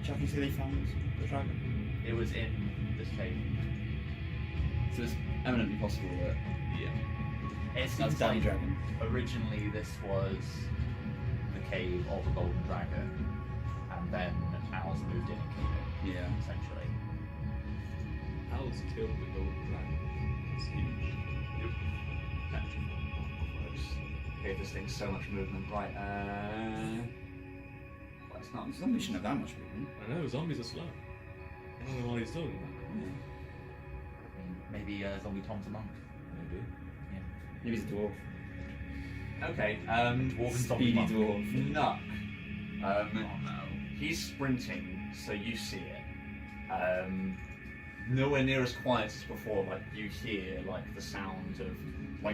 Chucky say they found the dragon? It was in this cave. So it's eminently possible that It that's seems Danny like Dragon. originally this was the cave of a golden dragon, and then Aalz moved in and killed it, Yeah. essentially. Aalz killed the golden dragon. It's huge. Yep. Petrified. Gave this thing so much movement, right? Well, it's not. Zombies shouldn't have that much movement. I know, zombies are slow. I don't know what he's talking about. I mean, maybe Zombie Tom's a monk. Maybe. Maybe he's a dwarf. Okay. Dwarven zombie Speedy monk. dwarf. Nuck. Oh no. He's sprinting, so you see it. Nowhere near as quiet as before. Like you hear like the sound of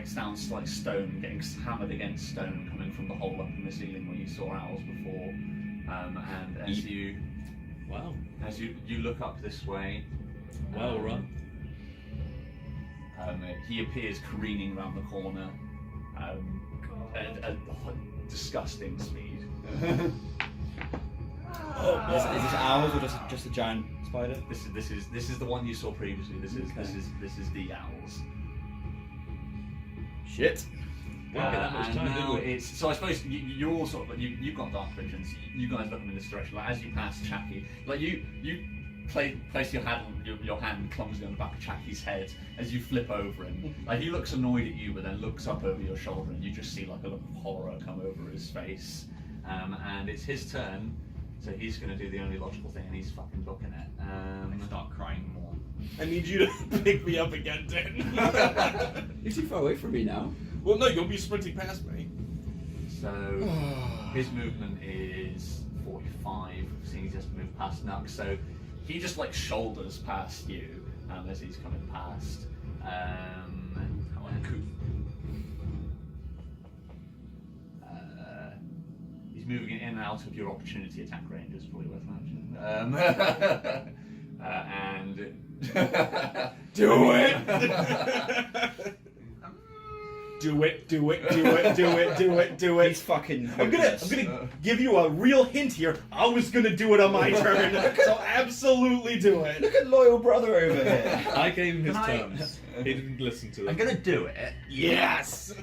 sounds like stone getting hammered against stone coming from the hole up in the ceiling where you saw Owls before. And as you look up this way, Well run. he appears careening around the corner at a disgusting speed. Is this Owls or just a giant spider? This is the one you saw previously. This is the Owls. Shit. Didn't get that much And time, now did we? so I suppose you're all sort of you've got dark visions. You guys looking in this direction. Like as you pass Chucky, like you place your hand clumsily on the back of Chucky's head as you flip over him. Like he looks annoyed at you, but then looks up over your shoulder, and you just see like a look of horror come over his face. And it's his turn, so he's going to do the only logical thing, and he's fucking booking it. I start crying more. I need you to pick me up again, Dan. You're too far away from me now. Well, no, you'll be sprinting past me. So his movement is 45, seeing he's just moved past Nuck. So he just like shoulders past you as he's coming past. He's moving in and out of your opportunity attack range, is probably worth mentioning. And Do it! Do it, do it, do it, do it, do it, do He's it. fucking. I'm gonna give you a real hint here. I was gonna do it on my turn, so absolutely do it. Look at loyal brother over here. I gave him his Can I- terms. He didn't listen to them. I'm gonna do it. Yes!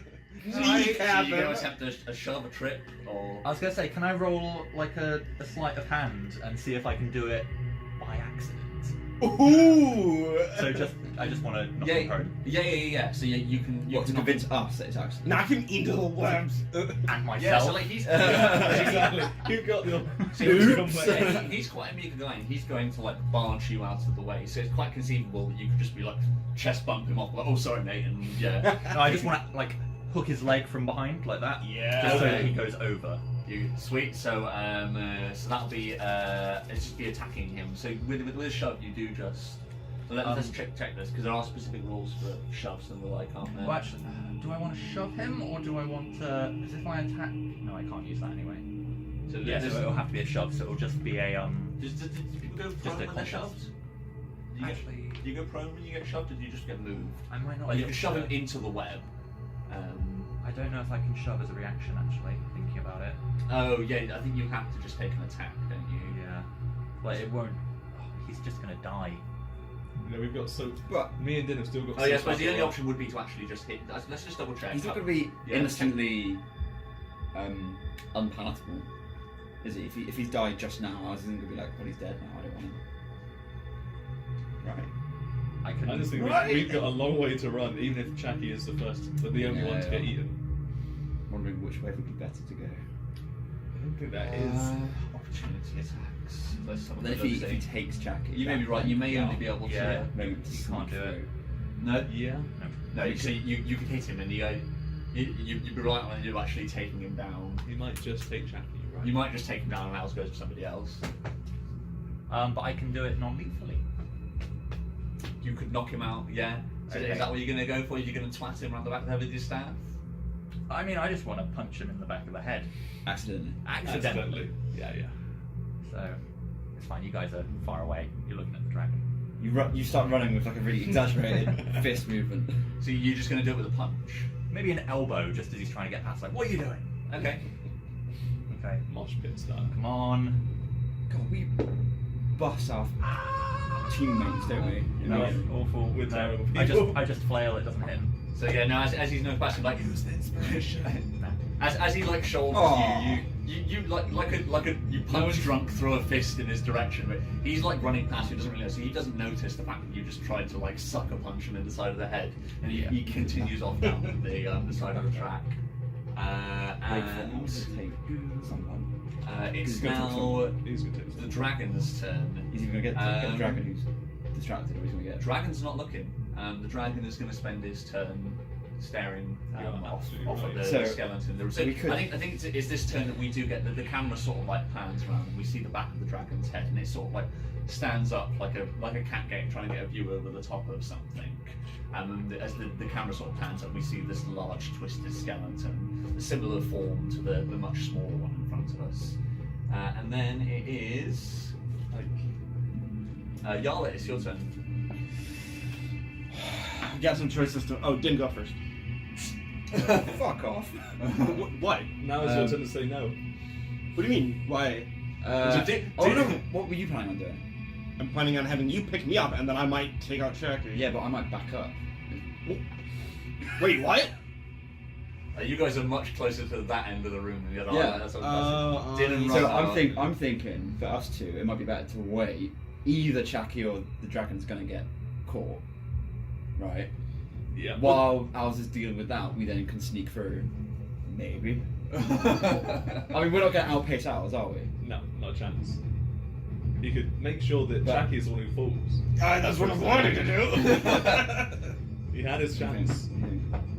so you guys attempt a shove, a trip, or I was gonna say, can I roll like a sleight of hand and see if I can do it by accident? Ooh! So I just want to knock him prone. yeah. So you can What, to knock- convince us that it's actually. Knock him into the webs. And myself. Yeah, so like he's Exactly. You've got your he's quite a meager guy, and he's going to like barge you out of the way. So it's quite conceivable that you could just be like chest bump him off, like, oh sorry mate, and yeah. No, I just want to like hook his leg from behind like that. Yeah. Just so that Okay. he goes over. You sweet. So so that'll be it's just be attacking him. So with a shove, you do just. So let's check this because there are specific rules for shoves and the like, aren't there? Well, actually, do I want to shove him or do I want to? Because if I attack, no, I can't use that anyway. So Yeah, so it'll have to be a shove. So it'll just be a Does people go Just prone a when they're contest. shoved? Actually, Do you go prone when you get shoved, or do you just get moved? I might not. Like be you can able shove to- him into the web. I don't know if I can shove as a reaction. Actually, thinking about it. Oh yeah, I think you have to just take an attack, don't you? Yeah. Well, it won't. Oh, he's just gonna die. You know, we've got so. But Me and Din have still got. Oh yeah, I so suppose the far only to option would be to actually just hit. Let's just double check. he's not going to be Yeah, instantly unpalatable, is he? If he's died just now, I was going to be like, well, he's dead now. I don't want him. Right. I can. I just think we've got a long way to run, even if Chucky is the first, but the only one to get eaten. Wondering which way would be better to go. I don't think that is. Opportunity attacks. Let's have a Then if look, he takes Chucky, You may be right. You may only be able to. Yeah. maybe You can't do it. No, Yeah. no. So you could hit him, and you'd be right on you actually taking him down. He might just take Chucky, right? You might just take him down, and Aalz goes for somebody else. but I can do it non-lethally. You could knock him out, yeah. So Okay. is that what you're going to go for? You're going to twat him around the back of the head with your staff? I mean, I just want to punch him in the back of the head. Accidentally. Accidentally. Yeah. So, it's fine. You guys are far away. You're looking at the dragon. You start running with like a really exaggerated fist movement. So you're just going to do it with a punch? Maybe an elbow, just as he's trying to get past. Like, what are you doing? Okay. Okay. Mosh pit style. Come on. God, we bust our teammates, don't we? No, awful. We're No, terrible I people. just flail. It doesn't hit him. So yeah, no, as he's no past him, like use the inspiration. As he like shoulders Aw. you you punch drunk throw a fist in his direction, but he's like running past you, doesn't really know, so he doesn't notice the fact that you just tried to like sucker punch him in the side of the head, and he continues off down the side of the track. And take someone. it's He's gonna take now He's gonna take the dragon's turn. He's either gonna get the dragon who's distracted, or he's gonna get. Dragon's not looking. The dragon is going to spend his turn staring You're off absolutely at right. the So, skeleton. So we could- I think it's this turn that we do get the camera sort of like pans around and we see the back of the dragon's head and it sort of like stands up like a cat game trying to get a view over the top of something. And then as the camera sort of pans up, we see this large twisted skeleton, a similar form to the much smaller one in front of us. And then it is Yarlet, it's your turn. We got some choices to. Oh, didn't go first. Fuck off. What? Now it's your turn to say no. What do you mean? Why? No. What were you planning on doing? I'm planning on having you pick me up, and then I might take out Cherokee. Yeah, but I might back up. Wait, what? You guys are much closer to that end of the room than the other. Yeah. That's what I'm Din and So Rob are- I'm thinking for us two, it might be better to wait. Either Chucky or the dragon's gonna get caught, right? Yeah. While Aalz is dealing with that, we then can sneak through. Maybe. I mean, we're not gonna outpace Aalz, are we? No, not a chance. You could make sure that But- Jackie is the one who falls. That's what I'm wanting to do. He had his chance.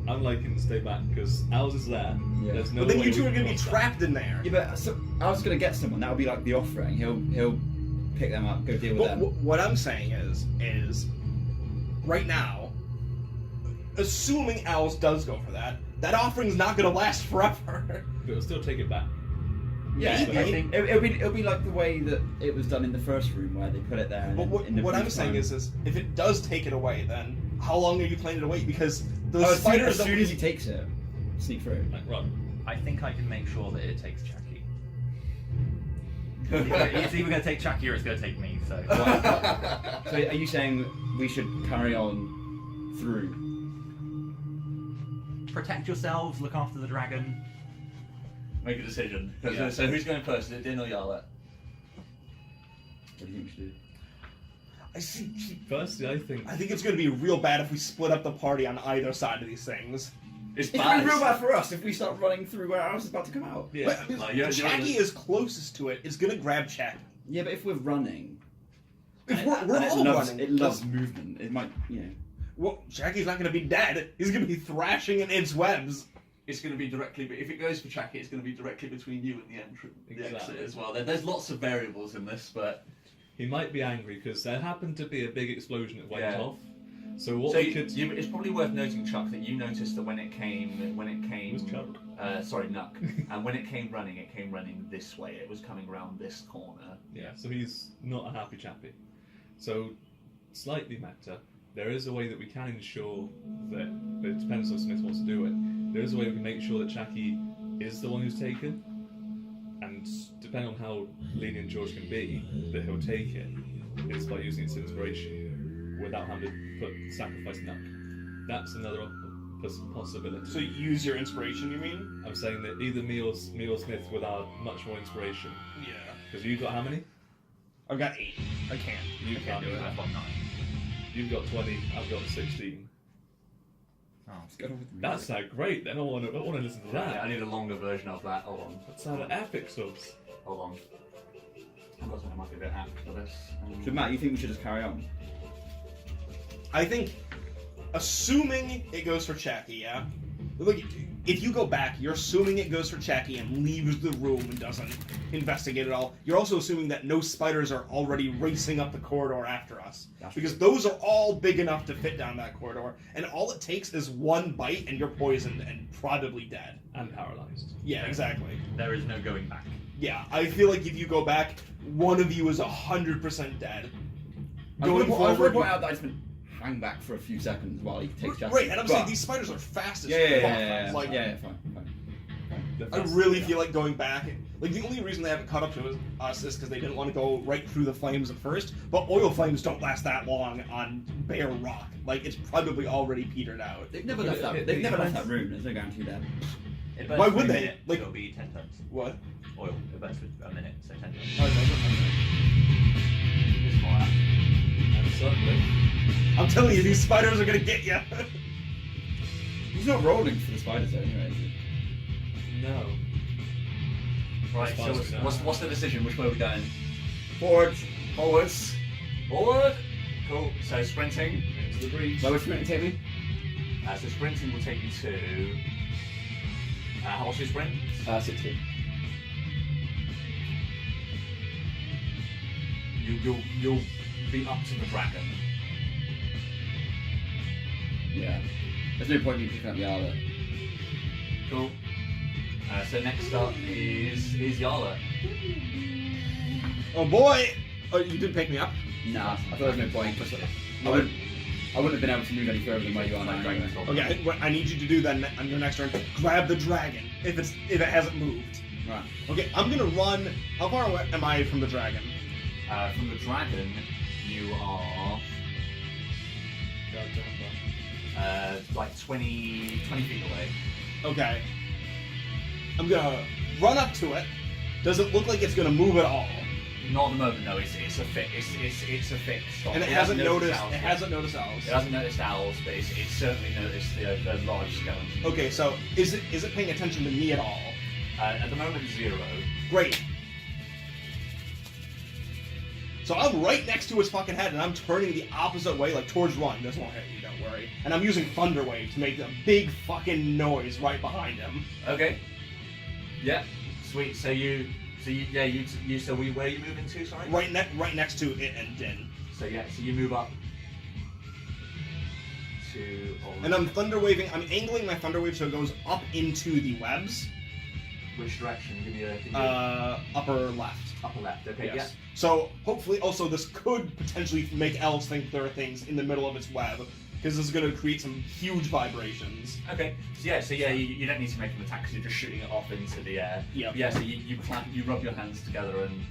I'm liking to stay back because Aalz is there. Yeah. There's no But then way you two we are can gonna be cross that. trapped in there. Yeah, but so, Aalz is gonna get someone. That would be like the offering. He'll pick them up, go deal with But them. what I'm saying is, right now, assuming Aalz does go for that offering's not gonna last forever. But it'll still take it back. Yeah, Maybe. I think it'll be like the way that it was done in the first room, where they put it there. And But then in the what I'm brief saying time- is, if it does take it away, then how long are you planning to wait? Because those as soon, spiders. as soon as he takes it, sneak through. Like, run. I think I can make sure that it takes Chucky. It's either going to take Chucky or it's going to take me. So So are you saying we should carry on through? protect yourselves. Look after the dragon. Make a decision. 'Cause, Yeah. So who's going first? Is it Din or Yarlet? What do you think we should do? I see. Firstly, I think I think it's going to be real bad if we split up the party on either side of these things. It's It's gonna be real bad for us if we start running through where Aalz is about to come out. yeah. But Like, you're- Shaggy is closest to it. It's going to grab Chappie. Yeah, but if we're running, If and we're it all loves, running, it loves movement. It might, well, Shaggy's not going to be dead. He's going to be thrashing in its webs. It's going to be directly, but if it goes for Chucky, it's going to be directly between you and the entrance, the exit Exactly. as well. There's lots of variables in this, but He might be angry because there happened to be a big explosion that went Yeah. off. So what so we could it's probably worth noting, Chuck, that you noticed that when it came, It was Chuck. Sorry, Nuck, and when it came running this way. It was coming around this corner. Yeah, so he's not a happy chappy. So, slightly meta, there is a way that we can ensure that, but it depends if Smith wants to do it, there is a way we can make sure that Chucky is the one who's taken, and depending on how lenient George can be, that he'll take it, is by using its inspiration without having to sacrifice Nuck. That's another possibility. So use your inspiration, you mean? I'm saying that either me or Smith with our much more inspiration. Yeah. Because you've got how many? I've got 8. I can't. You can't do it. I've got 9. You've got 20, I've got 16. Oh, Let's go with That sounds great, then I want to listen to Yeah, I that. need a longer version of that. Hold on. That sounded epic sauce. Hold on. I've got something that might be a bit apt for this. So Matt, you think we should just carry on? I think, assuming it goes for Chappie, yeah? Look, if you go back, you're assuming it goes for Checky and leaves the room and doesn't investigate at all. You're also assuming that no spiders are already racing up the corridor after us. Because those are all big enough to fit down that corridor. And all it takes is one bite and you're poisoned and probably dead. And paralyzed. Yeah, exactly. There is no going back. Yeah, I feel like if you go back, one of you is 100% dead. Going I was going to forward, point out that I just been hang back for a few seconds while he takes Chastity. right, and I'm saying these spiders are fast as fuck. Like, fine. I really feel like going back. Like the only reason they haven't caught up to us is because they didn't want to go right through the flames at first. But oil flames don't last that long on bare rock. Like it's probably already petered out. They've never left that. They've never left that room. There's no guarantee there. It burns Why for would a they? minute, Like- it'll be 10 tons. What? Oil. It burns for a minute, so 10 tons. Oh, no. It's more like And suddenly, I'm telling you, these spiders are gonna get you. He's not rolling for the spiders though, anyway. Is he? no. Right, so Spiders now. what's the decision? Which way are we going? Forwards. Forwards. Forward. Cool. So sprinting. Into the breach. Where would you take me? So sprinting will take you to. How much is sprint? 16. You'll be up to the dragon. Yeah. There's no point in me picking up the Aalz. Cool. So next up is Yala. Oh boy! Oh, you didn't pick me up. Nah, I thought there was no point. I wouldn't have been able to move any further than where you are now. Anyway. Okay, what I need you to do then on your next turn, grab the dragon if it hasn't moved. Right. Okay, I'm gonna run. How far away am I from the dragon? From the dragon, you are like 20 feet away. Okay. I'm gonna run up to it. Does it look like it's gonna move at all? Not at the moment, no. It's a fix. It's a fix. And it hasn't noticed. Owls It yet. hasn't noticed owls. It hasn't noticed owls, but it's certainly noticed the large skeleton. Okay, so is it paying attention to me at all? At the moment, 0. Great. So I'm right next to his fucking head, and I'm turning the opposite way, like towards run. This won't hit you, don't worry. And I'm using Thunder Wave to make a big fucking noise right behind him. Okay. Yeah. Sweet. So where are you moving to? Sorry. Right next to it and Din. So you move up to. And I'm Thunder Waving. I'm angling my Thunder Wave so it goes up into the webs. Which direction? Give me a Upper left. upper left. Okay. Yes. So hopefully, also this could potentially make elves think there are things in the middle of its web, because this is going to create some huge vibrations. Yeah. Okay. So you don't need to make an attack because you're just shooting it off into the air. Yep. Yeah. So you rub your hands together and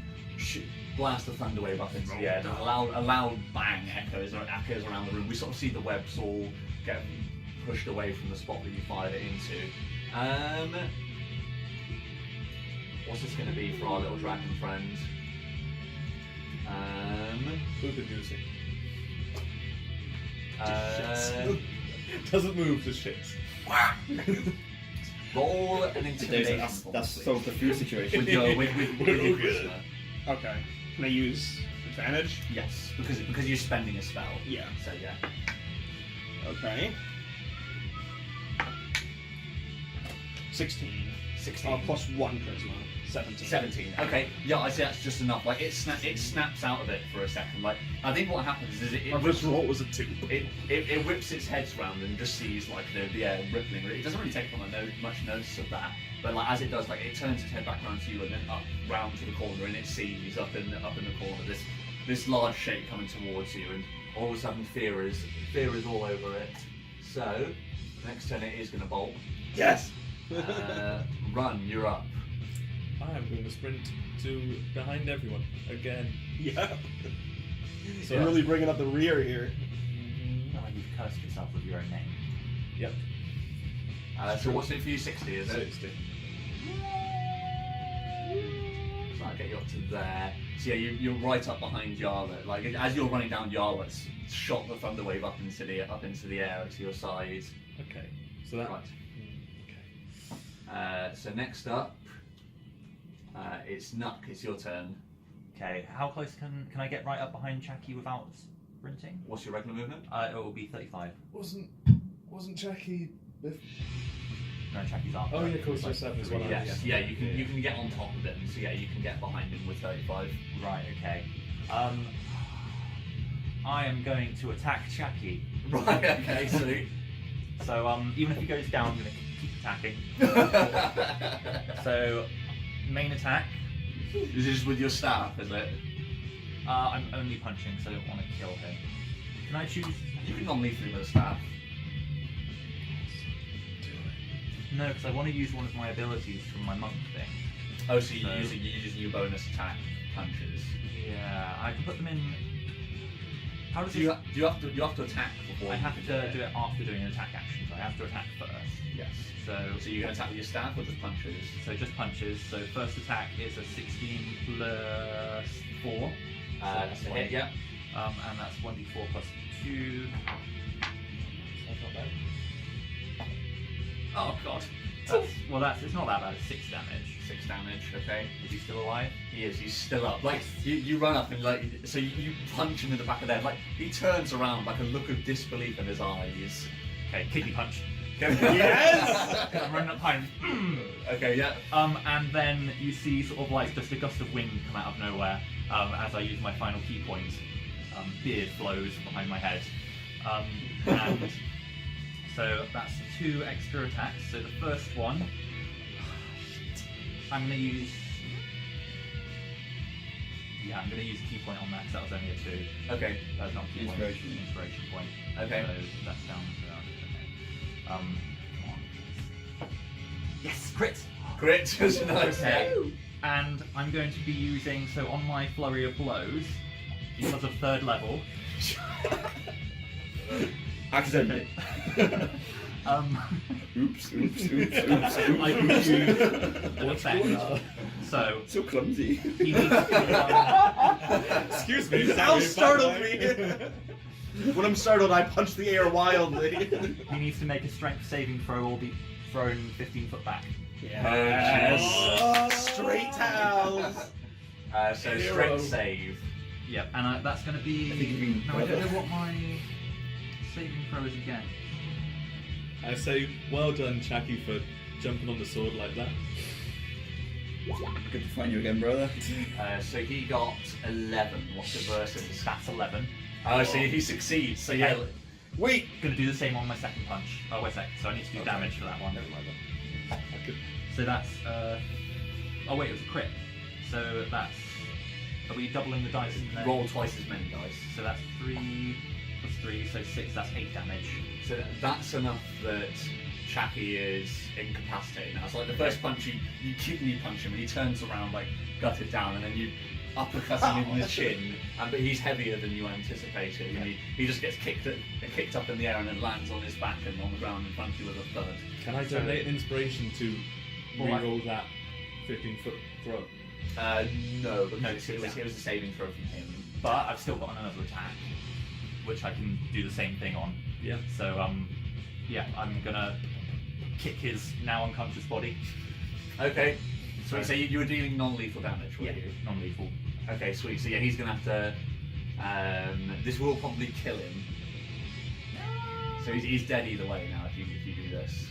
blast the thunder wave up into the air. And a loud bang echoes around the room. We sort of see the webs all get pushed away from the spot that you fired it into. What's this going to be for our little dragon friend? Poop inducing. Uh, Doesn't move, just shits. roll an intimidation. That's solved the food situation. with your charisma. Okay. Can I use advantage? Yes, because you're spending a spell. Yeah. So yeah. Okay. 16. 16. Plus 1 charisma. 17. 17. Okay. Yeah, I see that's just enough. Like it snaps out of it for a second. Like I think what happens is My first roll was a 2. it whips its head round and just sees like the air rippling. It doesn't really take much notice of that. But like as it does, like it turns its head back around to you and then up round to the corner, and it sees up in the corner this large shape coming towards you, and all of a sudden fear is all over it. So next turn it is going to bolt. Yes! Run, you're up. I'm going to sprint to behind everyone again. Yeah. So You're really bringing up the rear here. No, you've cursed yourself with your own name. Yep. So what's it for you? 60, is it? 60. So I'll get you up to there. So yeah, you're right up behind Yarlet. Like as you're running down Yarlet's shot the thunder wave up into the air to your side. Okay. So that. Right. Okay. So next up, it's Nuck. It's your turn. Okay, how close can I get right up behind Chucky without sprinting? What's your regular movement? It will be 35. Wasn't Jackie? No, Chucky's after. Oh yeah, of course, there's 7 as well. Yes, yeah, you can get on top of him. So yeah, you can get behind him with 35. Right, okay. I am going to attack Chucky. Right, okay, So even if he goes down, I'm going to keep attacking. So main attack. Is it just with your staff, is it? I'm only punching, so I don't want to kill him. Can I choose? You can non-lethal with a staff. No, because I want to use one of my abilities from my monk thing. Oh, so you're using your bonus attack punches. Yeah, I can put them in. How does Do you have to attack before? I you have can to do it after doing an attack action, so I have to attack first. Yes. So you're going to attack with your staff or just punches? So just punches. So first attack is a 16 plus 4. That's a hit, yeah. And that's 1d4 plus 2. That's not bad. Oh god. It's not that bad. It's 6 damage. 6 damage, okay. Is he still alive? He is, he's still up. Like, you run up and you punch him in the back of the head. Like, he turns around, like a look of disbelief in his eyes. Okay, kidney punch. Yes! I'm running up behind him. Okay, yeah. And then you see sort of like just a gust of wind come out of nowhere as I use my final key point. Beard flows behind my head. And so that's 2 extra attacks. So the first one, I'm going to use... Yeah, I'm going to use a key point on that because that was only a 2. Okay. That's not a key point, Inspiration. inspiration point. Okay. So that's down to that. Come on. Yes, crit! Crit, nice. Okay. And I'm going to be using, so on my flurry of blows, because of 3rd level, Accidentally. I Oops. can choose an effect. So clumsy. he needs to, Excuse me. Now sorry, startled by me. the way. When I'm startled, I punch the air wildly. he needs to make a strength saving throw or be thrown 15 foot back. Yes. Straight towels. So Hero. strength save. Yep, and that's going to I think you be... mean No, I don't brother. know what my saving throw is again. I say, well done, Chucky, for jumping on the sword like that. Good to find you again, brother. So he got 11. What's the versus? That's 11. Oh, so he succeeds. So yeah. Wait. Going to do the same on my second punch. Oh, wait a sec. So I need to do Okay. damage for that one. Never mind. So that's... Oh wait, it was a crit. So that's... Are we doubling the dice? in there? Roll twice as many dice. So that's 3 plus 3, so 6, that's 8 damage. So that's enough that Chucky is incapacitated now. So like the first punch, you kidney punch him and he turns around like gutted down, and then you uppercut him in the chin. But he's heavier than you anticipated, and he just gets kicked up in the air and then lands on his back and on the ground in front of you with a thud. Can I donate an inspiration to reroll that 15-foot throw? No, but No, it was a saving throw from him. But I've still got another attack, which I can do the same thing on. Yeah. So, yeah, I'm gonna kick his now unconscious body. Okay. Sweet. So you were dealing non-lethal damage, were Yeah, you? non-lethal. Okay, sweet. So yeah, he's gonna have to. This will probably kill him. So he's dead either way now if you do this.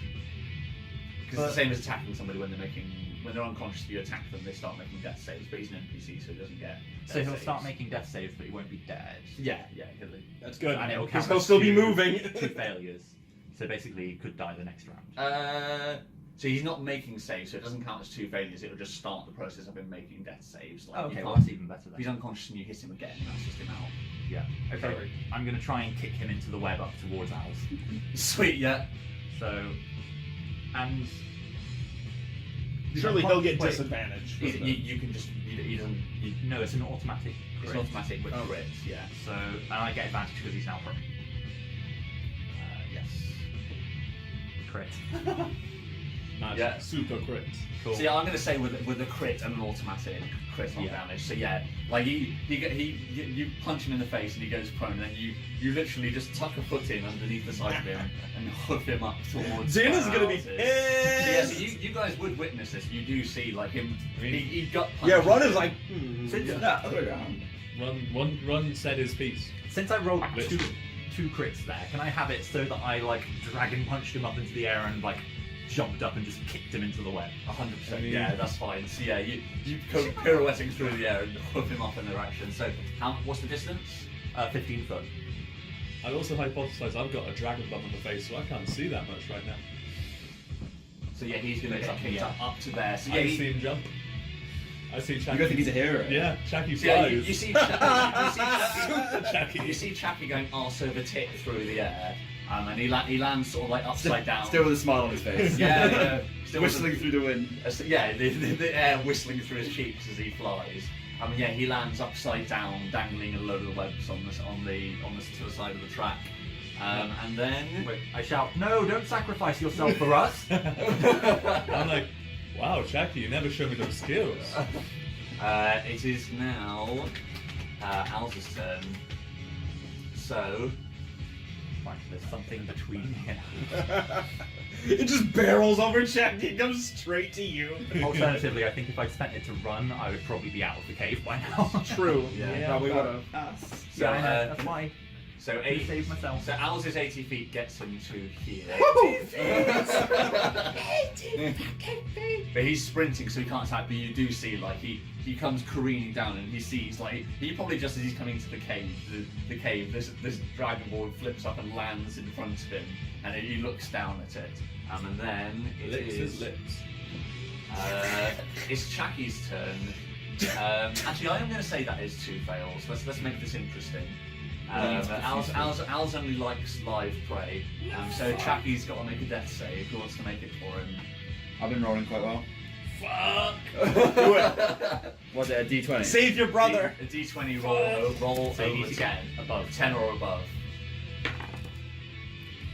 Because it's the same as attacking somebody when they're unconscious. If you attack them, they start making death saves. But he's an NPC, so he doesn't get. So death he'll saves. start making death saves, but he won't be dead. Yeah, he'll be. That's good. And it'll Because count he'll as still be two- moving. 2 failures. So basically, he could die the next round. So he's not making saves, so it doesn't count as 2 failures. It'll just start the process of him making death saves. Like, Oh, you okay, can't- well that's even better If he's then. unconscious and you hit him again, that's just him out. Yeah. Okay. Sorry. I'm gonna try and kick him into the web up towards Aalz. Sweet, yeah. So, and Surely he'll get Wait. disadvantage. You can just. He doesn't. No, it's an automatic. It's crit. an automatic with Oh. crits, yeah. So, and I get advantage because he's now prone. Yes. Crit. Magic. Yeah. Super crit. Cool. So yeah, I'm going to say with a crit and an automatic crit on Yeah. damage. So yeah, like you punch him in the face and he goes prone, and then you literally just tuck a foot in underneath the side of him and hoof him up towards. Dana's gonna be Aalz. So yeah, pissed. so you guys would witness this. You do see like him. He got Yeah, punched. Run is like. No, other way around. Run said his piece. Since I rolled Literally. two crits there, can I have it so that I like dragon punched him up into the air and like jumped up and just kicked him into the web. 100%. I mean- Yeah, that's fine. So yeah, you go pirouetting through the air and whip him off in the direction. So what's the distance? 15 foot. I also hypothesize I've got a dragon bump on the face, so I can't see that much right now. So yeah, he's going to It's get up, kicked yeah. up to there. So yeah, I see him jump. I see Chucky. You don't think he's a hero? Yeah, Chucky so, yeah, flies. you see Chucky, Chucky. you see Chucky going arse over tit through the air, and he lands sort of like upside down. Still with a smile on his face. Yeah, yeah. Still Whistling through the wind. Yeah, the air whistling through his cheeks as he flies. I mean, yeah, he lands upside down, dangling a load of webs on the to the side of the track, and then I shout, "No, don't sacrifice yourself for us!" I'm like, wow, Chucky, you never show me those skills. it is now Aalz's turn. So Right, there's something between here. It just barrels over Chucky and comes straight to you. Alternatively, I think if I'd spent it to run, I would probably be out of the cave by now. True. Yeah. Probably would have. So, I know, that's why. So I saved myself. So Aalz's 80 feet gets him to here. But he's sprinting, so he can't attack. But you do see, like, he comes careening down, and he sees, like, he probably just as he's coming to the cave, this dragonborn flips up and lands in front of him, and he looks down at it, and then it Licks is his lips. it's Chucky's turn. Actually, I am going to say that is 2 fails. Let's make this interesting. Aalz only likes live prey, so Chucky's got to make a death save. Who wants to make it for him? I've been rolling quite well. Fuck! Do it. Was it a D20? Save your brother. A D20 roll So you need over to 10. get above 10 or above.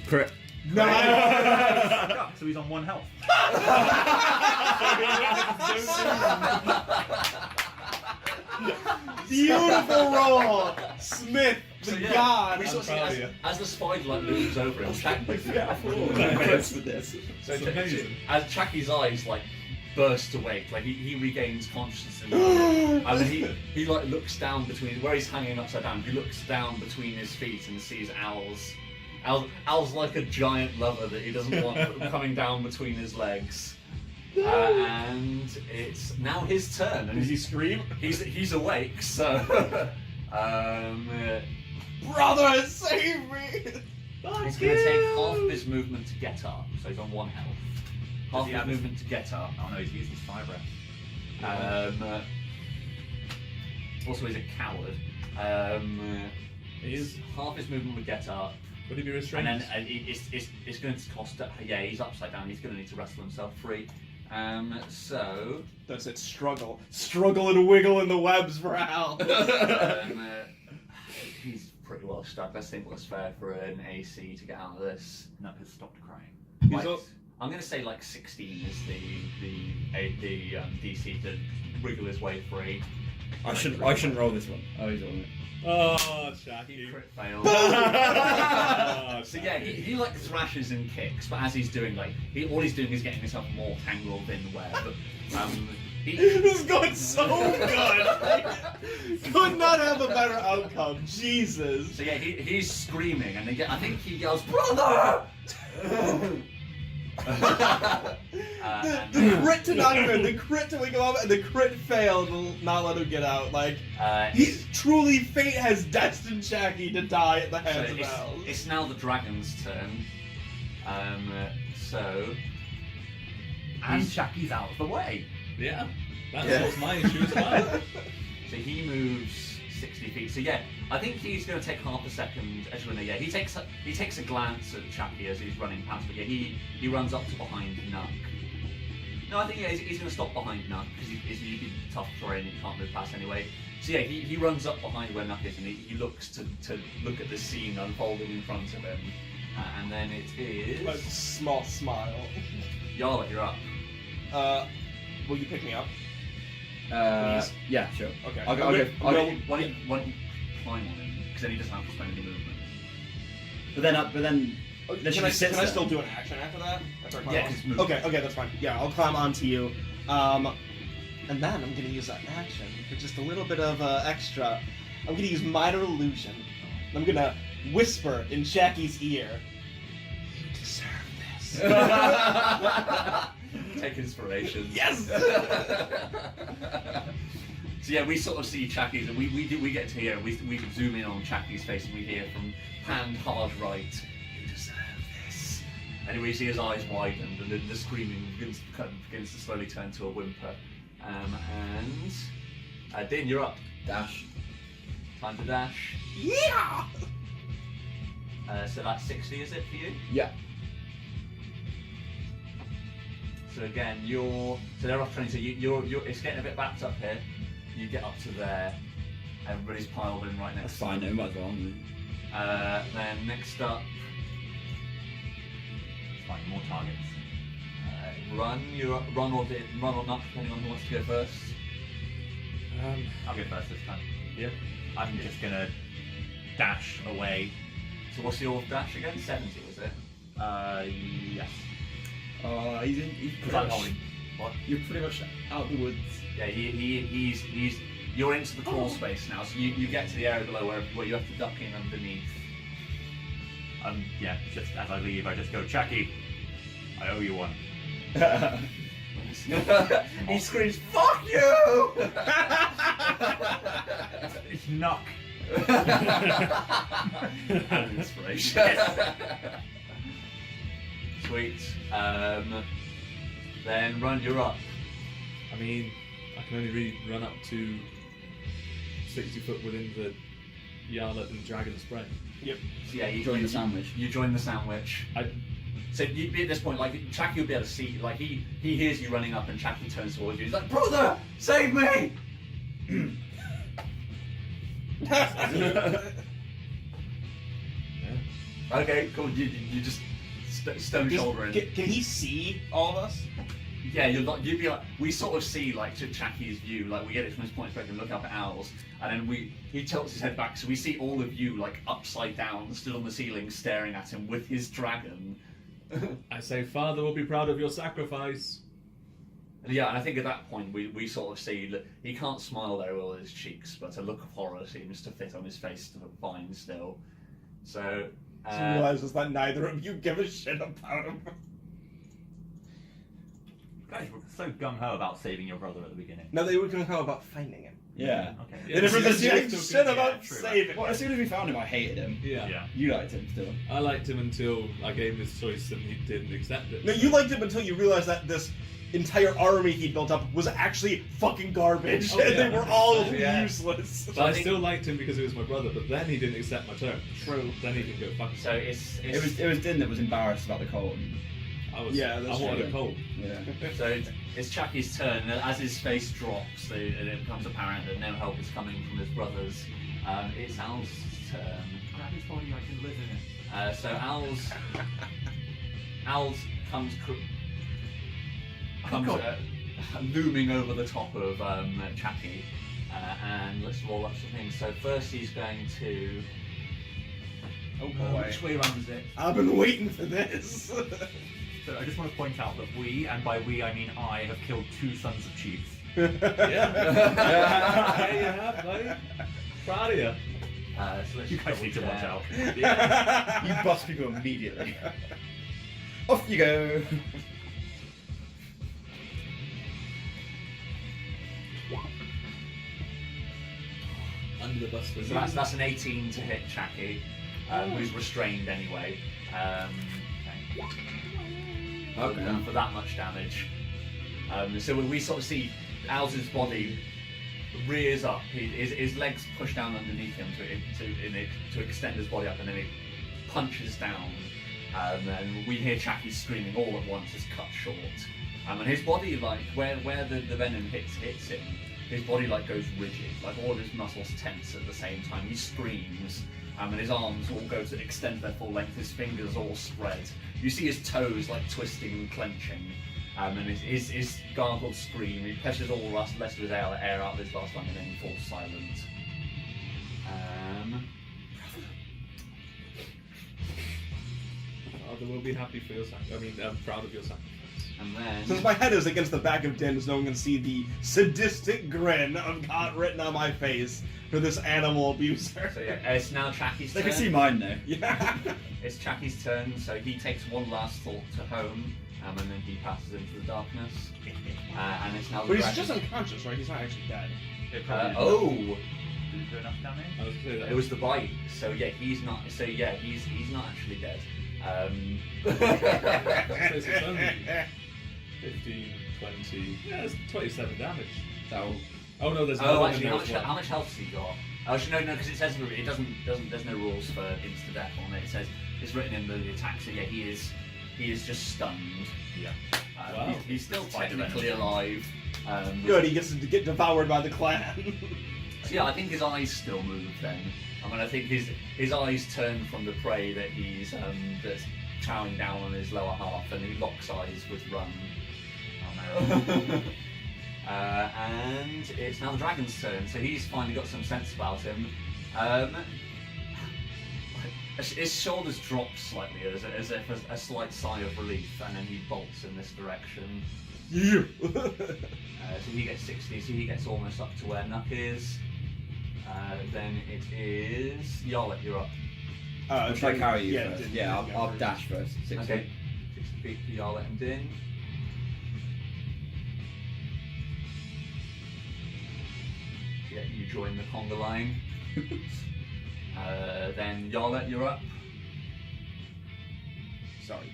Crit. Nice. So he's on 1 health. Beautiful roll, Smith, the So, yeah, god. we sort of see proud of you. as the spider like looms over him. Crits with this. So It's amazing. as Chucky's eyes like burst awake, like he regains consciousness in the moment. And then he like looks down between where he's hanging upside down. He looks down between his feet and sees Aalz. Aalz like a giant lover that he doesn't want coming down between his legs. And it's now his turn, and Does he scream? he's awake. So, Brother, save me! he's going to take half of his movement to get up, so he's on 1 health. Half he his have his- movement to get up. Oh no, he's used his 5 reps. Also, he's a coward. He is. Half his movement would get up, Would he be and restrained? then it's going to cost. Yeah, he's upside down. He's going to need to wrestle himself free. So That's it, struggle. Struggle and wiggle in the webs for Al. he's pretty well stuck. Let's think what's fair for an AC to get out of this. Nut has stopped crying. Like, al- I'm going to say like 16 is the DC to wriggle his way free. I shouldn't roll this one. Oh, he's rolling it. Oh, He Chucky. crit failed. Oh, So yeah, he like thrashes and kicks, but as he's doing like all he's doing is getting himself more tangled in the web. This is going so good. Could not have a better outcome. Jesus. So yeah, he's screaming, and I think he yells, "Brother!" The crit to knock him in, the crit to wake him up, and the crit failed to not let him get out. Like, truly, fate has destined Chucky to die at the so hands of Al. it's now the dragon's turn. So And Chucky's out of the way. Yeah, that's my issue as well. So he moves 60 feet. So yeah, I think he's going to take half a second. Actually, yeah, he takes a glance at Chucky as he's running past. But yeah, he runs up to behind Nuck. No, I think yeah, he's going to stop behind Nuck because he's really tough terrain and he can't move past anyway. So yeah, he runs up behind where Nuck is and he looks to look at the scene unfolding in front of him. And then it A is small smile. Yarla, you're up. Will you pick me up? Please? Yeah, sure. Okay. I'll go. Why don't you climb on him? Because then he doesn't have to spend any movement. But then Can she I, just sits can I there. still do an action after that? After I climb Yeah, on? just move. Okay, that's fine. Yeah, I'll climb onto you. And then I'm gonna use that action for just a little bit of extra. I'm gonna use minor illusion. I'm gonna whisper in Shacky's ear. You deserve this. Yes. Take inspiration. Yes. So yeah, we sort of see Chacky's, and we get to hear. We zoom in on Chacky's face, and we hear from hand hard right, "You deserve this." And we see his eyes widen, and then the screaming begins to slowly turn to a whimper. And Din, you're up. Dash. Time to dash. Yeah. So that's 60, is it for you? Yeah. So again, they're off 20. So it's getting a bit backed up here. You get up to there. Everybody's piled in right next. That's fine. No, might as well. Then next up, Let's find more targets. run. Run or not, depending on who wants to go first. I'll go first this time. Yeah. I'm just gonna dash away. So what's your dash again? 70, is it? Yes. He's Because I'm holding. What? You're pretty much out the woods. Yeah, he's. You're into the crawl space now, so you get to the area below where you have to duck in underneath. Yeah, just as I leave, I just go, Chucky, I owe you one. He screams, "Fuck you!" It's knock. And inspiration. Sweet. Then Run, you're up. I mean, I can only really run up to 60 foot within the Yarlet and Dragon spray. Yep. So yeah, you Join the sandwich. You join the sandwich. So you'd be at this point, like Chucky would be able to see, like he hears you running up, and Chucky turns towards you. He's like, "Brother, save me!" Okay, cool. You just stone shouldering. Can he see all of us? Yeah, you'd be like, we sort of see like to Chacky's view, like we get it from his point of view and look up at Aalz, and then he tilts his head back, so we see all of you like upside down, stood on the ceiling, staring at him with his dragon. I say, Father will be proud of your sacrifice. Yeah, and I think at that point we sort of see that he can't smile there with all his cheeks, but a look of horror seems to fit on his face fine still. So He realizes that neither of you give a shit about him. Guys, we're so gung-ho about saving your brother at the beginning. No, they were going to know about finding him. Yeah. Okay. Yeah, They never it's said just shit yeah, about true, saving Well, him. as soon as we found him, I hated him. Yeah. Yeah. You liked him still. I liked him until I gave him his choice and he didn't accept it. No, you liked him until you realized that this entire army he built up was actually fucking garbage, Oh, and yeah, they were all 100%, yeah. useless. But I still liked him because he was my brother, but then he didn't accept my terms. True. Then he can go fuck so himself. it's It was Din that was embarrassed about the cold. Yeah, that's I wanted true. a cold. Yeah. So it's Chucky's turn, and as his face drops, and it becomes apparent that no help is coming from his brothers. It's Al's turn. Grab his body, I can live in it. So Aalz comes looming over the top of Chucky, and let's roll up some things. So first he's going to. Oh boy. Which way around is it? I've been waiting for this. So I just want to point out that we, and by we I mean I, have killed 2 sons of chiefs. Yeah. There you have, buddy. Proud of you. So let's You guys need to watch out. You bust people immediately. Off you go. Under the bus for So that's an 18 to hit Chucky, who's restrained anyway. Okay. For that much damage. So we sort of see Aalz's body rears up, his legs push down underneath him to extend his body up, and then he punches down. And we hear Chucky screaming all at once, is cut short. And his body, like where the venom hits him, his body like goes rigid, like all of his muscles tense at the same time. He screams, and his arms all go to extend their full length. His fingers all spread. You see his toes like twisting and clenching, and his gargled scream. He pushes all the rest of his air out of his last lung, and then he falls silent. Father will be happy for your sacrifice. I mean, proud of your sacrifice. And then... Since my head is against the back of Din's, no one can see the sadistic grin of God written on my face for this animal abuser. So yeah, it's now Chacky's They turn. can see mine now. Yeah. It's Chacky's turn, so he takes one last thought to home, and then he passes into the darkness. And it's now the But he's dragon. just unconscious, right? He's not actually dead. It probably Oh! did do enough damage. I was gonna say that. It was the bite, so yeah, he's not. So yeah, he's not actually dead. It's only 15, 20. Yeah, it's 27 damage. That'll. Oh no, there's Oh, another actually, one there how much health has he got? Oh, actually, no, because it says it doesn't. There's no rules for insta death on it. It says it's written in the attack. So yeah, he is just stunned. Yeah. Wow. He's still Spider technically alive. Good, he gets to get devoured by the clan. So yeah, I think his eyes still move then. I mean, I think his eyes turn from the prey that he's that's chowing down on his lower half, and he locks eyes with Run. Oh no. And it's now the dragon's turn, so he's finally got some sense about him. His shoulders drop slightly as if a slight sigh of relief, and then he bolts in this direction. Yeah. So he gets 60, so he gets almost up to where Nuck is. Then it is Yarlet, you're up. Should I carry you yeah, first? Din, Yeah, Din, I'll first. dash first. 60. Okay, 60 feet for Yarlet and Din. Yeah, you join the conga line. Then Yarlet, you're up. Sorry, Din.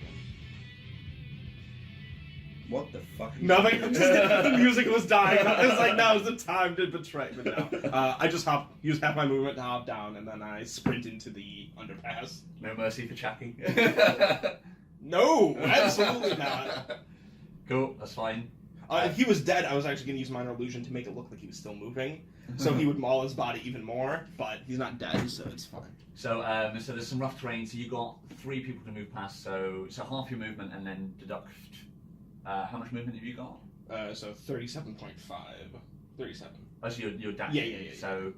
What the fuck? Nothing. The music was dying. I was like, now's the time to betray. But no, I just use half my movement to hop down, and then I sprint into the underpass. No mercy for Chappie. No, absolutely not. Cool, that's fine. If he was dead, I was actually going to use minor illusion to make it look like he was still moving, so he would maul his body even more. But he's not dead, so it's fine. So, so there's some rough terrain. So you got 3 people to move past. So half your movement, and then deduct. How much movement have you got? So 37.5, 37. Oh, so you're dashing. Yeah. So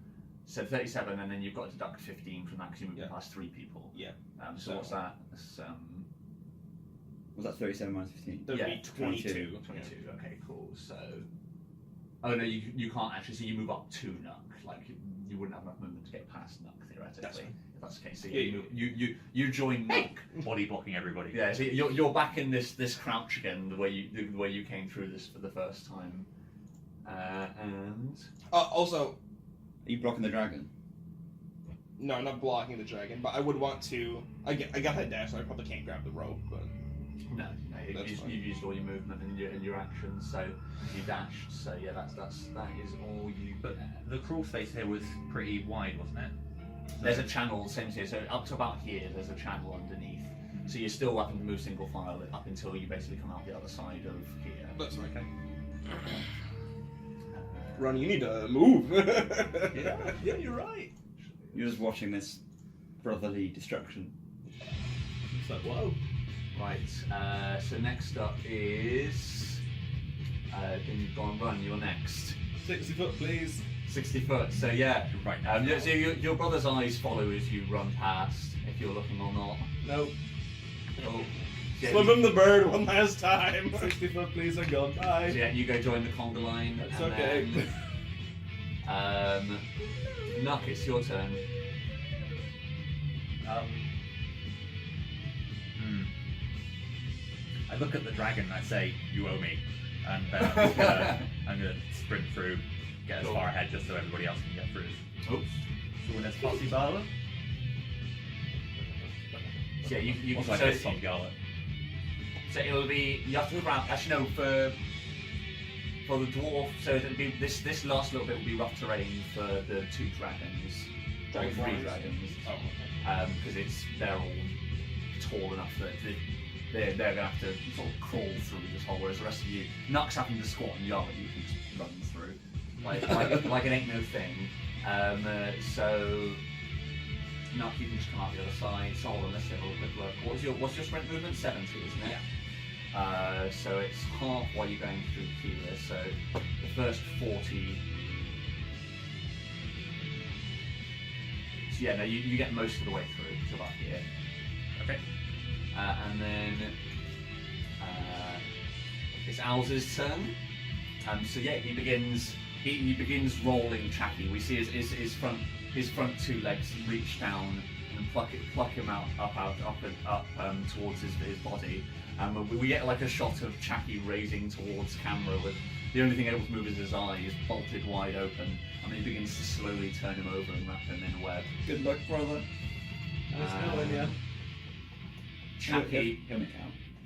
37, and then you've got to deduct 15 from that because you moved past 3 people. Yeah. So what's that? That's, Was that 37 minus 15? That would Yeah, be 22. 22. Okay, cool. So, oh no, you can't actually. So you move up to Nuck. Like you wouldn't have enough movement to get past Nuck theoretically. That's right. If that's the case, so Yeah, you join Nuck. Body blocking everybody. Yeah, so you're back in this crouch again, the way you came through this for the first time, and Also, Are you blocking the dragon? no, I'm not blocking the dragon, but I would want to. I got that dash, so I probably can't grab the rope. But no, That's fine. you've used all your movement and your actions, so you dashed. So yeah, that is all you. But the crawl space here was pretty wide, wasn't it? There's a channel, same here. So up to about here, there's a channel underneath. So you're still having to move single file up until you basically come out the other side of here. that's okay. Ron, you need to move. Yeah, you're right. You're just watching this brotherly destruction. It's like, whoa. Right. So next up is. Then you've gone Run. You're next. 60 foot, please. 60 foot. So yeah. Right. Yeah, so your brother's eyes follow as you run past, if you're looking or not. Nope. Oh. Yeah, Swim him the bird one last time. 60 foot, please, I'm gone. Bye. so yeah, you go join the conga line. That's and okay. Then, Nuck, it's your turn. I look at the dragon and I say, "You owe me," and then I'm gonna sprint through, get as Cool. far ahead just so everybody else can get through. Oops. Soon as possible. So yeah, you Also, I so, hit some gallop. so it'll be you have to crouch. Actually, no, for the dwarf. So it'll be this last little bit will be rough terrain for the 2 dragons, or 3 Dragonflies? dragons. Oh, okay. Because they're all tall enough that they're going to have to sort of crawl through this hole, whereas the rest of you, Nuck's having to squat and yard, you can just run through, like it ain't no thing. So Nuck, you can just come out the other side. So hold on, let's have a look. What's your sprint movement? 70, isn't it? Yeah. So it's half while you're going through here. So the first 40. So yeah, no, you get most of the way through to about here. Okay. And then It's Aalz's turn. So yeah, he begins rolling Chappie. We see his front two legs reach down and pluck him up towards his body. We get like a shot of Chappie raising towards camera with the only thing able to move is his eyes bolted wide open, and then he begins to slowly turn him over and wrap him in a web. Good luck, brother. Chappie He'll make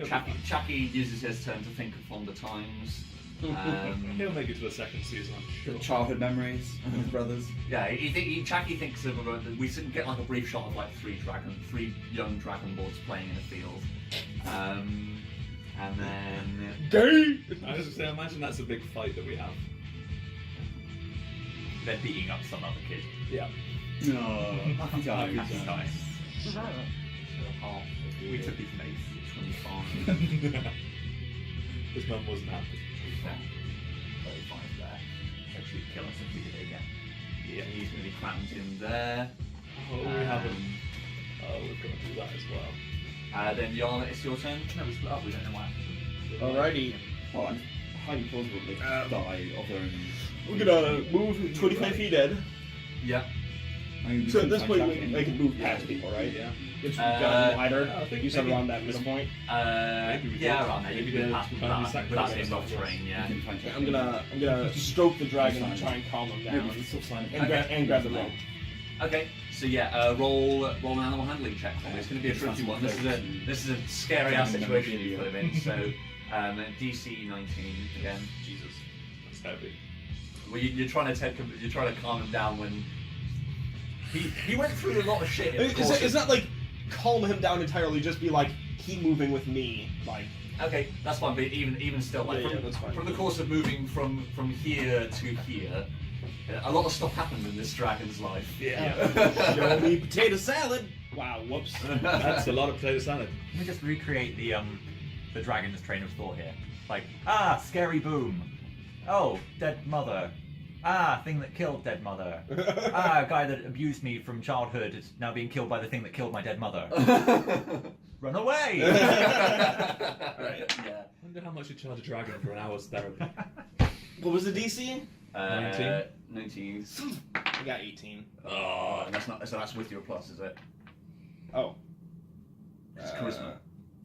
out. Chappie uses his turn to think of fonder times. He'll make it to the second season, I'm sure. Childhood memories of his brothers. Yeah, Chappie thinks of we get like a brief shot of like three young dragonborns playing in a field, and then I was gonna say, imagine that's a big fight that we have. They're beating up some other kid. Yeah. No, happy times. Happy times. half. We took his mace. 25. His mum wasn't happy. 35 there. Actually, kill us if we did it again. Yeah, he's going to be crammed in there. Oh, we haven't. Oh, we've got to do that as well. Then Yarn, it's your turn. No, we split up. We don't know what happened. Alrighty. Oh, and highly plausible they die of their own. We're gonna move 25 feet in. Yeah. I mean, So at this point, Jack they can move past people, right? Yeah. It's gotten wider. I think You said maybe- around that middle point. Maybe we Yeah, did. around there. You Maybe can the- pass maybe without sacrifice being off ourselves. terrain, yeah. I'm gonna stroke the dragon and try and calm him Yeah, down, we can still sign it. and grab the rope. Okay, so yeah, roll an animal handling check for me. It's going to be a tricky one. This is a scary ass situation you put him in. So DC 19 again. Jesus, that's heavy. Well, you're trying to calm him down when he went through a lot of shit. in the course It's of- not like calm him down entirely. Just be like, keep moving with me. Like, Okay, that's fine. But even still, like Yeah, that's fine. from the course of moving from here to here, a lot of stuff happened in this dragon's life. you don't need potato salad. Wow, whoops. That's a lot of potato salad. Let me just recreate the dragon's train of thought here. Like, scary boom. Oh, dead mother. Thing that killed dead mother. Guy that abused me from childhood is now being killed by the thing that killed my dead mother. Run away! Right. Yeah. I wonder how much you charge a dragon for an hour's therapy. What was the DC? 19? 19. I got 18. Oh, and that's with your plus, is it? Oh. It's charisma.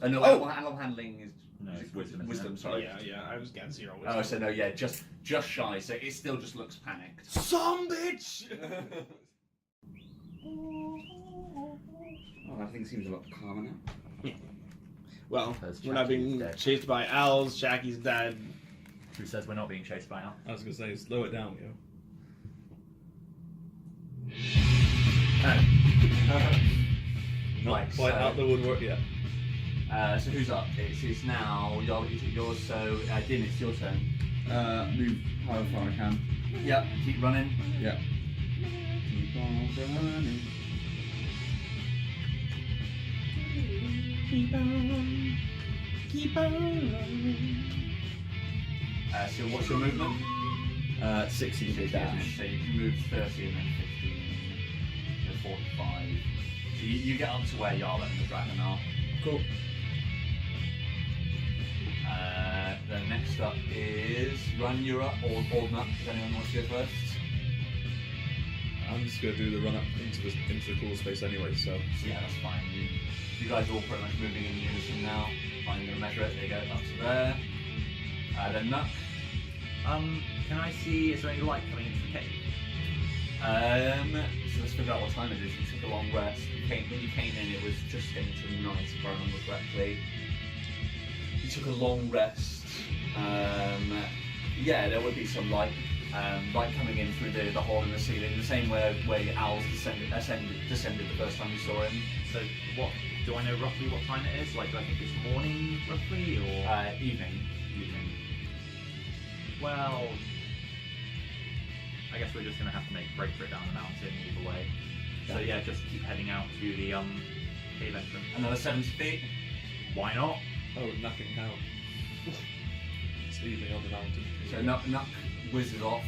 No, Oh! animal handling is No, it's wisdom, isn't Wisdom, it? sorry. Yeah. I was getting 0 Oh, wisdom. so no, yeah, just shy. So it still just looks panicked. Some bitch. Oh, everything seems a lot calmer now. Well, Because we're not Jackie's being dead. chased by owls. Jackie's dead. Who says we're not being chased by now? I was gonna say, slow it down, yo. Not Right, quite so- out the woodwork yet. So who's up? It's now yours. So Din, it's your turn. Move however far I can. Yep. Keep running. Yeah. Keep on running. Keep on running. So what's your movement? 60 to dash. So you can move 30 and then 15, then 45. So you get up to where Yarla and the dragon are. Cool. Then next up is Run, you're up, or Nut, if anyone wants to go first. I'm just gonna do the run up into the crawl space anyway, so. So yeah, that's fine. You guys are all pretty much moving in unison now. I'm going to measure it. There you go, up to there. Then Nut. Can I see, is there any light coming into the cave? So let's figure out what time it is. You took a long rest. When you came in, it was just getting to night, if I remember correctly. You took a long rest. Yeah, there would be some light. Light coming in through the hole in the ceiling, the same way Aalz descended the first time you saw him. So what, do I know roughly what time it is? Like, do I think it's morning roughly, or? Evening. Well, I guess we're just going to have to break for it down the mountain either way. So yeah, just keep heading out to the cave entrance. Another 70 feet. Why not? Oh, nothing how. It's evening on the mountain. So Nuck whizzes off.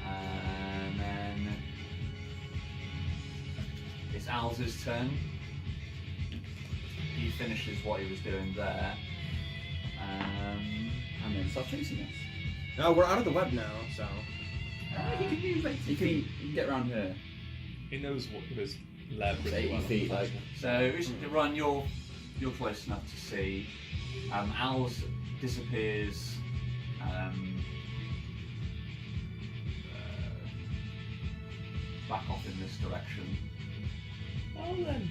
And then it's Aalz's turn. He finishes what he was doing there. And then start chasing us. No, we're out of the web now, so. He can use 80 feet. You can get around here. He knows what his lair pretty 80 well. feet, like. So, Ron, you're close enough to see. Aalz disappears. Back off in this direction. Oh then.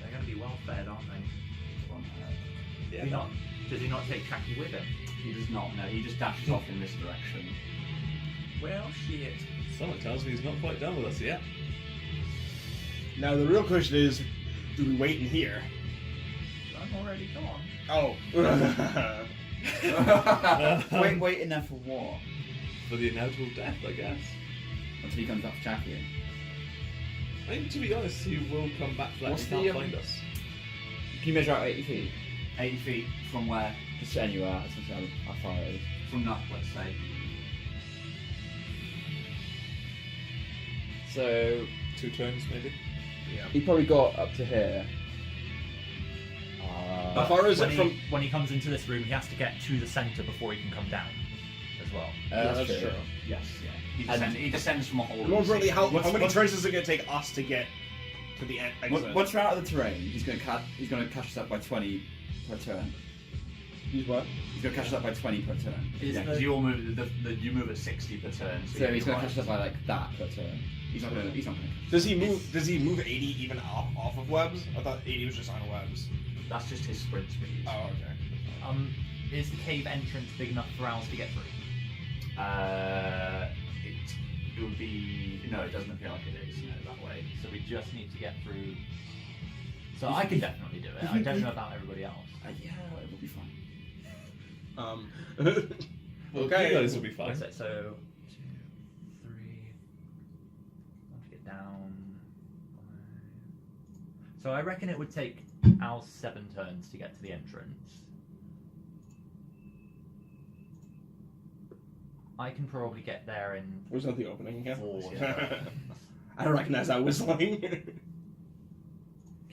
They're going to be well fed, aren't they? Yeah. Does he not take Tracky with him? He does not. No, he just dashes off in this direction. Well, shit. Someone tells me he's not quite done with us yet. Now the real question is, do we wait in here? I'm already gone. Oh. Wait in there for what? For the inevitable death, I guess. Until he comes back for Jackie. I think, to be honest, he will come back for that. What's He the, can't find us. Can you measure out 80 feet? 80 feet from where? Just anywhere, that's how far it is. From Nuck, let's say. So 2 turns, maybe. Yeah. he probably got up to here. How far is it from? When he comes into this room, he has to get to the centre before he can come down, as well. That's true. Yes, yeah. He descends from a hole. More importantly, how many what's- turns is it going to take us to get to the end? Once we're out of the terrain, he's going to catch us up by 20 per turn. He's what? He's going to catch us up by 20 per turn. Yeah, because you all move. You move at 60 per turn. So he's going to catch us up by like that per turn. He's not going to. Does he move? Does he move 80 even off of webs? I thought 80 was just on webs. That's just his sprint speed. Oh, okay. Is the cave entrance big enough for Aalz to get through? It would be. No, it doesn't appear like it is. No, that way. So we just need to get through. So I can definitely do it. I don't know about everybody else. Yeah, it will be fine. Well, Okay. you guys will be fine. So 2, 3. I'll get down. 5. So I reckon it would take Aalz 7 turns to get to the entrance. I can probably get there in Was that the opening again? 4 turns. I don't recognize that whistling. Can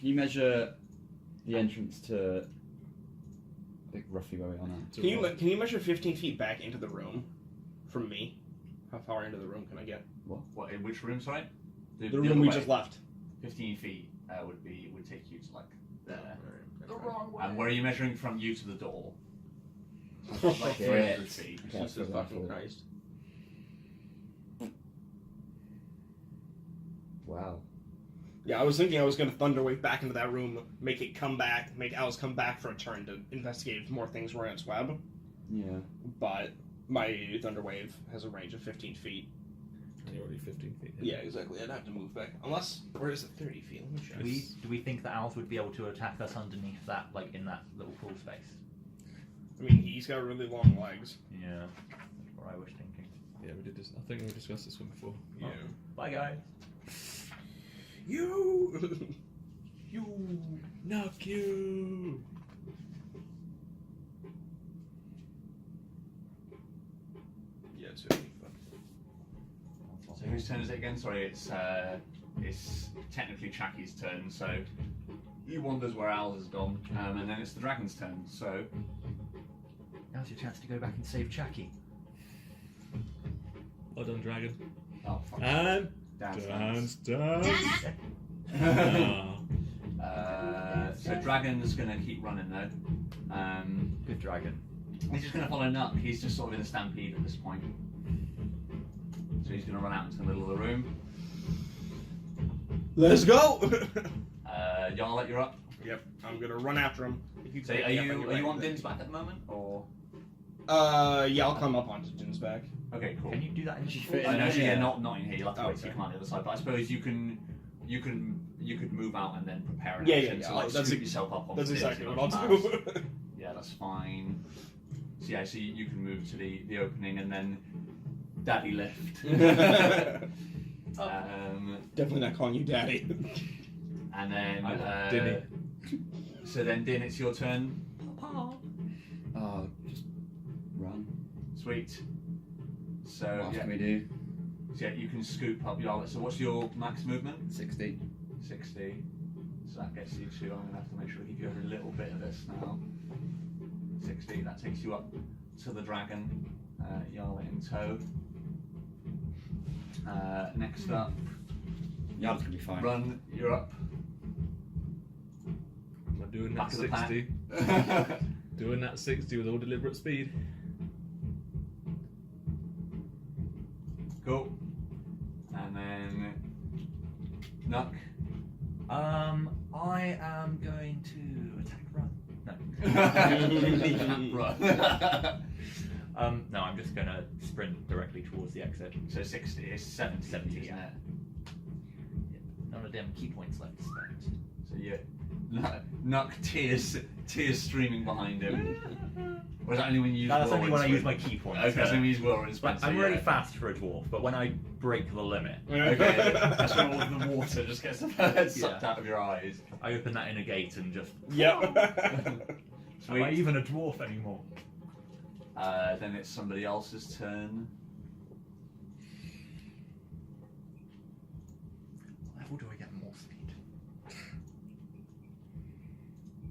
you measure the entrance to, like, roughly where we are now? Can you measure 15 feet back into the room from me? How far into the room can I get? What? In which room? Sorry. The other room we way. just left. 15 feet would take you to like there. The wrong way. And where are you measuring from you to the door? Oh, Like shit. 300 feet. Okay, that's Jesus what I fucking thought. Christ. Wow. Yeah, I was thinking I was going to thunderwave back into that room, make Aalz come back for a turn to investigate if more things were in its web. Yeah. But my thunderwave has a range of 15 feet. And you're already 15 feet. Yeah, exactly. I'd have to move back. Unless, where is it? 30 feet. Let me check. Do we think that Aalz would be able to attack us underneath that, like in that little pool space? I mean, he's got really long legs. Yeah, that's what I was thinking. Yeah, we did this. I think we discussed this one before. Yeah. Bye, guys. You! Knock you! Yeah, it's 50 foot. So whose turn is it again? Sorry, it's technically Chacky's turn. So he wonders where Aalz has gone, and then it's the dragon's turn. So Now's your chance to go back and save Chacky. Well done, dragon. oh fuck. And Dance. dance. So dragon's gonna keep running though. Good dragon. He's just going to follow Nuck. He's just sort of in a stampede at this point. So he's going to run out into the middle of the room. Let's go! Yarlet, you're up. Yep, I'm going to run after him. If So pick are me up, I you can get on back. Din's back at the moment, or? Yeah, I'll come up onto Jin's back. Okay, cool. Can you do that in the Fit pool? in I know, there? not in here. You'll have to wait till Okay. you come on the other side. But I suppose you could move out and then prepare an Yeah, action yeah. to like That's scoop ex- yourself up on That's the stairs exactly and what run I'll past. do. Yeah, that's fine. So yeah, so you can move to the opening and then daddy lift. Definitely not calling you daddy. And then Dinny. So then Din, it's your turn. Just run. Sweet. So What else yeah, can we do? so yeah, you can scoop up Yarlet. So what's your max movement? 60. 60. So that gets you to. I'm gonna have to make sure we give you every little bit of this now. 60. That takes you up to the dragon. Yarl in tow. Next up, Yeah, that's gonna be fine. Run. You're up. I'm doing Back that of the 60. pack. Doing that 60 with all deliberate speed. Cool. And then Nuck. I am going to attack run. No. Run. No, I'm just going to sprint directly towards the exit. So 60 is 70, 70, isn't yeah. it? None of them key points left to spend. So yeah, Nuck tears streaming behind him. Or is that only when you use That's Will only and when I use Sprint? my key points. Okay, that's when you use Will and But Sprint. I'm so really yeah. fast for a dwarf, but when I break the limit, Okay, that's when all of the water just gets sucked Yeah. out of your eyes. I open that inner gate and just. Yep. Am I Sweet. even a dwarf anymore? Then it's somebody else's turn. What level do I get more speed?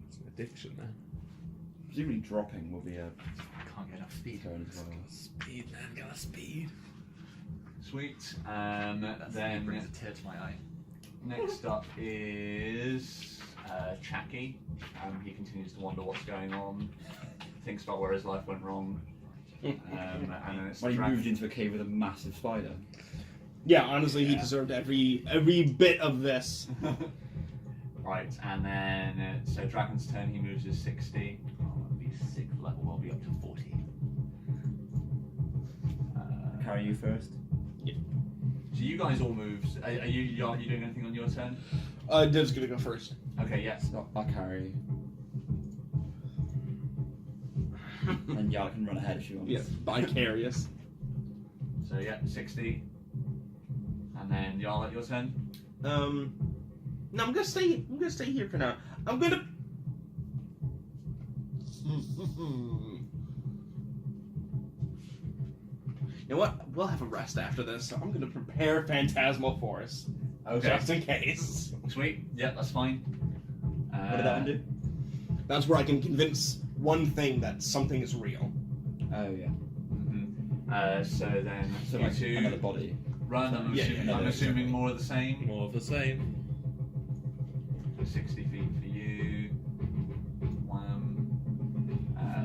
It's an addiction, man. Presumably dropping will be a Can't get enough speed. turn as well. Speed, man, got speed. Sweet. That Then brings a tear to my eye. next up is Chacky. He continues to wonder what's going on. Thinks about where his life went wrong. And then it's When he Dragon. moved into a cave with a massive spider. Yeah, honestly, he Yeah. deserved every bit of this. Right, and then so Dragon's turn. He moves his 60. Oh, that'll be 6th level, I'll be up to 40. Carry you first. So you guys all moved. Are you doing anything on your turn? Div's gonna go first. Okay, yes. So I'll carry. And Yara can run ahead if she wants. Yeah, vicarious. So yeah, 60. And then Yarl, your turn. No, I'm gonna stay here for now. I'm gonna. You know what? We'll have a rest after this, so I'm gonna prepare Phantasmal Force. Okay. Just in case. Sweet. Yeah, that's fine. What did that one do? That's where I can convince one thing that something is real. Oh yeah. So then So you like two another body. run. I'm Yeah, assuming, yeah, I'm yeah. assuming more of the same. More of the same. 60 feet for you.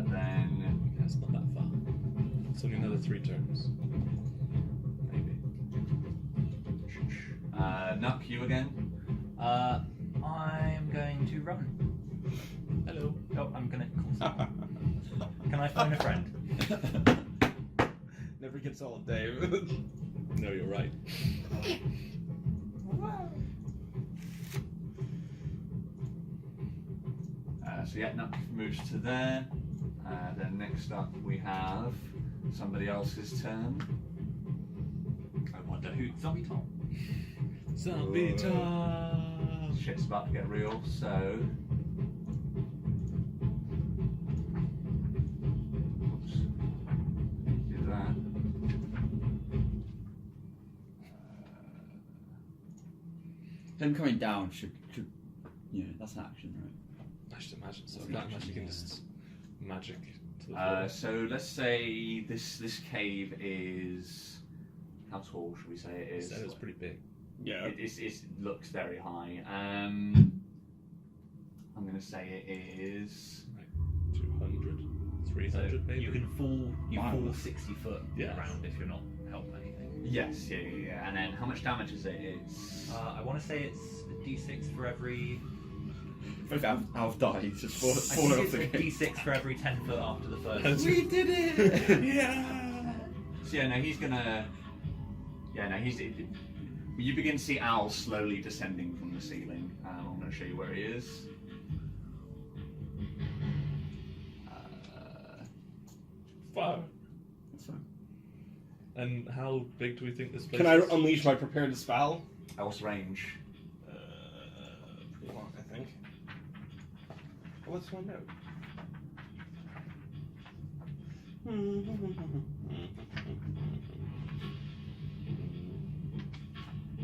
Then That's not that far. It's only another 3 turns. Maybe. Nuck, you again. I'm going to run. Hello. Oh, I'm going to call someone. Can I phone a friend? Never gets old, Dave. No, you're right. So yeah, Nuck moves to there. Then next up we have somebody else's turn. I wonder who. Zombie Tom. Zombie time. Shit's about to get real, so. Oops. Do that. Him coming down should that's an action, right? I should imagine so. I can't imagine you can just magic to the floor. So let's say this cave is. How tall should we say it is? It's pretty big. Yeah. It looks very high. I'm going to say it is. 200, 300 maybe. You can fall. You Wow. fall 60 foot Yeah. around if you're not helping anything. Yes, yeah. And then how much damage is it? It's. I want to say it's a d6 for every. If Alf dies, just fall I off think the it's a game. d6 for every 10 foot after the first. We did it! Yeah! So yeah, no, he's gonna. Yeah, no, he's. You begin to see Aalz slowly descending from the ceiling. I'm going to show you where he is. Wow. That's fine. And how big do we think this place Can I is? unleash my prepared spell? Aalz range. Pretty long, I think. Well, let's find out.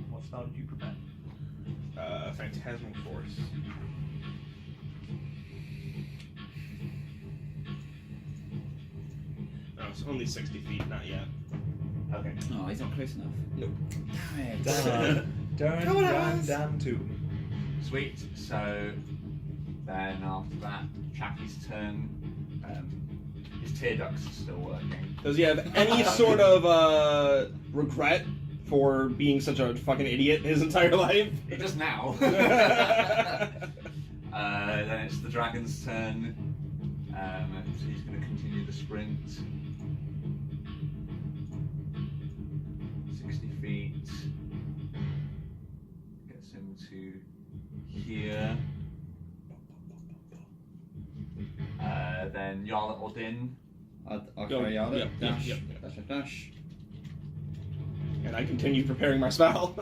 What spell did you prepare? Phantasmal Force. it's only 60 feet, not yet. Okay. Oh, he's not close enough. Nope. Damn it. Darn damn too. Sweet. So then after that, Chappie's turn. His tear ducts are still working. Does he have any sort of regret for being such a fucking idiot his entire life? He does now. Then it's the dragon's turn. So he's going to continue the sprint. 60 feet. Gets him to here. Then Yarla Odin. I'll Go. carry out Yep, it. yep, Dash, yep. dash, dash. And I continue preparing my spell.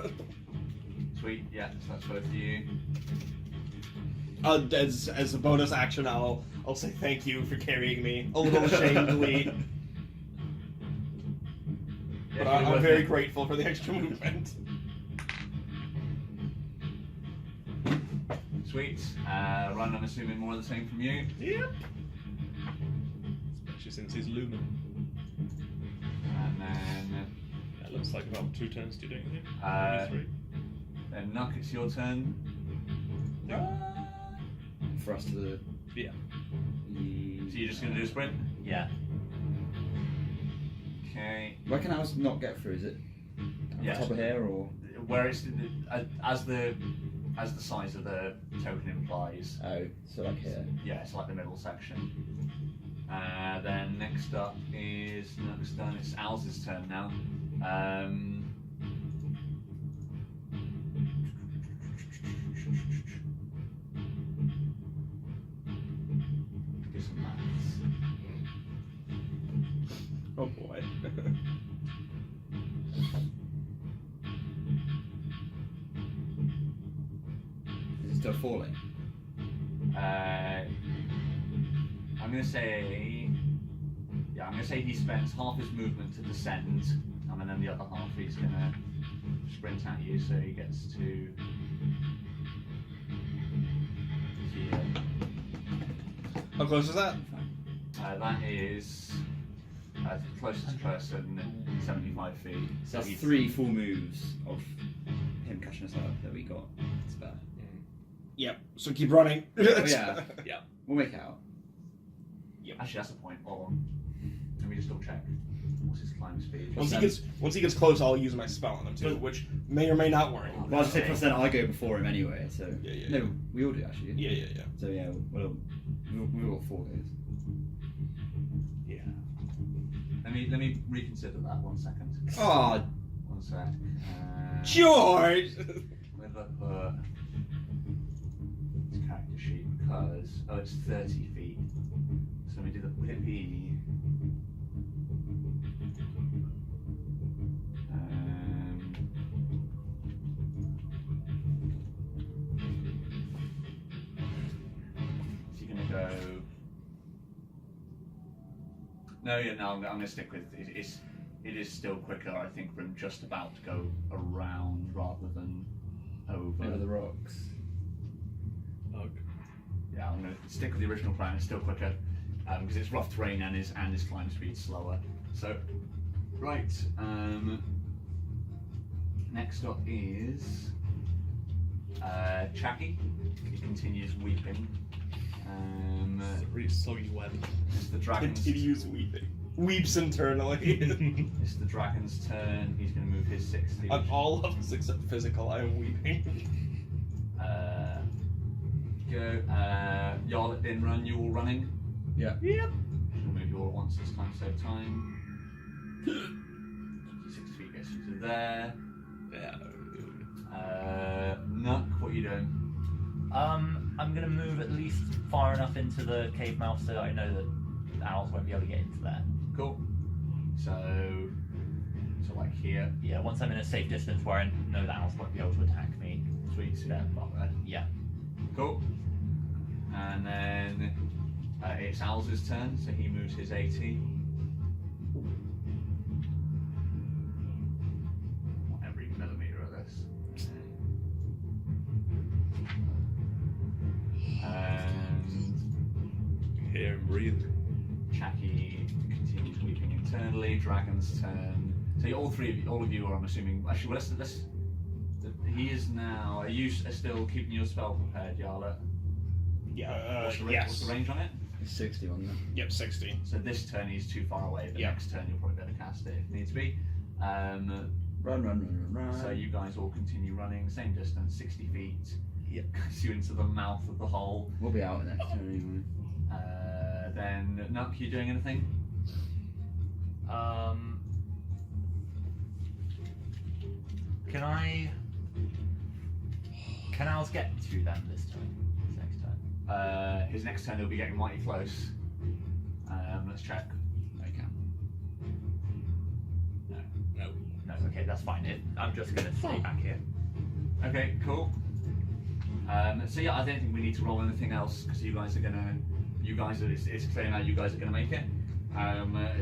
Sweet, yeah, so that's both of you. As a bonus action, I'll say thank you for carrying me. A little ashamedly, but I'm very grateful for the extra movement. Sweet. Run, I'm assuming more of the same from you. Yep. Especially since he's lumen. And then That looks like about 2 turns to doing it. Maybe 3. Then Nuck, it's your turn. For us to the. Yeah. So you're just going to do a sprint? Yeah. Okay. Where can Aalz not get through? Is it on Yeah. top of here or? Where it's as the size of the token implies. Oh, so like here. Yeah, it's like the middle section. Then next up is Nuck's done. It's Aalz's turn now. Do some maths. Oh boy. Is it still falling? I'm gonna say, yeah, I'm gonna say he spends half his movement to descend, and then the other half he's gonna sprint at you, so he gets to here. How close is that? That is closest person, 75 feet. So that's he's- 3 full moves of him catching us up that we got. It's bad. Yep. So keep running. Oh, yeah. Yeah. We'll make it out. Actually, that's a point. Hold on. Let me just double check. What's his climb speed? Once he gets close, I'll use my spell on him too, which may or may not work. Well, I'll just say +10 I go before him anyway, so. Yeah. No, we all do actually. Yeah. So yeah, we'll all 4 goes. Yeah. Let me reconsider that 1 second. Oh, 1 sec. George. Where did I put his character sheet? Because it's 30 feet. So let me do that. Would it be? Is he gonna go? No, yeah, no. I'm gonna stick with it. It is still quicker, I think, from just about to go around rather than over the rocks. Ugh. Yeah, I'm going to stick with the original plan. It's still quicker because it's rough terrain and his climb speed's slower. So, right. Next up is Chappie. He continues weeping. Really soggy web. It's the dragon's. Continues weeping. Weeps internally. It's the dragon's turn. He's going to move his 60. On all levels except physical, I am weeping. Go. Y'all didn't run. You all running. Yeah. Yep. She'll move you all at once this time. Save time. 6 feet gets you to there. Yeah. Nuck, what are you doing? I'm gonna move at least far enough into the cave mouth so that I know that Aalz won't be able to get into there. Cool. So like here. Yeah, once I'm in a safe distance where I know that Aalz won't be able to attack me. Sweet. So Yeah. about there. Yeah. Cool. And then it's Aalz's turn, so he moves his 80. Not every millimetre of this. And Hear him breathe. Chappie continues weeping in internally, dragon's turn. So all of you are, I'm assuming. Actually, well, let's. He is now. Are you still keeping your spell prepared, Yarla? Yeah. What's the Yes. range on it? It's 60 on there. Yep. 60. So this turn he's too far away. The Yeah. next turn you'll probably better cast it if needs be. Run. So you guys all continue running, same distance, 60 feet. Yep. Gets you into the mouth of the hole. We'll be out next turn anyway. Then Nuck, you doing anything? Can Aalz get to them this turn? His next turn? His next turn he'll be getting mighty close. Let's check. I can. No, okay, that's fine. I'm just gonna stay back here. Okay, cool. So yeah, I don't think we need to roll anything else because you guys are, it's clear now you guys are gonna make it.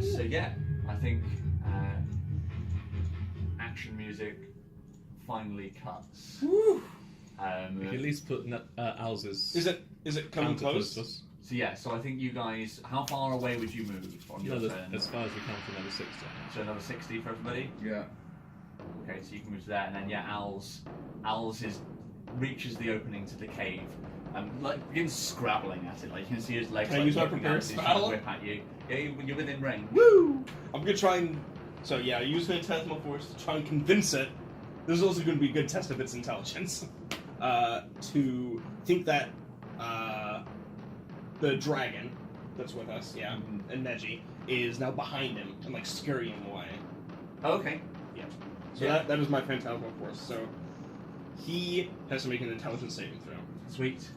So yeah, I think action music finally cuts. Woo. We can at least put Aalz's. Is it coming counter close? to us. So yeah, so I think you guys, how far away would you move on your turn? As far as we can for another 60. So another 60 for everybody? Yeah. Okay, so you can move to there, and then yeah, Aalz reaches the opening to the cave, and begins scrabbling at it. Like you can see his legs. Can I like, use my poking prepared out as he's trying to spell? whip at you. Yeah, you're within range. Woo! I'm gonna try and. So yeah, use Phantasmal Force to try and convince it. This is also going to be a good test of its intelligence. To think that the dragon that's with us, and Neji, is now behind him and like scurrying away. Oh, okay. Yeah. So Yeah. that is my Phantasmal Force. So he has to make an intelligence saving throw. Sweet.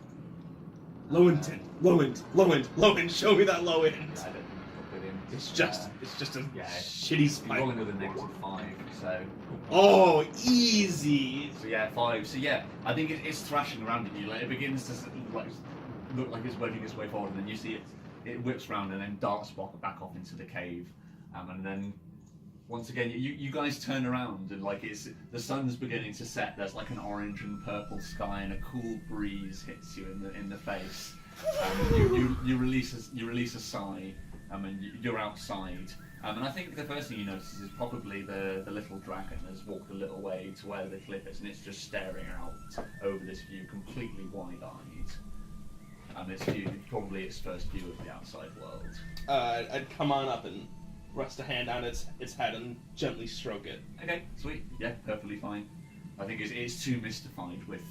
Low end. Show me that low end. I don't think you've got good in. It's just a Yeah. shitty You're spike. rolling with a -5, so. Oh, easy. So yeah, 5. So yeah, I think it's thrashing around at you. Like it begins to look like it's wedging its way forward, and then you see it whips round and then darts back off into the cave, and then once again you guys turn around and like the sun's beginning to set. There's like an orange and purple sky, and a cool breeze hits you in the face. You release a sigh, and you're outside. And I think the first thing you notice is probably the little dragon has walked a little way to where the cliff is, and it's just staring out over this view, completely wide-eyed. And it's probably its first view of the outside world. I'd come on up and rest a hand on its head and gently stroke it. Okay, sweet. Yeah, perfectly fine. I think it's too mystified with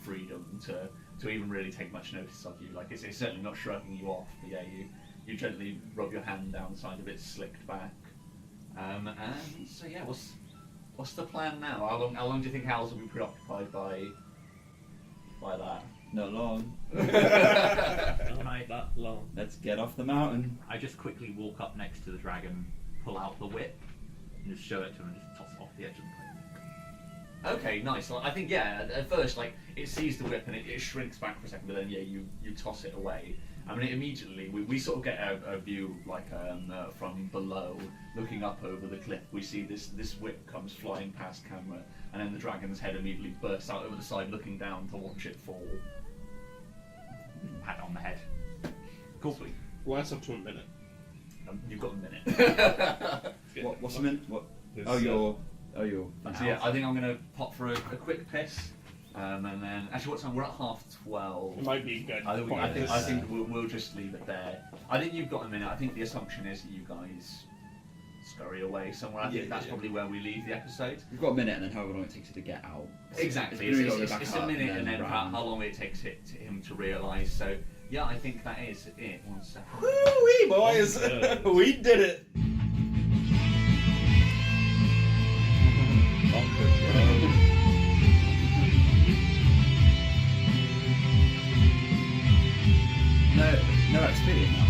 freedom to even really take much notice of you. Like it's certainly not shrugging you off. But yeah, you gently rub your hand down the side of its slicked back. And so yeah, what's the plan now? How long do you think Aalz will be preoccupied by that? Not long. Not that long. Let's get off the mountain. I just quickly walk up next to the dragon, pull out the whip, and just show it to him and just toss it off the edge of the cliff. Okay, nice. I think at first it sees the whip and it shrinks back for a second, but then you toss it away. I mean, immediately we sort of get a view from below, looking up over the cliff. We see this whip comes flying past camera, and then the dragon's head immediately bursts out over the side, looking down to watch it fall. Pat on the head. Cool. Sweet. Well, that's up to a minute. You've got a minute. What's the minute? What? This, You're. So yeah, I think I'm gonna pop for a quick piss, and then actually, what time? We're at 12:30. It might be good. I think we'll just leave it there. I think you've got a minute. I think the assumption is that you guys scurry away somewhere. I think that's probably where we leave the episode. We've got a minute, and then however long it takes you to get out. Exactly. It's a minute, and then how long it takes him to realise. So yeah, I think that is it. 1 second. Woo-wee, boys! We did it! No XP now.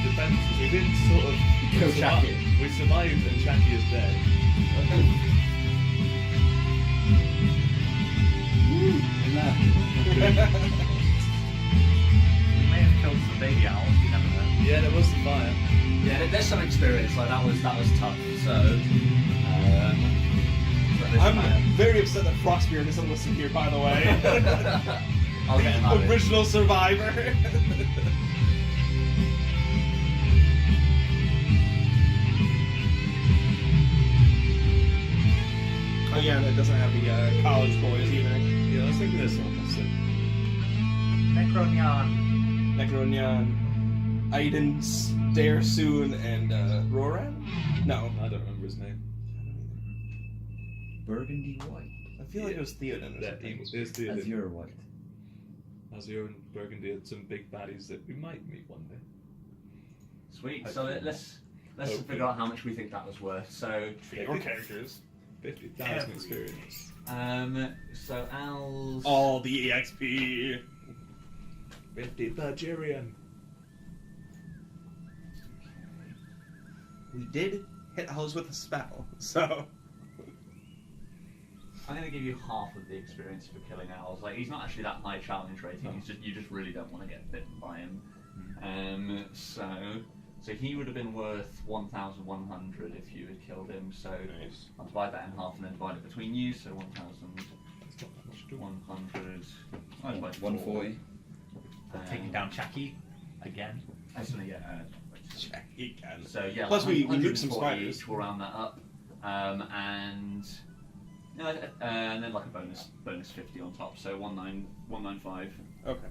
Depends. We did sort of. Kill Shaki. We survived and Shaki is dead. You may have killed some baby owls, you never know. Yeah, there was some fire. Yeah, there's some experience. Like that was tough. So. I'm very upset that Frostbeard isn't listed here, by the way. I'll get him out of it. Original survivor. doesn't have the college boys either. Yeah, I was thinking this one. That's it. Necronyan. Necronyan, Aiden, Stare Soon, and Roran? No. I don't remember his name. Burgundy White. I feel like it was Theoden or Yeah, something. there's the Azure White. Azure and Burgundy are some big baddies that we might meet one day. Sweet. So let's Hopefully. figure out how much we think that was worth. So Your characters. 50,000 experience. so Aalz. All the EXP. 50 Bulgarian. We did hit Aalz with a spell, so. I'm gonna give you half of the experience for killing Aalz. Like he's not actually that high challenge rating. He's just you just really don't want to get bitten by him. So he would have been worth 1,100 if you had killed him. So Nice. I'll divide that in half and then divide it between you. So 1,100 That's not that much to do. divided by 140. Taking down Chucky again. Actually, yeah. He can. So yeah. Plus, we nuked some 140 spiders. each, we'll round that up, and then like a bonus 50 on top. So 195. Okay.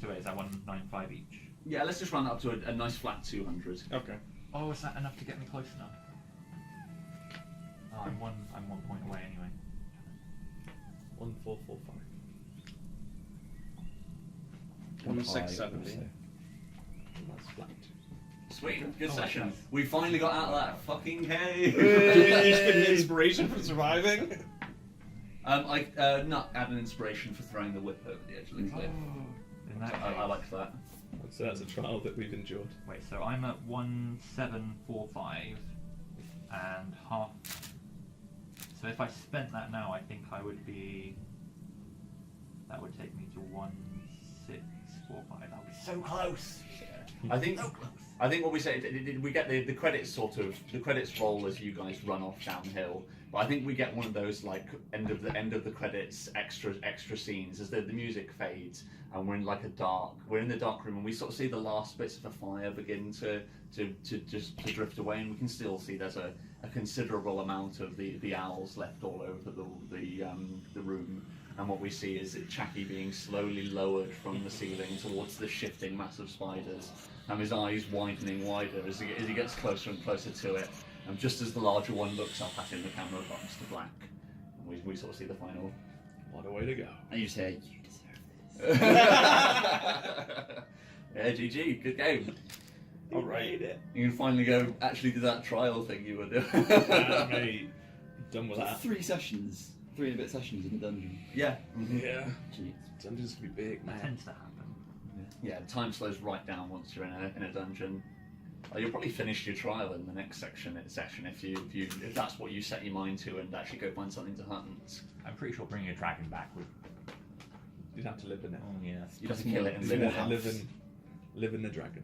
So wait, is that 195 each? Yeah, let's just round that up to a nice flat 200. Okay. Oh, is that enough to get me close enough? Oh, I'm 1 point away anyway. 1445. 1670. That's flat. Sweet, good Oh, session. nice. We finally got out of that fucking cave. It's been an inspiration for surviving. I not add an inspiration for throwing the whip over the edge of the cliff. In that I case- like that. So that's a trial that we've enjoyed. Wait, so I'm at 1745 and half. So if I spent that now, I think I would be. That would take me to 1645. That would be so close. I think So close. I think what we say we get the credits the credits roll as you guys run off downhill. But I think we get one of those like end of the credits extra scenes as the music fades and we're in like we're in the dark room and we sort of see the last bits of the fire begin to drift away and we can still see there's a considerable amount of the owls left all over the room. And what we see is Chucky being slowly lowered from the ceiling towards the shifting mass of spiders, and his eyes widening wider as he gets closer and closer to it. And just as the larger one looks up at him, the camera comes to black. And we sort of see the final. What a way to go. And you say, you deserve this. Yeah, GG, good game. All right. You can finally go actually do that trial thing you were doing. Mate, done with that. 3 sessions. 3 and a bit sessions in the dungeon. Yeah. Yeah. Jeez. Dungeons can be big, That man. tends to happen. Yeah, time slows right down once you're in a dungeon. You'll probably finish your trial in the next session if that's what you set your mind to and actually go find something to hunt. I'm pretty sure bringing a dragon back would. You'd have to live in it. Oh yes. You'd have to kill it and live in it. Live in the dragon.